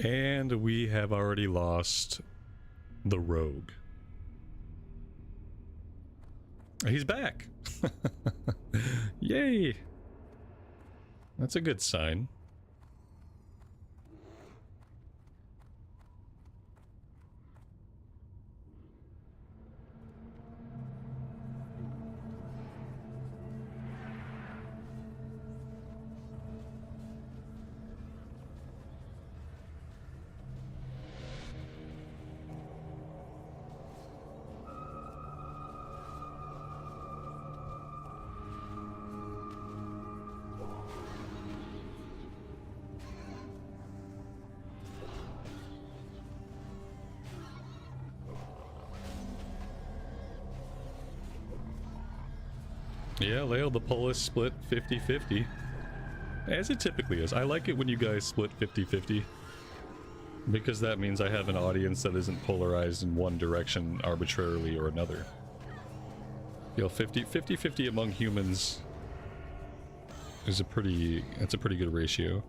And we have already lost the rogue. He's back! Yay! That's a good sign. Yeah, Lael, the poll is split 50-50. As it typically is. I like it when you guys split 50-50. Because that means I have an audience that isn't polarized in one direction arbitrarily or another. You know, 50-50 among humans is that's a pretty good ratio.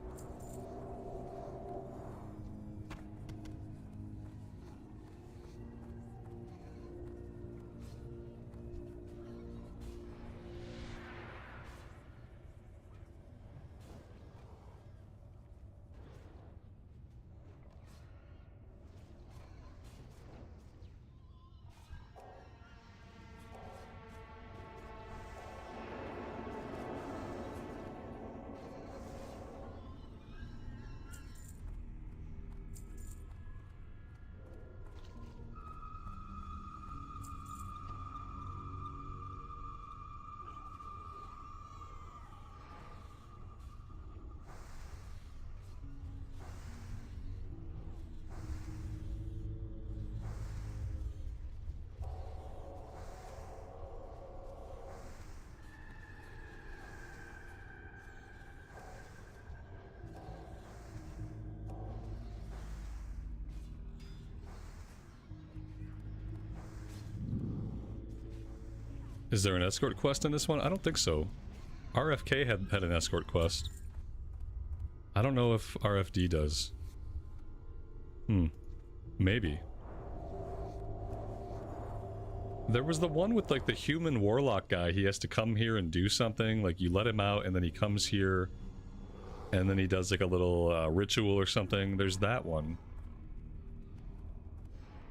Is there an escort quest in this one? I don't think so. RFK had an escort quest. I don't know if RFD does. Maybe. There was the one with like the human warlock guy. He has to come here and do something. Like you let him out and then he comes here and then he does like a little ritual or something. There's that one.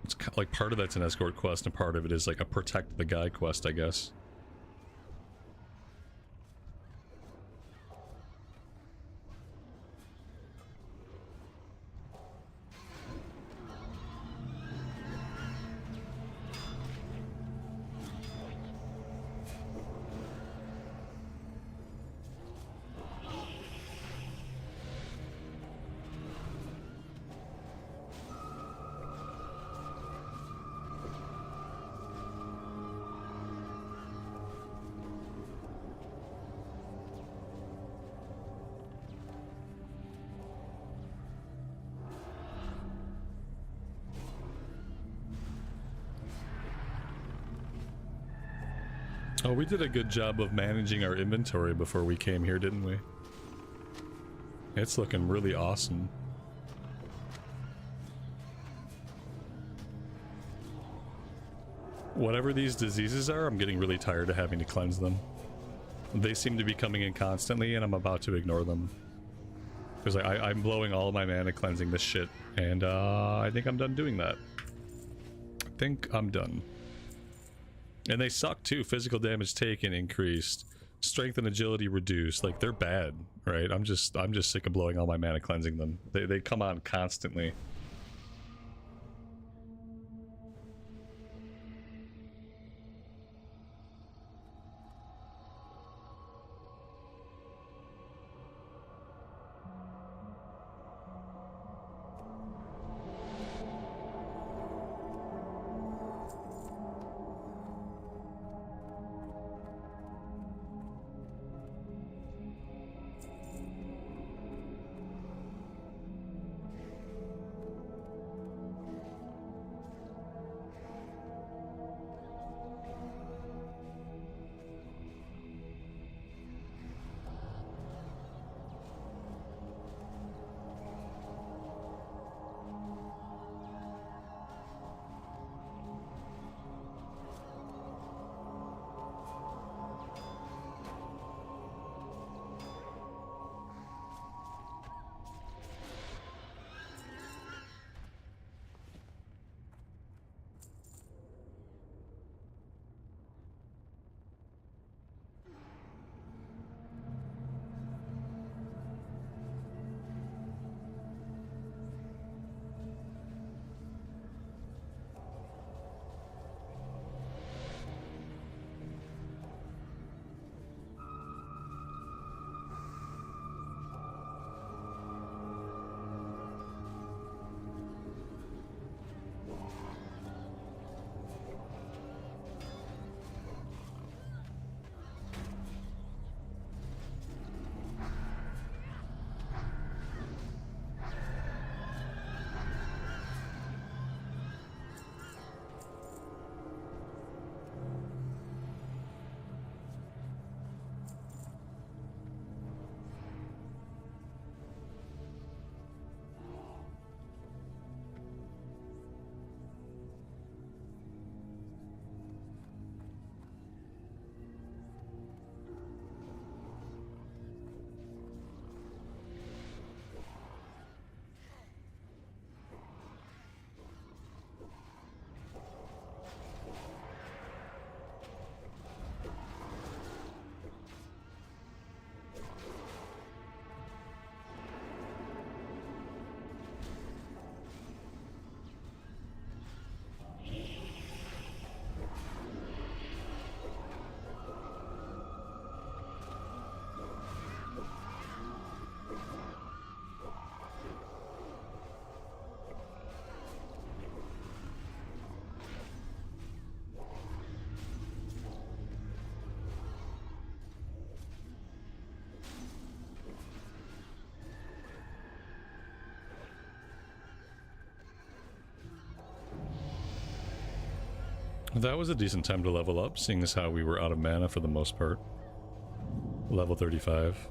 It's like part of that's an escort quest and part of it is like a protect the guy quest, I guess. Oh, we did a good job of managing our inventory before we came here, didn't we? It's looking really awesome. Whatever these diseases are, I'm getting really tired of having to cleanse them. They seem to be coming in constantly, and I'm about to ignore them. Because I'm blowing all of my mana cleansing this shit, and I think I'm done doing that. I think I'm done. And they suck too. Physical damage taken increased. Strength and agility reduced. Like, they're bad, right? I'm just sick of blowing all my mana cleansing them. They come on constantly. That was a decent time to level up, seeing as how we were out of mana for the most part. Level 35.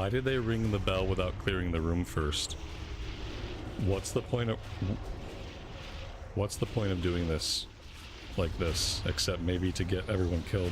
Why did they ring the bell without clearing the room first? What's the point of doing this like this, except maybe to get everyone killed?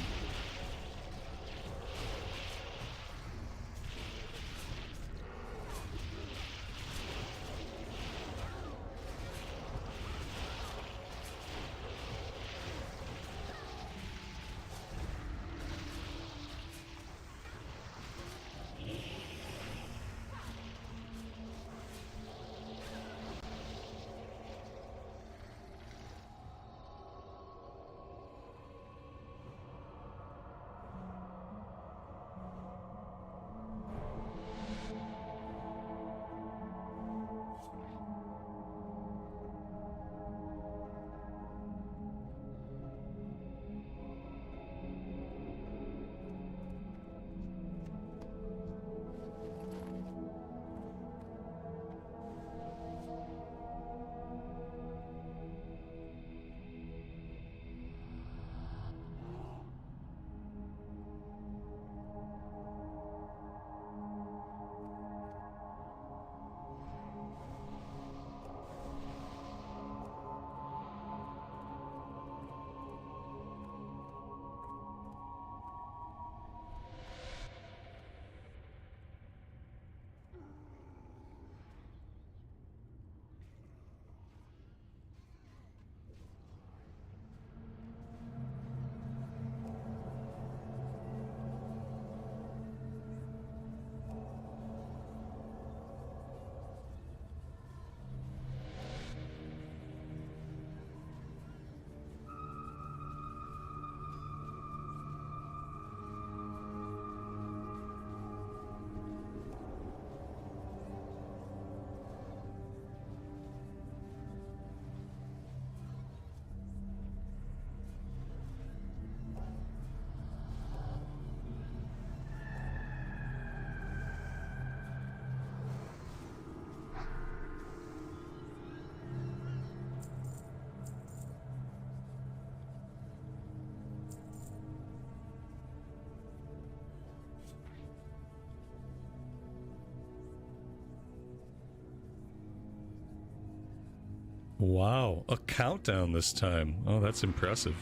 Wow, a countdown this time. Oh, that's impressive.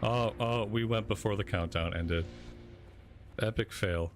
Oh, we went before the countdown ended. Epic fail.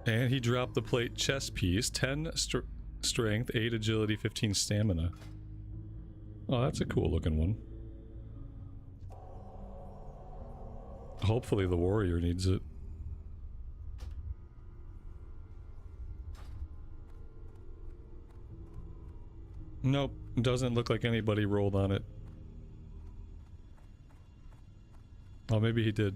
And he dropped the plate chess piece. 10 strength, 8 agility, 15 stamina. Oh, that's a cool looking one. Hopefully the warrior needs it. Nope, doesn't look like anybody rolled on it. Oh, maybe he did.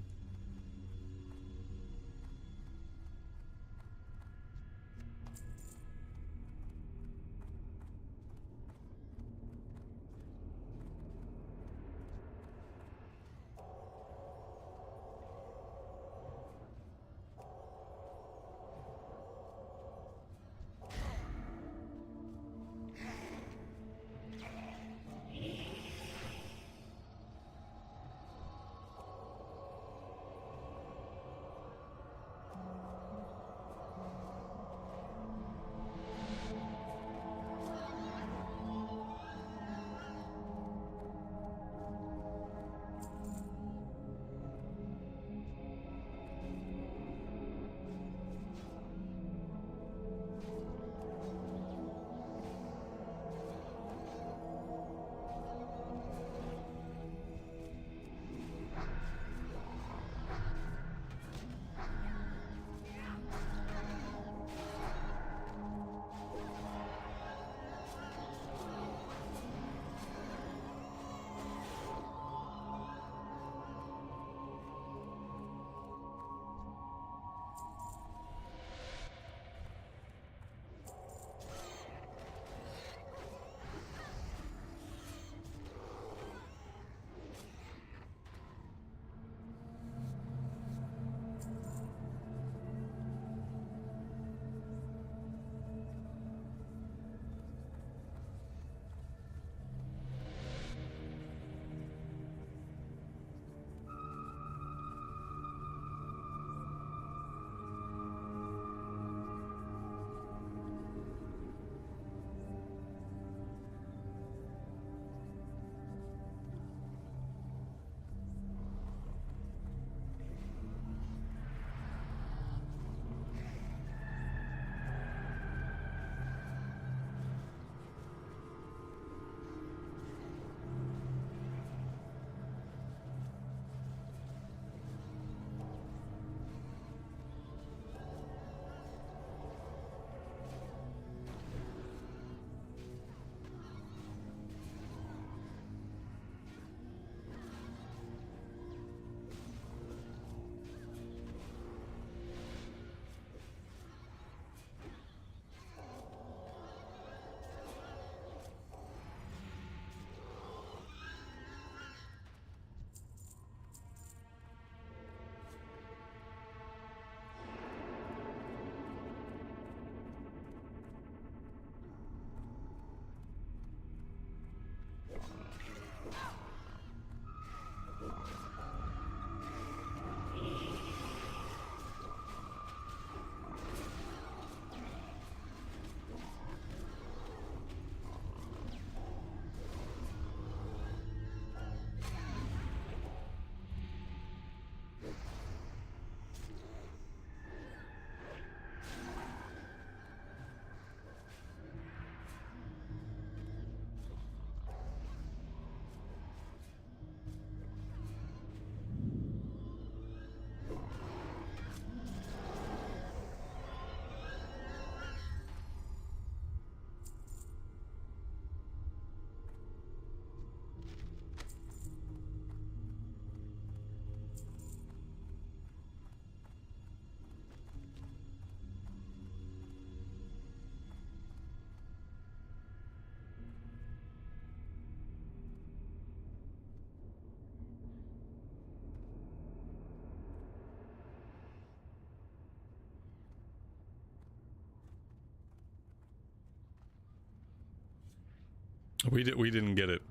We didn't get it.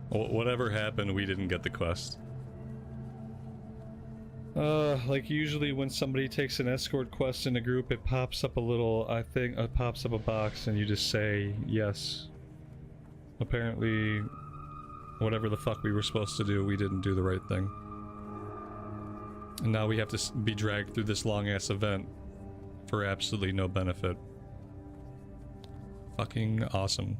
Whatever happened, we didn't get the quest. Like usually when somebody takes an escort quest in a group, it pops up a little, I think, it pops up a box and you just say yes. Apparently, whatever the fuck we were supposed to do, we didn't do the right thing. And now we have to be dragged through this long-ass event for absolutely no benefit. Fucking awesome.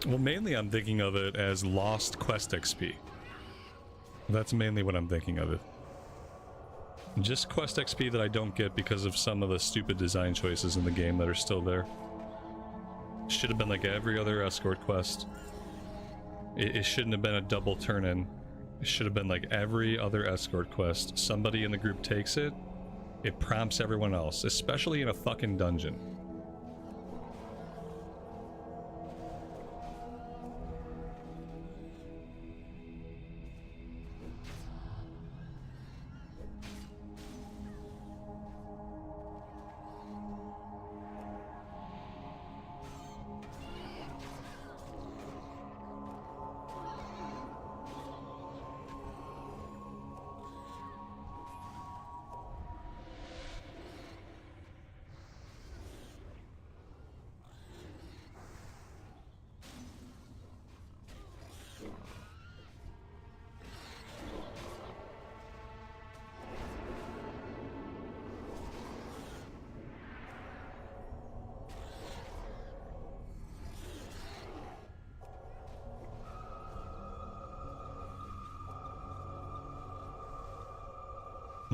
Well, mainly I'm thinking of it as lost quest XP. That's mainly what I'm thinking of it. Just quest XP that I don't get because of some of the stupid design choices in the game that are still there. Should have been like every other escort quest. It shouldn't have been a double turn-in. It should have been like every other escort quest. Somebody in the group takes it, it prompts everyone else, especially in a fucking dungeon.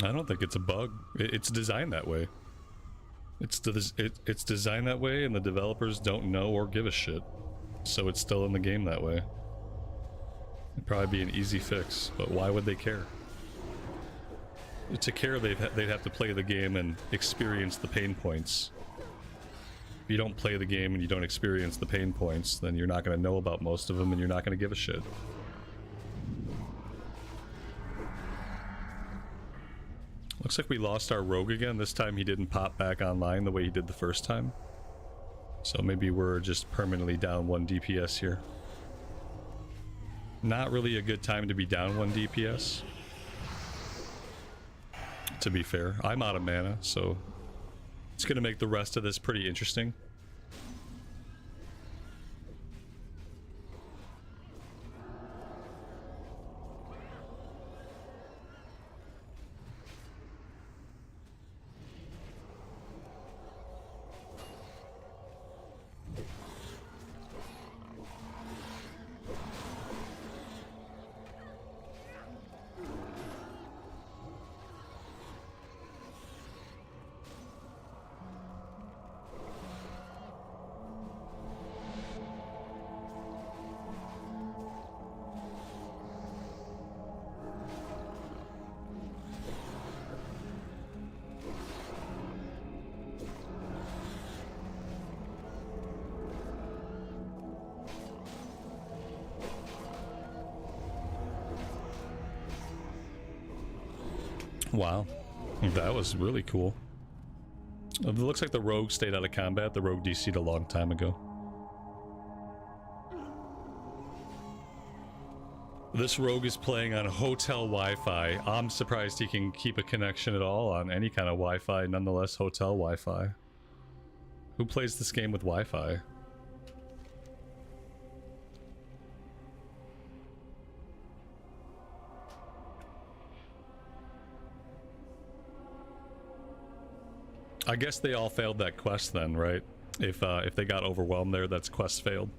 I don't think it's a bug. It's designed that way. It's designed that way, and the developers don't know or give a shit. So it's still in the game that way. It'd probably be an easy fix, but why would they care? To care, they'd have to play the game and experience the pain points. If you don't play the game and you don't experience the pain points, then you're not going to know about most of them, and you're not going to give a shit. Looks like we lost our rogue again. This time he didn't pop back online the way he did the first time. So maybe we're just permanently down 1 DPS here. Not really a good time to be down 1 DPS. To be fair, I'm out of mana, so it's gonna make the rest of this pretty interesting. Wow, that was really cool. It looks like the rogue stayed out of combat. The rogue DC'd a long time ago. This rogue is playing on hotel Wi-Fi. I'm surprised he can keep a connection at all on any kind of Wi-Fi, nonetheless hotel Wi-Fi. Who plays this game with Wi-Fi? I guess they all failed that quest then, right? If they got overwhelmed there, that's quest failed.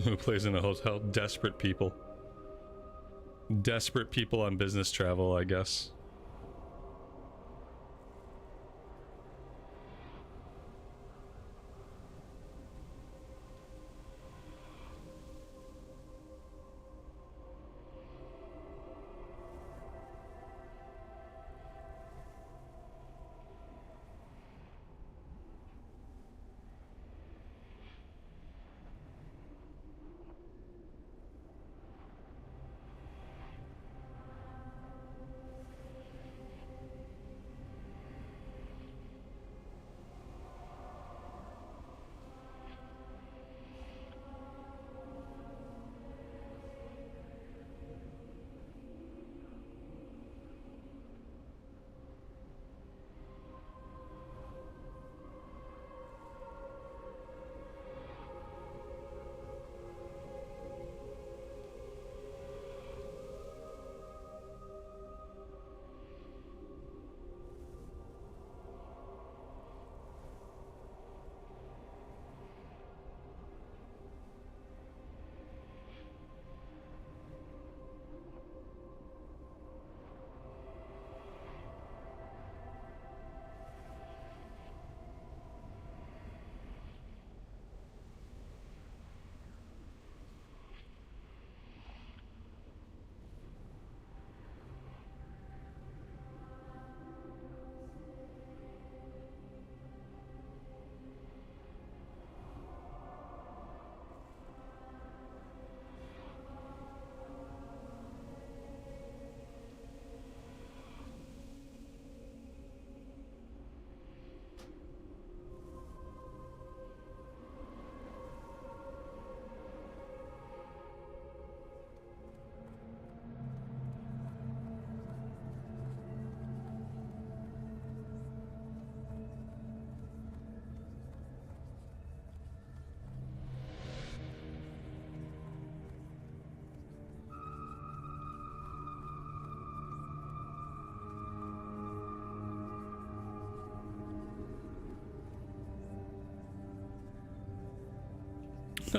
Who plays in a hotel? Desperate people. Desperate people on business travel, I guess.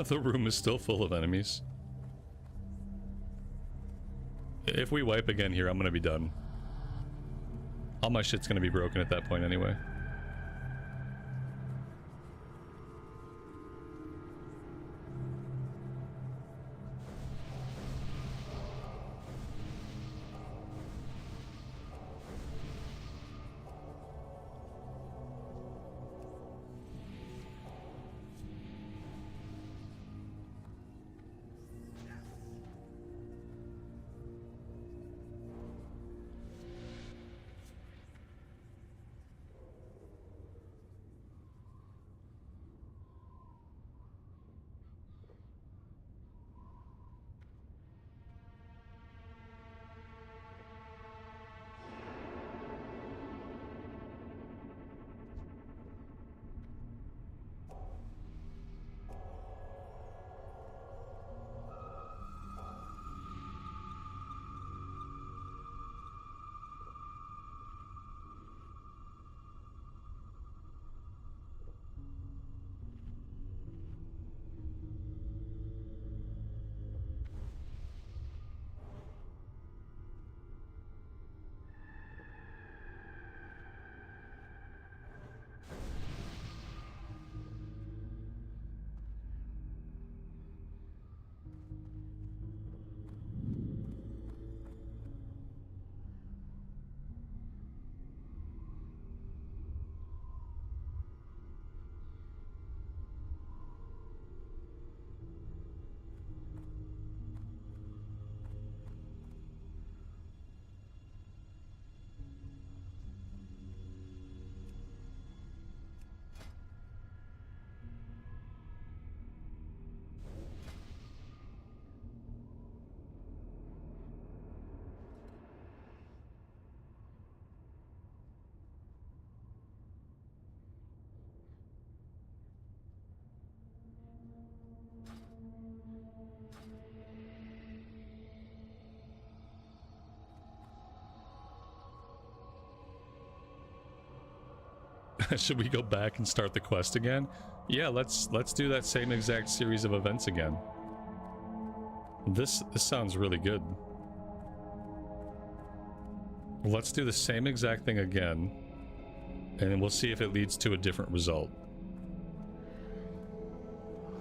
The room is still full of enemies. If we wipe again here, I'm gonna be done. All my shit's gonna be broken at that point anyway. Should we go back and start the quest again? Yeah, let's do that same exact series of events again. This sounds really good. Let's do the same exact thing again, and then we'll see if it leads to a different result.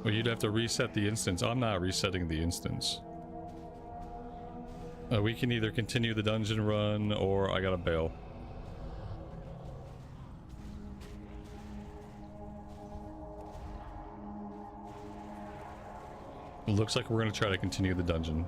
Well, you'd have to reset the instance. I'm not resetting the instance. We can either continue the dungeon run, or I gotta bail. Looks like we're going to try to continue the dungeon.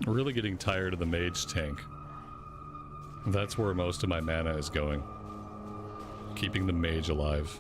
Really getting tired of the mage tank. That's where most of my mana is going. Keeping the mage alive.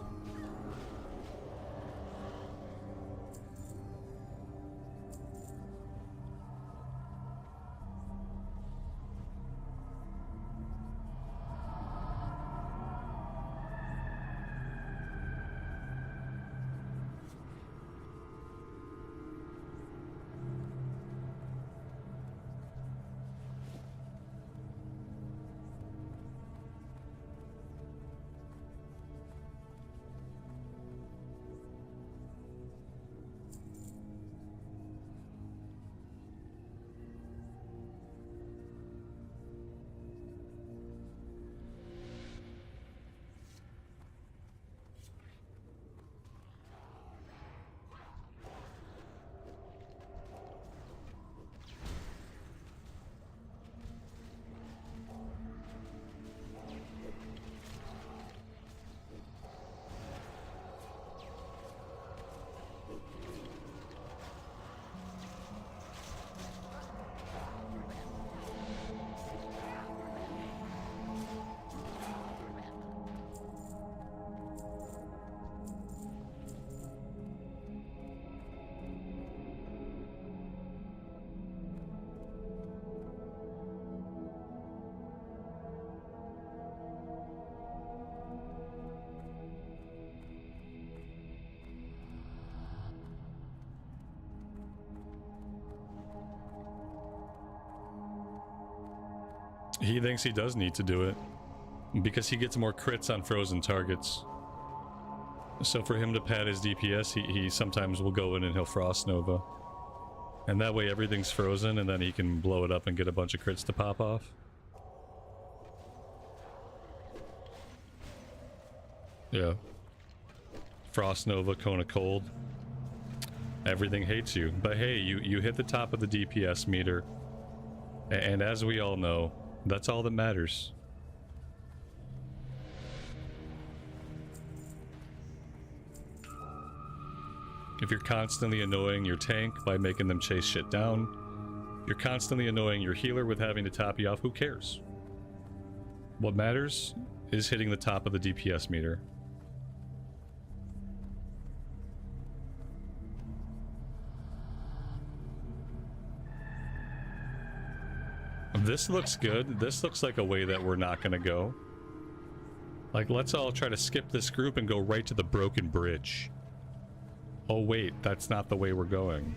He thinks he does need to do it because he gets more crits on frozen targets. So for him to pad his DPS, he sometimes will go in and he'll Frost Nova. And that way everything's frozen and then he can blow it up and get a bunch of crits to pop off. Yeah. Frost Nova, Cone of Cold. Everything hates you. But hey, you hit the top of the DPS meter. And as we all know, that's all that matters. If you're constantly annoying your tank by making them chase shit down, you're constantly annoying your healer with having to top you off, who cares? What matters is hitting the top of the DPS meter. This looks good. This looks like a way that we're not gonna go. Like, let's all try to skip this group and go right to the broken bridge. Oh wait, that's not the way we're going.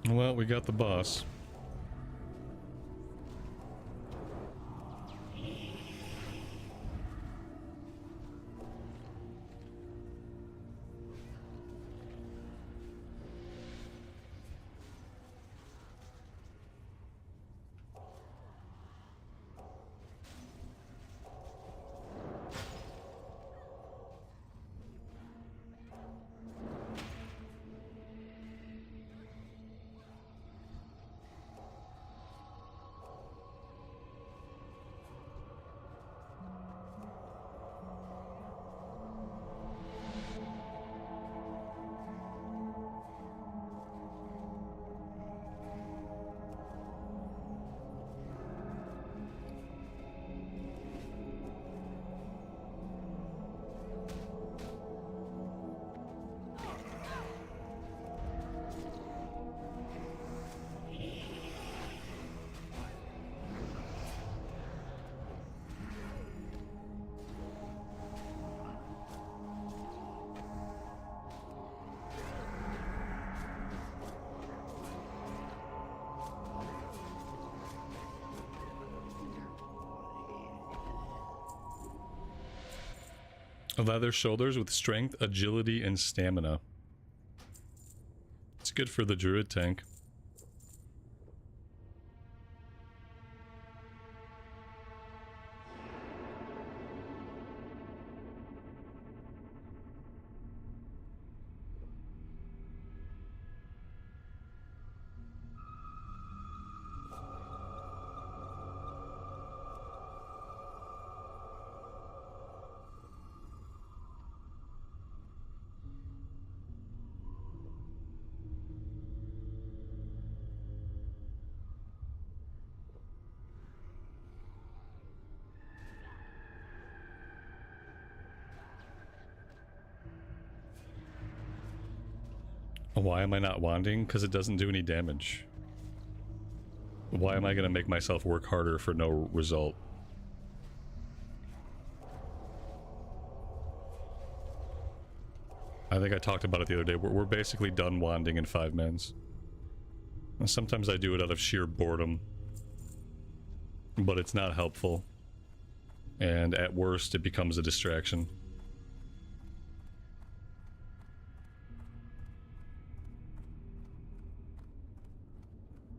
Well, we got the boss. Leather shoulders with strength, agility, and stamina. It's good for the druid tank. Why am I not wanding? Because it doesn't do any damage. Why am I going to make myself work harder for no result? I think I talked about it the other day. We're basically done wanding in 5-mans. And sometimes I do it out of sheer boredom. But it's not helpful. And at worst, it becomes a distraction.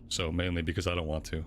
So mainly because I don't want to.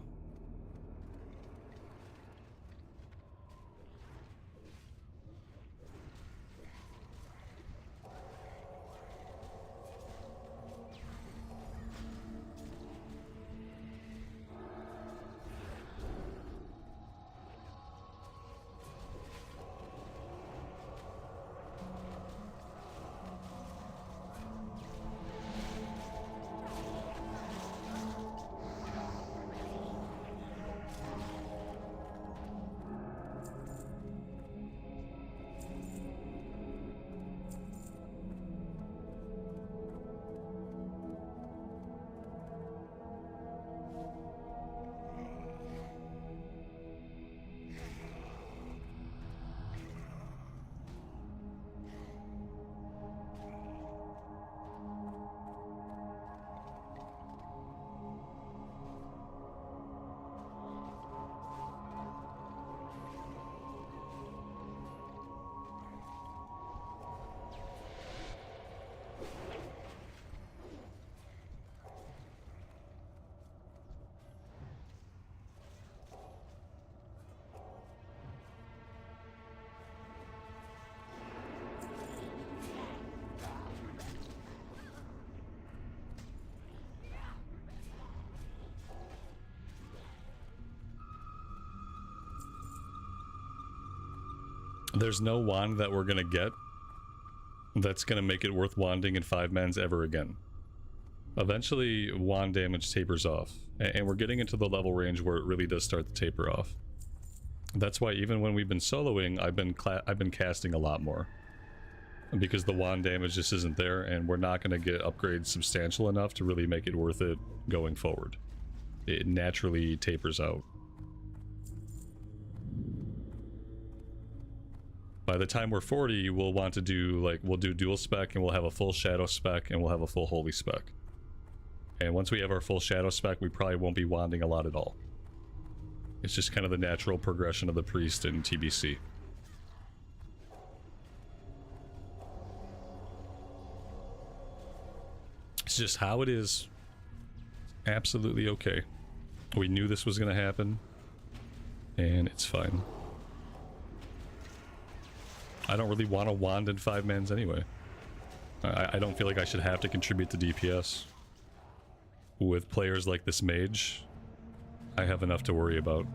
There's no wand that we're gonna get that's gonna make it worth wanding in 5-mans ever again. Eventually, wand damage tapers off, and we're getting into the level range where it really does start to taper off. That's why even when we've been soloing, I've been casting a lot more. Because the wand damage just isn't there, and we're not gonna get upgrades substantial enough to really make it worth it going forward. It naturally tapers out. By the time we're 40, we'll want to do, like, we'll do dual spec, and we'll have a full shadow spec, and we'll have a full holy spec. And once we have our full shadow spec, we probably won't be wanding a lot at all. It's just kind of the natural progression of the priest in TBC. It's just how it is. Absolutely okay. We knew this was going to happen, and it's fine. I don't really want to wand in 5-mans anyway. I don't feel like I should have to contribute to DPS. With players like this mage, I have enough to worry about.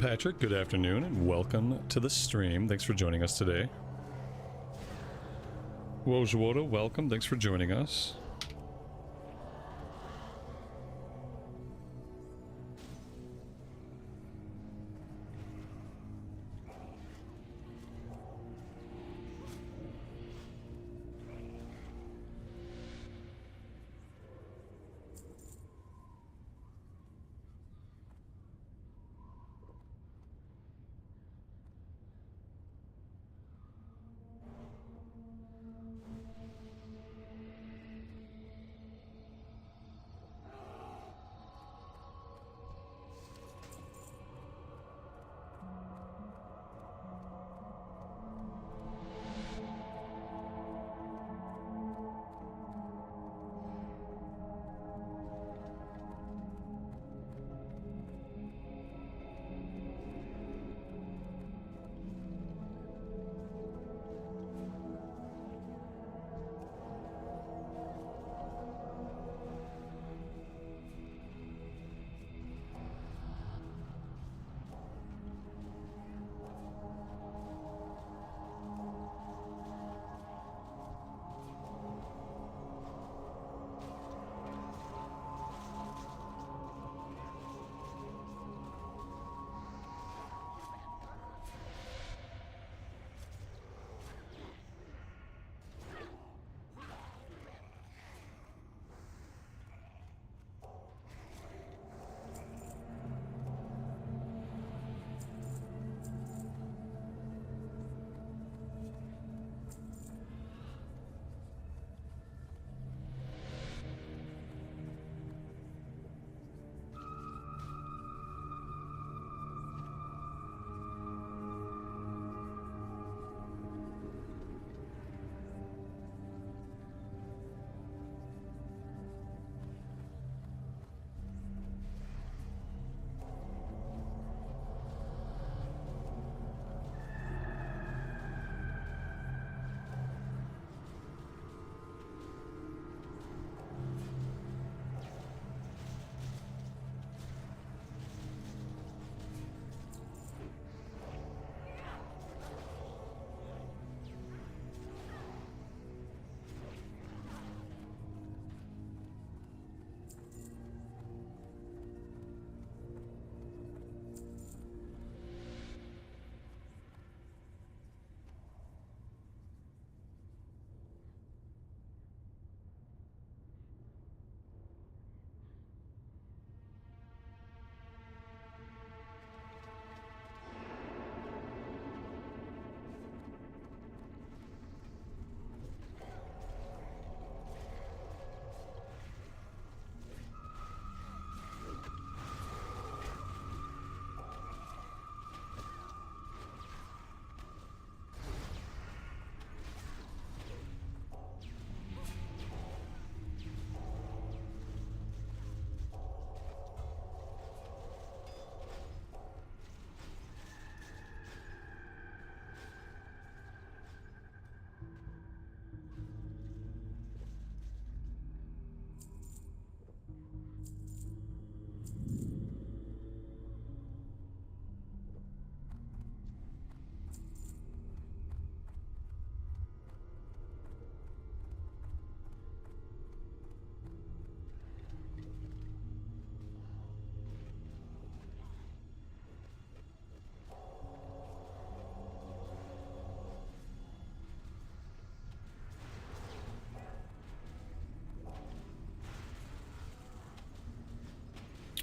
Patrick, good afternoon and welcome to the stream. Thanks for joining us today. Wojwoda, welcome. Thanks for joining us.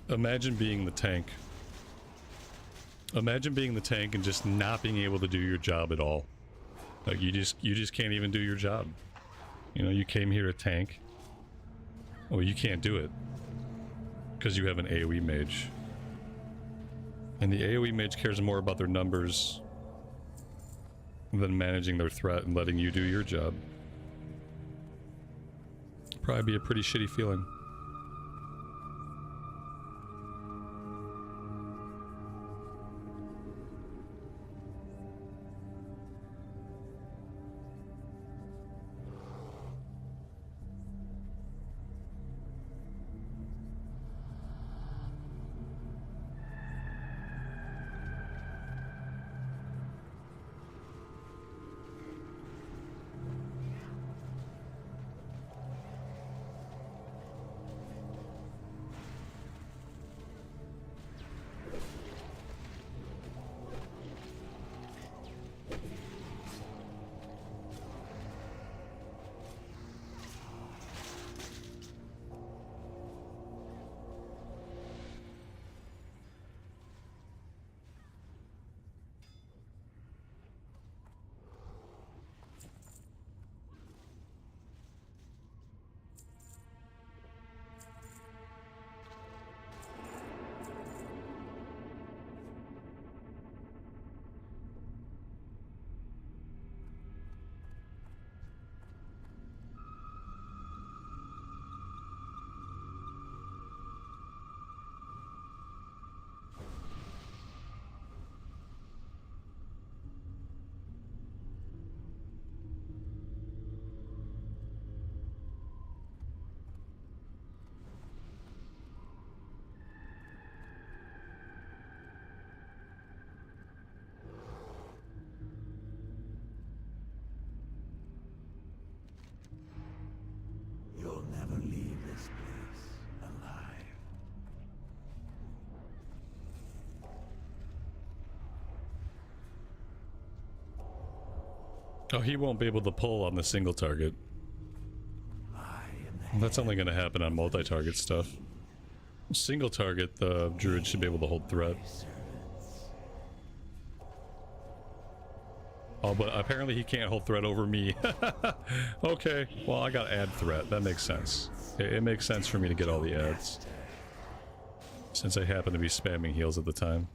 Imagine being the tank. Imagine being the tank and just not being able to do your job at all. Like you just can't even do your job. You know, you came here to tank. Well, you can't do it because you have an AoE mage. And the AoE mage cares more about their numbers than managing their threat and letting you do your job. Probably be a pretty shitty feeling. Oh, he won't be able to pull on the single target. That's only going to happen on multi-target stuff. Single target, the druid should be able to hold threat. Oh, but apparently he can't hold threat over me. Okay, well I gotta add threat. That makes sense. It makes sense for me to get all the ads. Since I happen to be spamming heals at the time.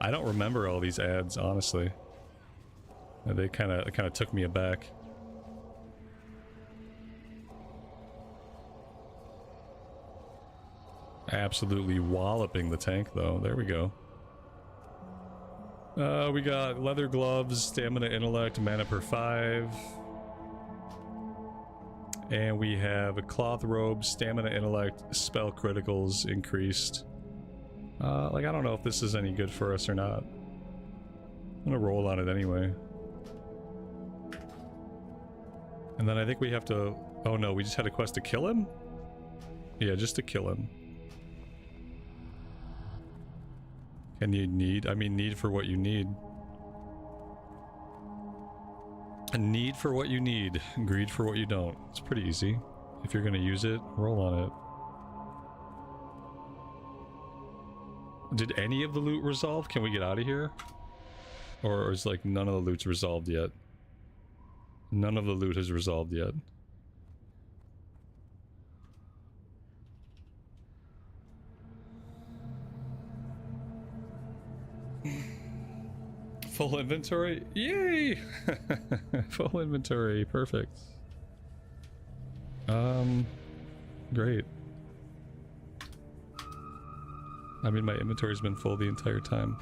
I don't remember all these ads, honestly. They kind of took me aback. Absolutely walloping the tank, though. There we go. We got leather gloves, stamina, intellect, mana per 5. And we have a cloth robe, stamina, intellect, spell criticals increased. Like, I don't know if this is any good for us or not. I'm gonna roll on it anyway. And then I think we have to... Oh no, we just had a quest to kill him? Yeah, just to kill him. Can you need? I mean, need for what you need. A need for what you need. Greed for what you don't. It's pretty easy. If you're gonna use it, roll on it. Did any of the loot resolve? Can we get out of here? Or is like none of the loot's resolved yet? None of the loot has resolved yet. Full inventory? Yay! Full inventory, perfect. Great. I mean, my inventory's been full the entire time.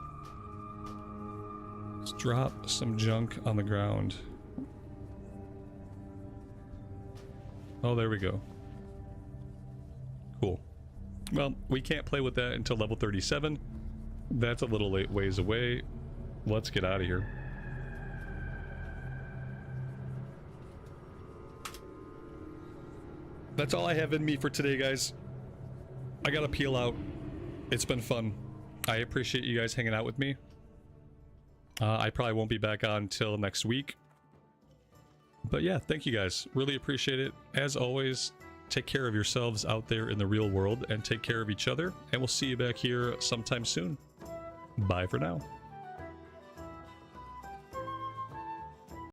Let's drop some junk on the ground. Oh, there we go. Cool. Well, we can't play with that until level 37. That's a little late ways away. Let's get out of here. That's all I have in me for today, guys. I gotta peel out. It's been fun. I appreciate you guys hanging out with me. I probably won't be back on till next week. But yeah, thank you guys. Really appreciate it. As always, take care of yourselves out there in the real world and take care of each other. And we'll see you back here sometime soon. Bye for now.